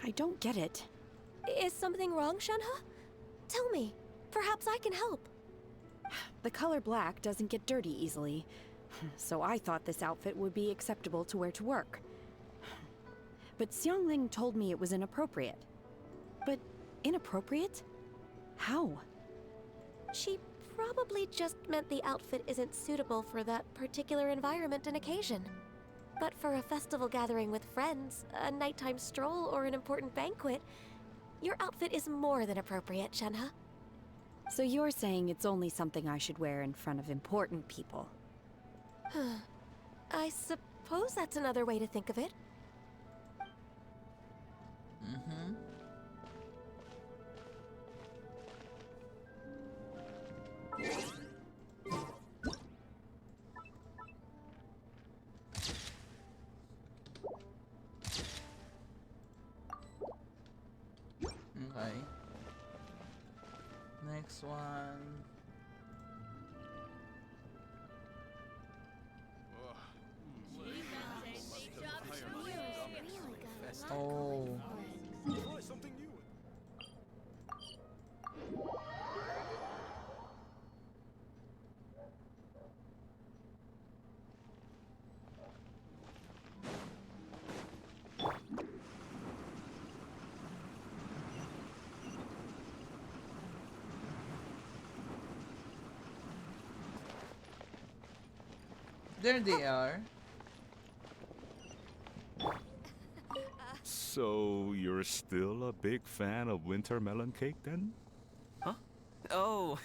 S11: I don't get it.
S12: Is something wrong, Shenhe? Tell me. Perhaps I can help.
S11: The color black doesn't get dirty easily, so I thought this outfit would be acceptable to wear to work. But Xiangling told me it was inappropriate. But inappropriate? How?
S12: She probably just meant the outfit isn't suitable for that particular environment and occasion. But for a festival gathering with friends, a nighttime stroll, or an important banquet, your outfit is more than appropriate, Shenhe.
S11: So you're saying it's only something I should wear in front of important people?
S12: I suppose that's another way to think of it.
S1: Mm-hmm. Okay. Next one. Oh.
S4: Something new.
S1: There they are.
S5: So, you're still a big fan of winter melon cake then?
S3: Huh? Oh,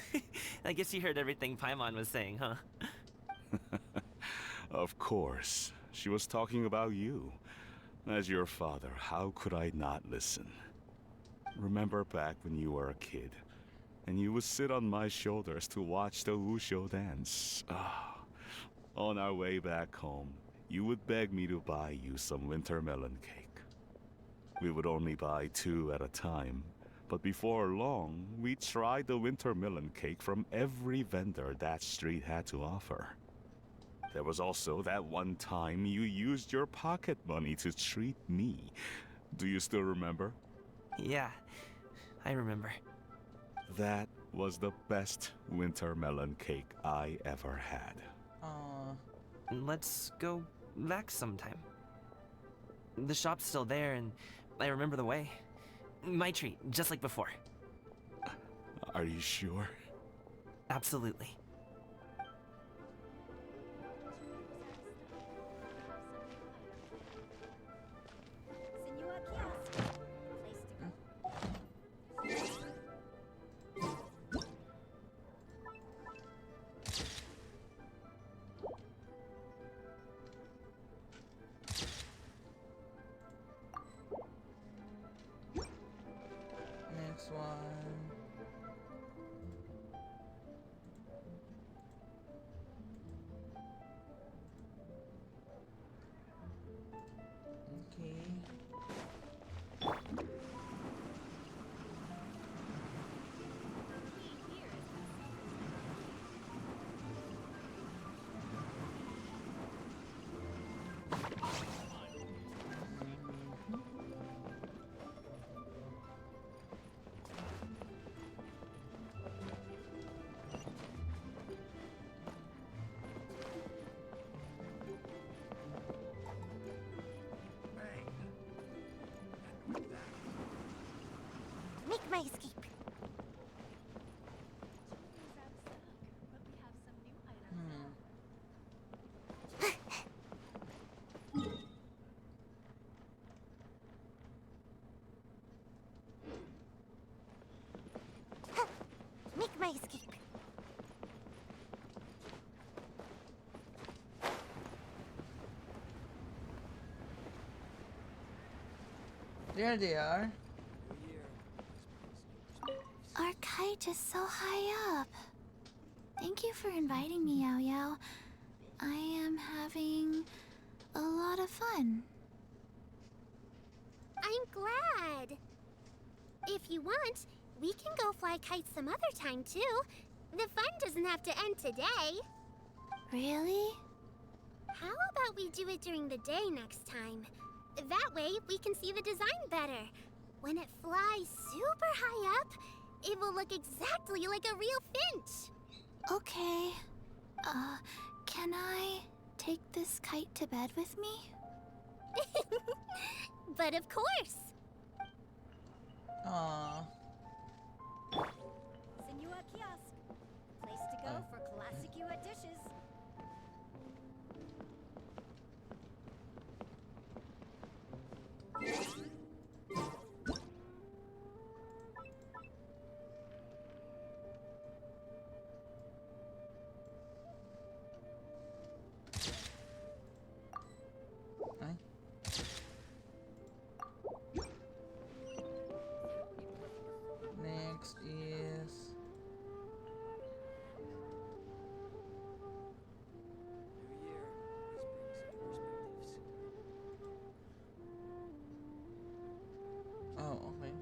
S3: I guess you heard everything Paimon was saying, huh?
S5: Of course. She was talking about you. As your father, how could I not listen? Remember back when you were a kid, and you would sit on my shoulders to watch the Wushu dance. On our way back home, you would beg me to buy you some winter melon cake. We would only buy 2 at a time, But before long, we tried the winter melon cake from every vendor that street had to offer. There was also that one time you used your pocket money to treat me. Do you still remember?
S3: Yeah, I remember.
S5: That was the best winter melon cake I ever had.
S3: Let's go back sometime. The shop's still there, and I remember the way. My treat, just like before.
S5: Are you sure?
S3: Absolutely.
S1: Next one. Okay.
S2: Make my escape. Make my escape.
S1: There they are.
S14: Our kite is so high up. Thank you for inviting me, Yao Yao. I am having a lot of fun.
S2: I'm glad. If you want, we can go fly kites some other time too. The fun doesn't have to end today.
S14: Really?
S2: How about we do it during the day next time? That way we can see the design better. When it flies super high up, it will look exactly like a real finch.
S14: Okay. Can I take this kite to bed with me?
S2: But of course.
S1: Aww.
S21: Senua Kiosk. Place to go for classic Yua dishes.
S1: Next is oh, okay.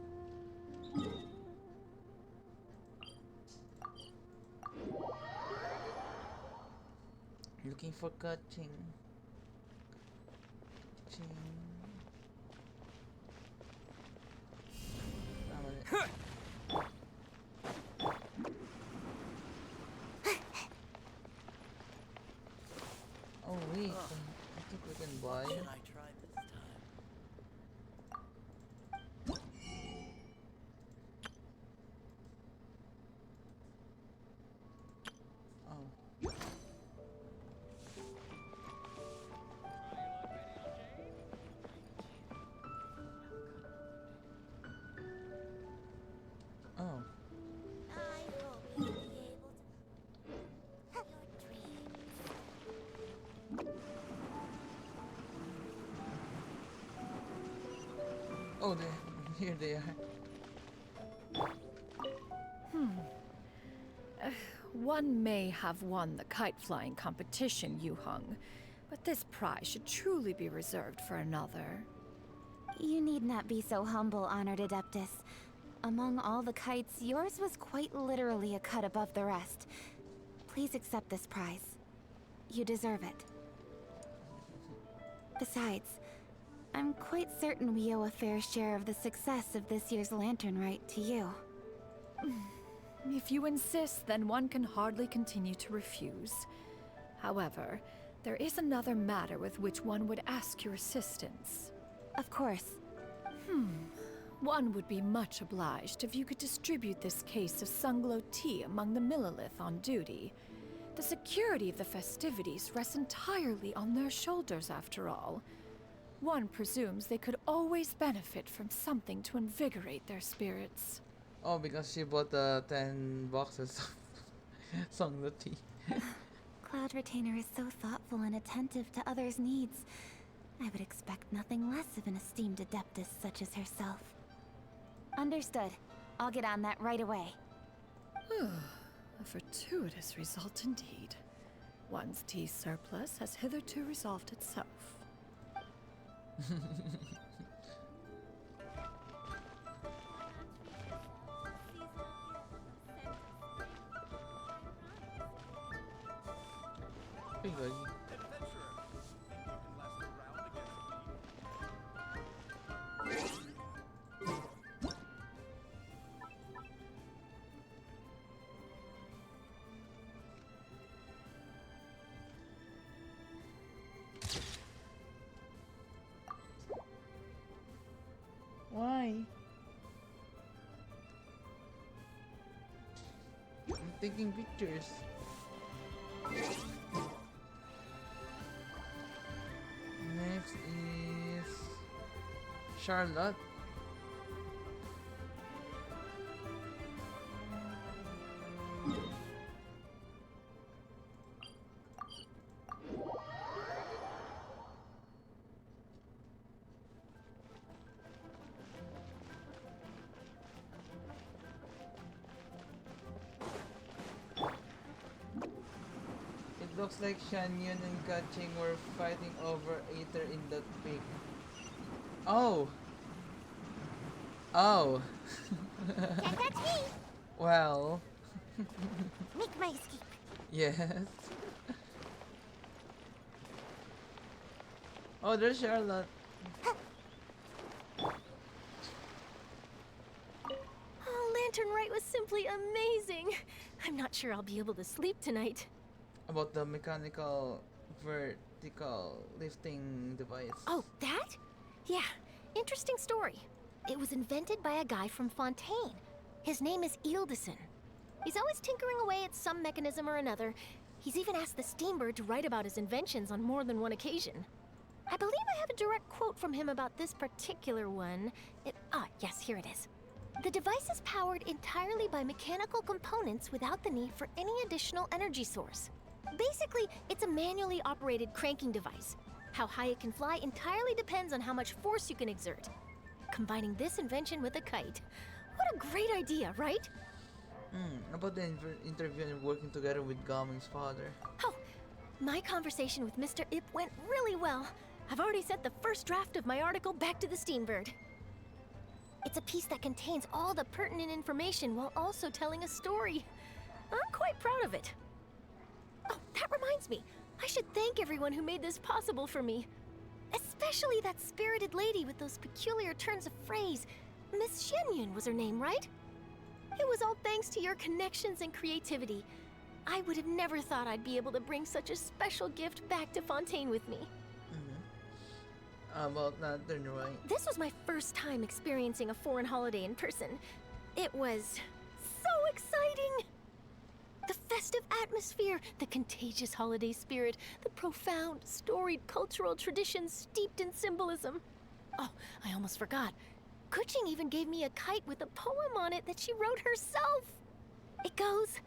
S1: Looking for catching. Oh wait, I think we can buy.
S22: Should I try this time?
S1: Oh. Oh. Oh, here they are.
S10: One may have won the kite flying competition, Yu Hung, but this prize should truly be reserved for another.
S11: You need not be so humble, Honored Adeptus.
S2: Among all the kites, yours was quite literally a cut above the rest. Please accept this prize. You deserve it. Besides, I'm quite certain we owe a fair share of the success of this year's lantern rite to you.
S10: If you insist, then one can hardly continue to refuse. However, there is another matter with which one would ask your assistance.
S2: Of course.
S10: One would be much obliged if you could distribute this case of Sunglow tea among the Millilith on duty. The security of the festivities rests entirely on their shoulders, after all. One presumes they could always benefit from something to invigorate their spirits.
S1: Oh, because she bought 10 boxes of Songlo tea.
S2: Cloud Retainer is so thoughtful and attentive to others' needs. I would expect nothing less of an esteemed adeptus such as herself. Understood. I'll get on that right away.
S10: A fortuitous result indeed. One's tea surplus has hitherto resolved itself.
S1: Why? I'm taking pictures. Next is Charlotte. Looks like Shanyon and Kaching were fighting over Aether in that peak. Oh! Oh!
S2: Can't catch me!
S1: Well...
S2: Make my escape.
S1: Yes. Oh, there's Charlotte.
S12: Oh, Lantern Rite was simply amazing. I'm not sure I'll be able to sleep tonight.
S1: About the mechanical vertical lifting device.
S12: Oh, that? Yeah, interesting story. It was invented by a guy from Fontaine. His name is Ildison. He's always tinkering away at some mechanism or another. He's even asked the Steambird to write about his inventions on more than one occasion. I believe I have a direct quote from him about this particular one. Yes, here it is. The device is powered entirely by mechanical components without the need for any additional energy source. Basically, it's a manually operated cranking device. How high it can fly entirely depends on how much force you can exert. Combining this invention with a kite. What a great idea, right?
S1: About the interview and working together with Gaming's father.
S12: Oh, my conversation with Mr. Ip went really well. I've already sent the first draft of my article back to the Steambird. It's a piece that contains all the pertinent information while also telling a story. I'm quite proud of it. Oh, that reminds me. I should thank everyone who made this possible for me. Especially that spirited lady with those peculiar turns of phrase. Miss Shenyun was her name, right? It was all thanks to your connections and creativity. I would have never thought I'd be able to bring such a special gift back to Fontaine with me.
S1: About Lantern Rite.
S12: This was my first time experiencing a foreign holiday in person. It was so exciting! The festive atmosphere, the contagious holiday spirit, the profound, storied cultural traditions steeped in symbolism. Oh, I almost forgot. Kuching even gave me a kite with a poem on it that she wrote herself. It goes,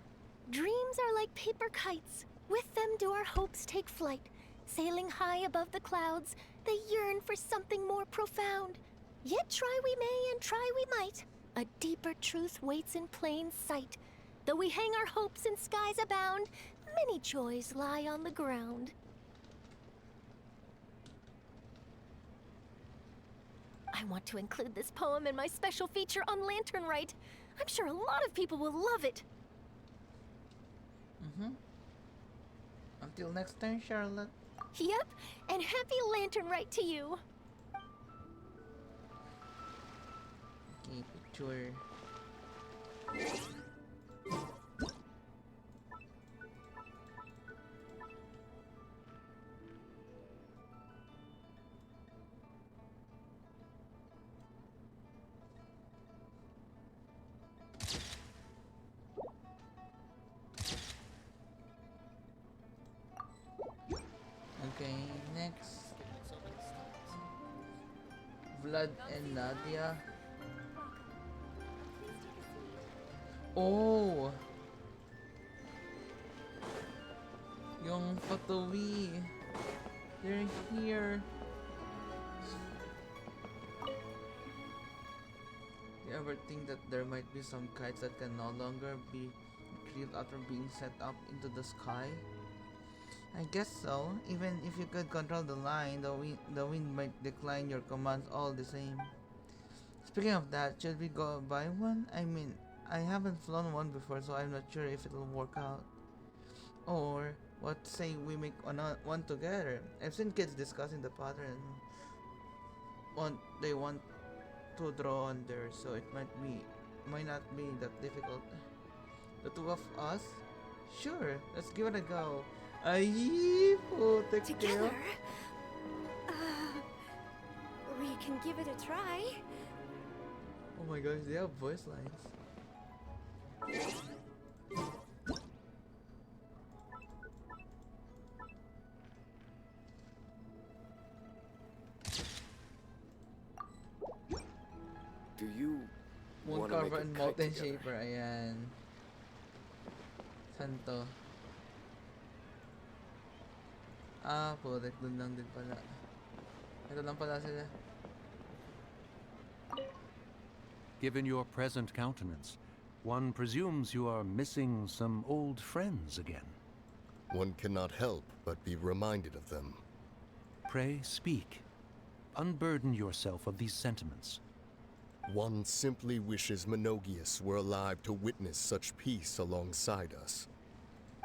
S12: "Dreams are like paper kites. With them do our hopes take flight. Sailing high above the clouds, they yearn for something more profound. Yet try we may and try we might. A deeper truth waits in plain sight. Though we hang our hopes in skies abound, many joys lie on the ground." I want to include this poem in my special feature on Lantern Rite. I'm sure a lot of people will love it.
S1: Until next time, Charlotte.
S12: Yep, and happy Lantern Rite to you.
S1: Okay, picture. Okay, next. Vlad and Nadia. Oh! Yung Fatowi. They're here. You ever think that there might be some kites that can no longer be retrieved after being set up into the sky? I guess so. Even if you could control the line, the wind might decline your commands all the same. Speaking of that, should we go buy one? I mean, I haven't flown one before, so I'm not sure if it'll work out. Or, what say we make one together? I've seen kids discussing the pattern they want to draw on there, so it might not be that difficult. The two of us? Sure, let's give it a go. Ay, putek
S12: Together?
S1: kayo.
S12: We can give it a try.
S1: Oh my gosh, they have voice lines.
S6: Do you
S1: Moon
S6: want to make
S1: Carver
S6: a
S1: and
S6: kite
S1: Mountain
S6: together?
S1: Shaper, ayan. Santo. Ah, putek, dun lang din pala. Ito lang pala sila.
S7: Given your present countenance, one presumes you are missing some old friends again.
S22: One cannot help but be reminded of them.
S7: Pray speak. Unburden yourself of these sentiments.
S22: One simply wishes Menogius were alive to witness such peace alongside us.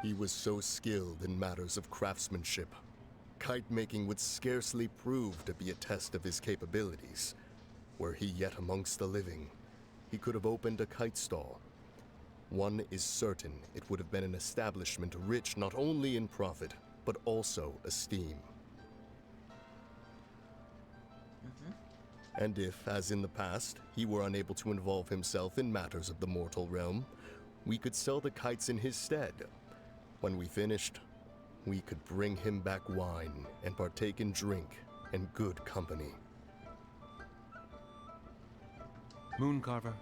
S22: He was so skilled in matters of craftsmanship. Kite-making would scarcely prove to be a test of his capabilities. Were he yet amongst the living, he could have opened a kite stall. One is certain it would have been an establishment rich not only in profit, but also esteem. And if, as in the past, he were unable to involve himself in matters of the mortal realm, we could sell the kites in his stead. When we finished, we could bring him back wine and partake in drink and good company.
S7: Mooncarver,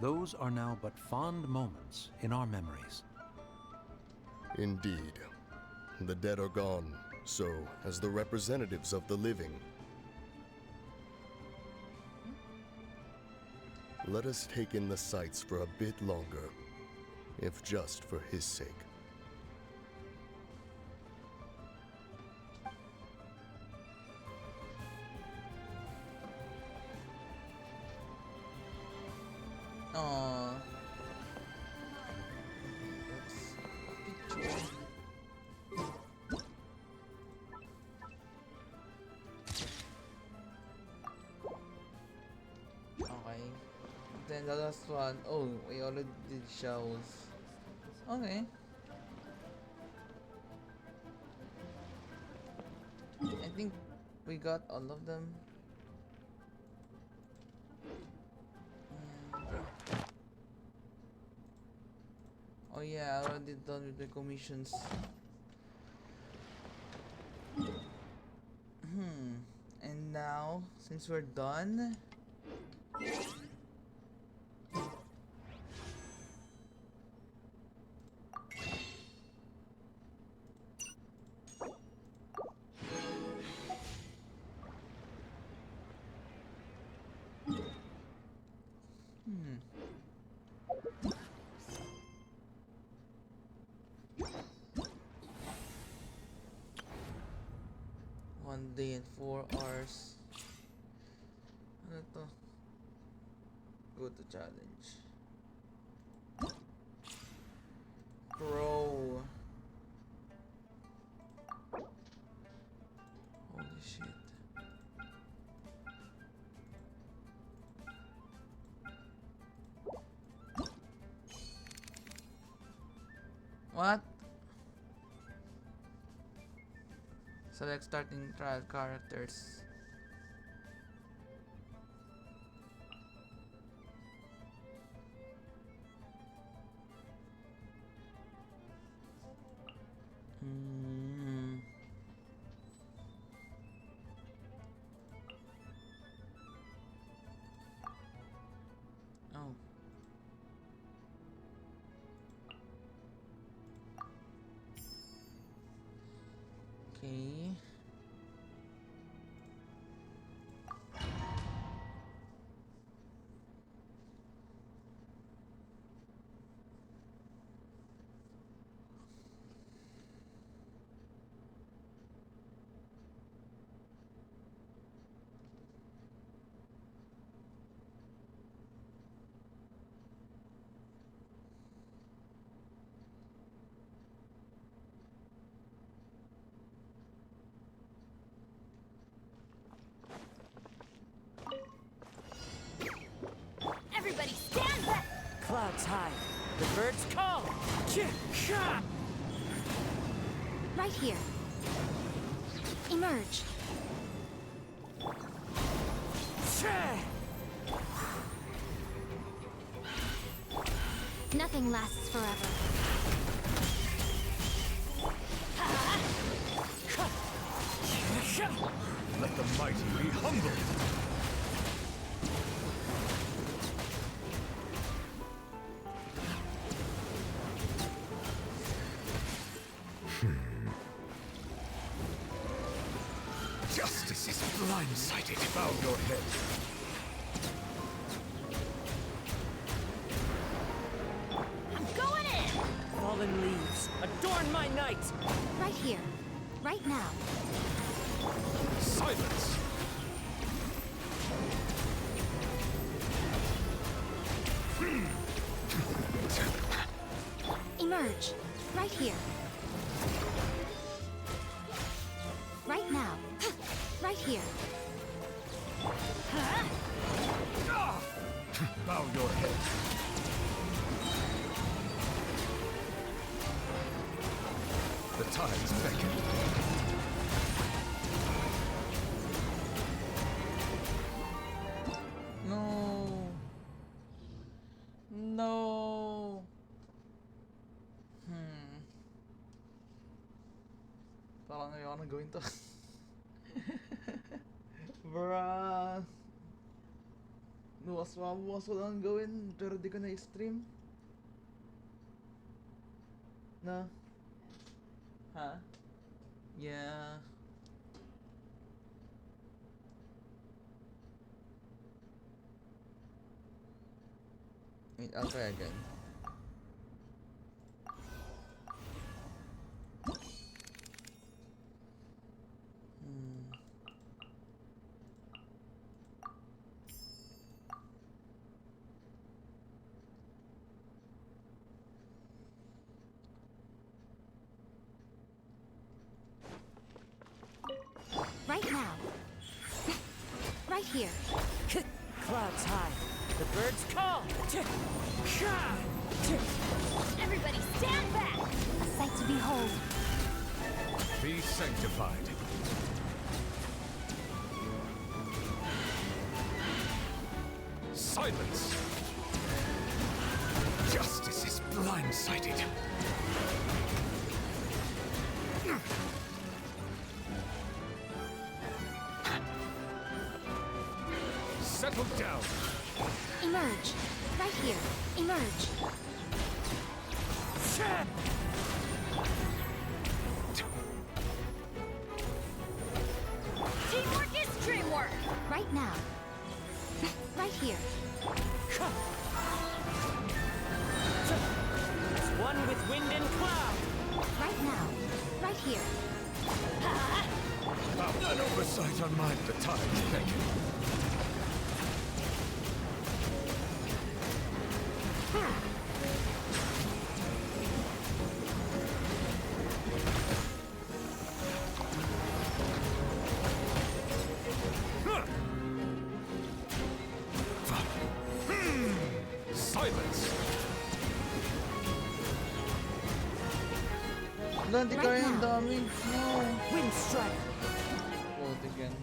S7: those are now but fond moments in our memories.
S22: Indeed. The dead are gone, so as the representatives of the living. Let us take in the sights for a bit longer, if just for his sake.
S1: Aww. Picture. Okay. Then the last one. Oh, we already did shows. Okay. I think we got all of them. Oh yeah, I already done with the commissions. And now, since we're done, One day and 4 hours. to challenge. Bro. Holy shit. What? Select starting trial characters. Oh. Okay.
S12: Everybody stand back!
S13: Clouds high. The birds call.
S2: Right here. Emerge. Nothing lasts forever.
S7: Let the mighty be humbled. Justice is blindsided. Bow your head.
S12: I'm going in!
S13: Fallen leaves, adorn my night!
S2: Right here. Right now.
S7: Silence!
S2: Emerge. Right here. Right now. Right here.
S7: Bow your head. The tides beckon.
S1: No. No. Parang ayoko na gawin to. Bruh. Buwas ko lang gawin, pero di ko na-stream. Na? Ha? Yeah. Wait, I'll try again.
S2: Right now. Right here.
S13: Clouds high. The birds call.
S12: Everybody stand back!
S2: A sight to behold.
S7: Be sanctified. Silence! Justice is blindsided. Settle down.
S2: Emerge. Right here. Emerge.
S12: Teamwork is dreamwork!
S2: Right now. Right here.
S13: As one with wind and cloud.
S2: Right now. Right here.
S7: An oversight on mine. The tides beckon.
S18: Silence!
S1: Nanti kaya yung damage. No.
S13: Wind strike.
S1: Oh, again.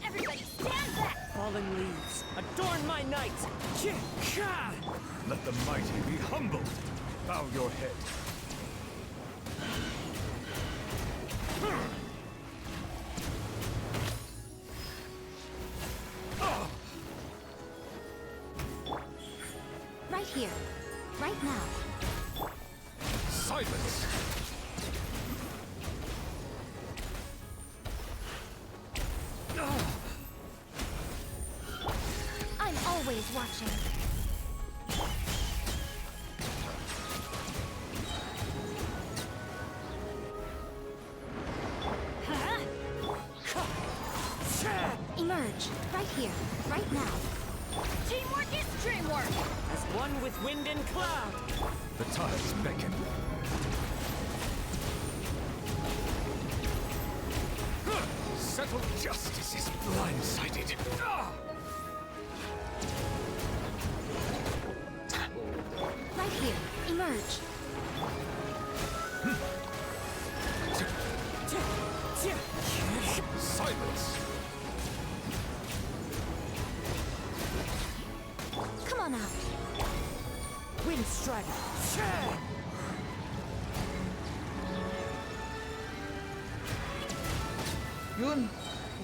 S12: Everybody stand back!
S13: Fallen leaves, adorn my night!
S9: Let the mighty be humbled. Bow your head.
S2: Right here. Right now.
S18: Silence!
S2: I'm always watching. Emerge. Right here. Right now.
S12: Teamwork is dreamwork!
S13: As one with wind and cloud.
S9: The tides beckon.
S18: Settled justice is blindsided.
S2: Right here. Emerge.
S18: Silence!
S2: Come on out.
S13: Wind strike.
S1: Yun!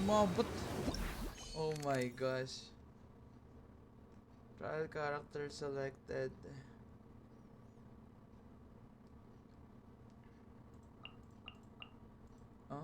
S1: Umabot! Oh my gosh. Trial character selected. Oh.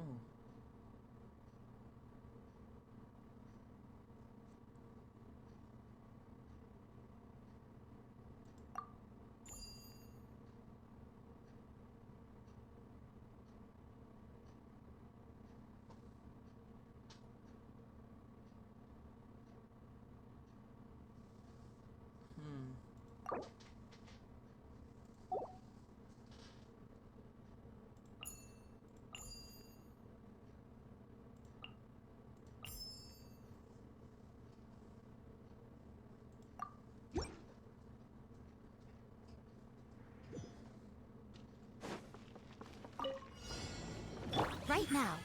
S2: Right now.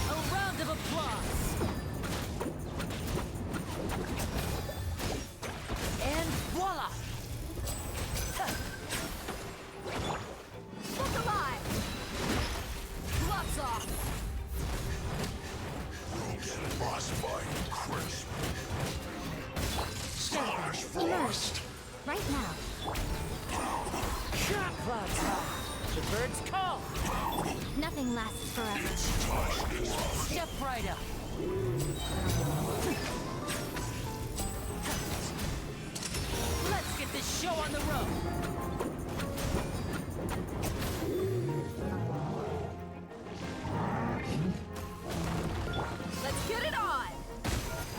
S13: A round of applause. And voila!
S12: Look alive! Gloves off!
S9: Boss fight crisp.
S2: Slash Emerge. Right now.
S13: Clouds high. The birds call.
S2: Nothing lasts forever.
S13: Step right up. Let's get this show on the road.
S12: Let's get it on!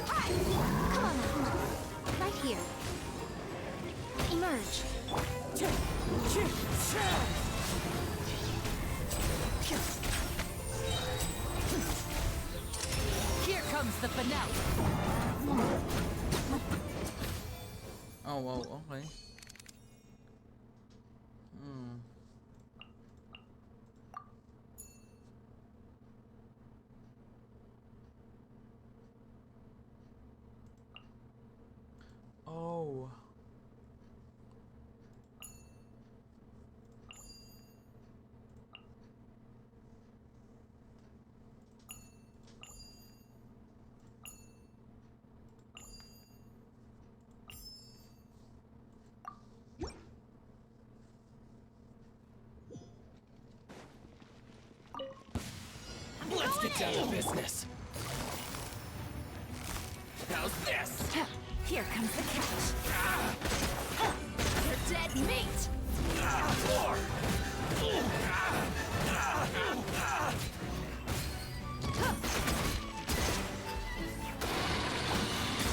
S2: Hi! Come on out. Right here. Emerge.
S13: Here comes the finale.
S1: Oh wow, okay. Oh.
S3: get down to business. How's this?
S12: Here comes the catch. You're dead meat!
S3: More!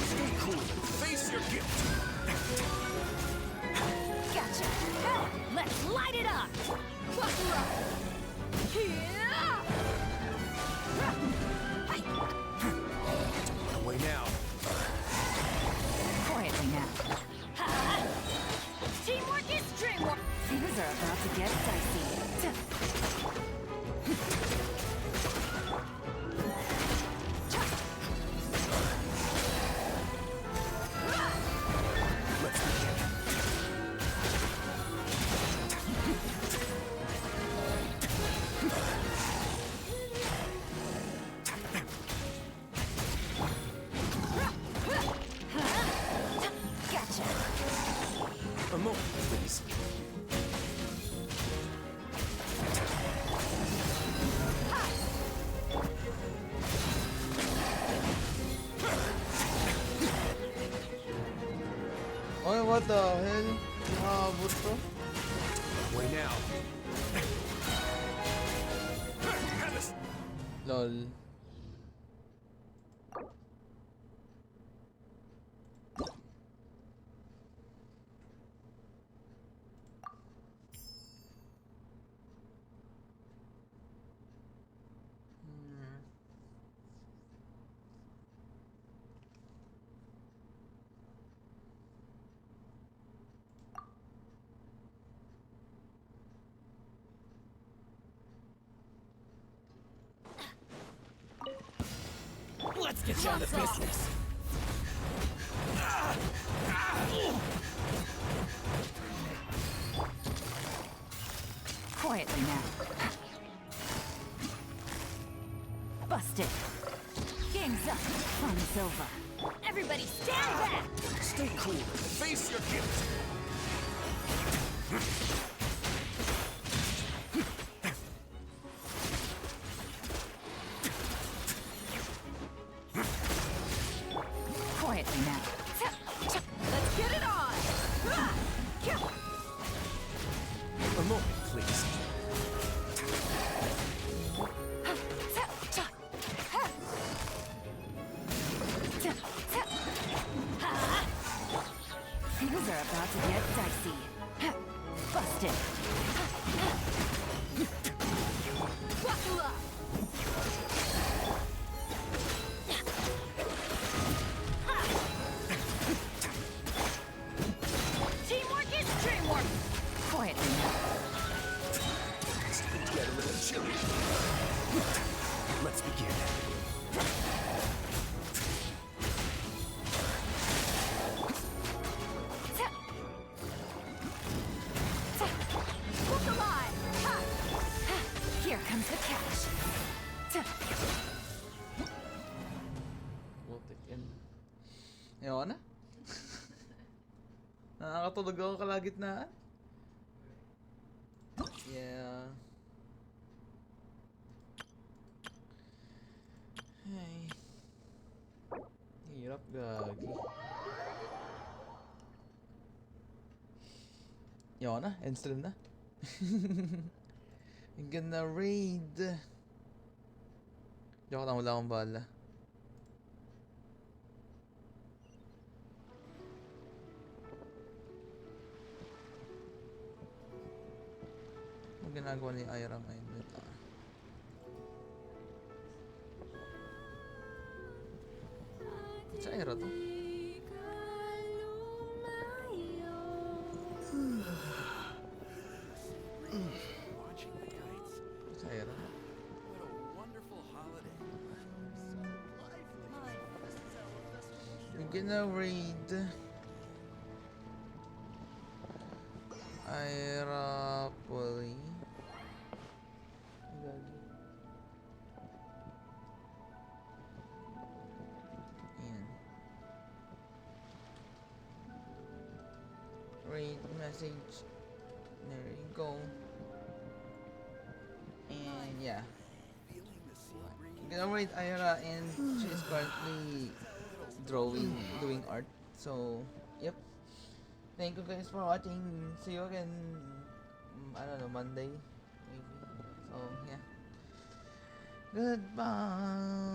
S9: Stay cool. Face your gift.
S12: Gotcha! Let's light it up! Buckle up!
S9: Away now.
S12: Quietly now. Teamwork is dreamwork! Things are about to get dicey.
S9: Let's begin.
S12: Gotcha!
S9: A moment, please.
S1: Oh, what the hell? What the?
S9: Away now.
S1: Lol.
S3: Let's get down to business.
S12: Quietly now. Busted. Game's up. Fun's over. Everybody stand back!
S9: Stay cool. Face your gift.
S12: Quietly now. Let's get it on!
S9: A moment, please.
S12: Things are about to get dicey. Busted. Buckle up! Teamwork is dreamwork! Quietly now.
S9: It's going to get a little chilly. Let's begin.
S12: Look alive! Here comes the catch.
S1: Putik yan. Ewan na. Nakakatulog ako kalagitnaan. Yeah. Hey. Hirap gagi. Ewan na, end stream na. I'm gonna raid. Joke lang, wala akong bala. Ang ginagawa ni Ira ngayon. Wait lang. Sa Ira to? Sa Ira? We're gonna raid Ira Poly. Ayan. Raid message. There you go. And yeah. can already Ira, and she's currently doing art. So, yep. Thank you guys for watching. See you again. I don't know, Monday, maybe. So yeah. Goodbye.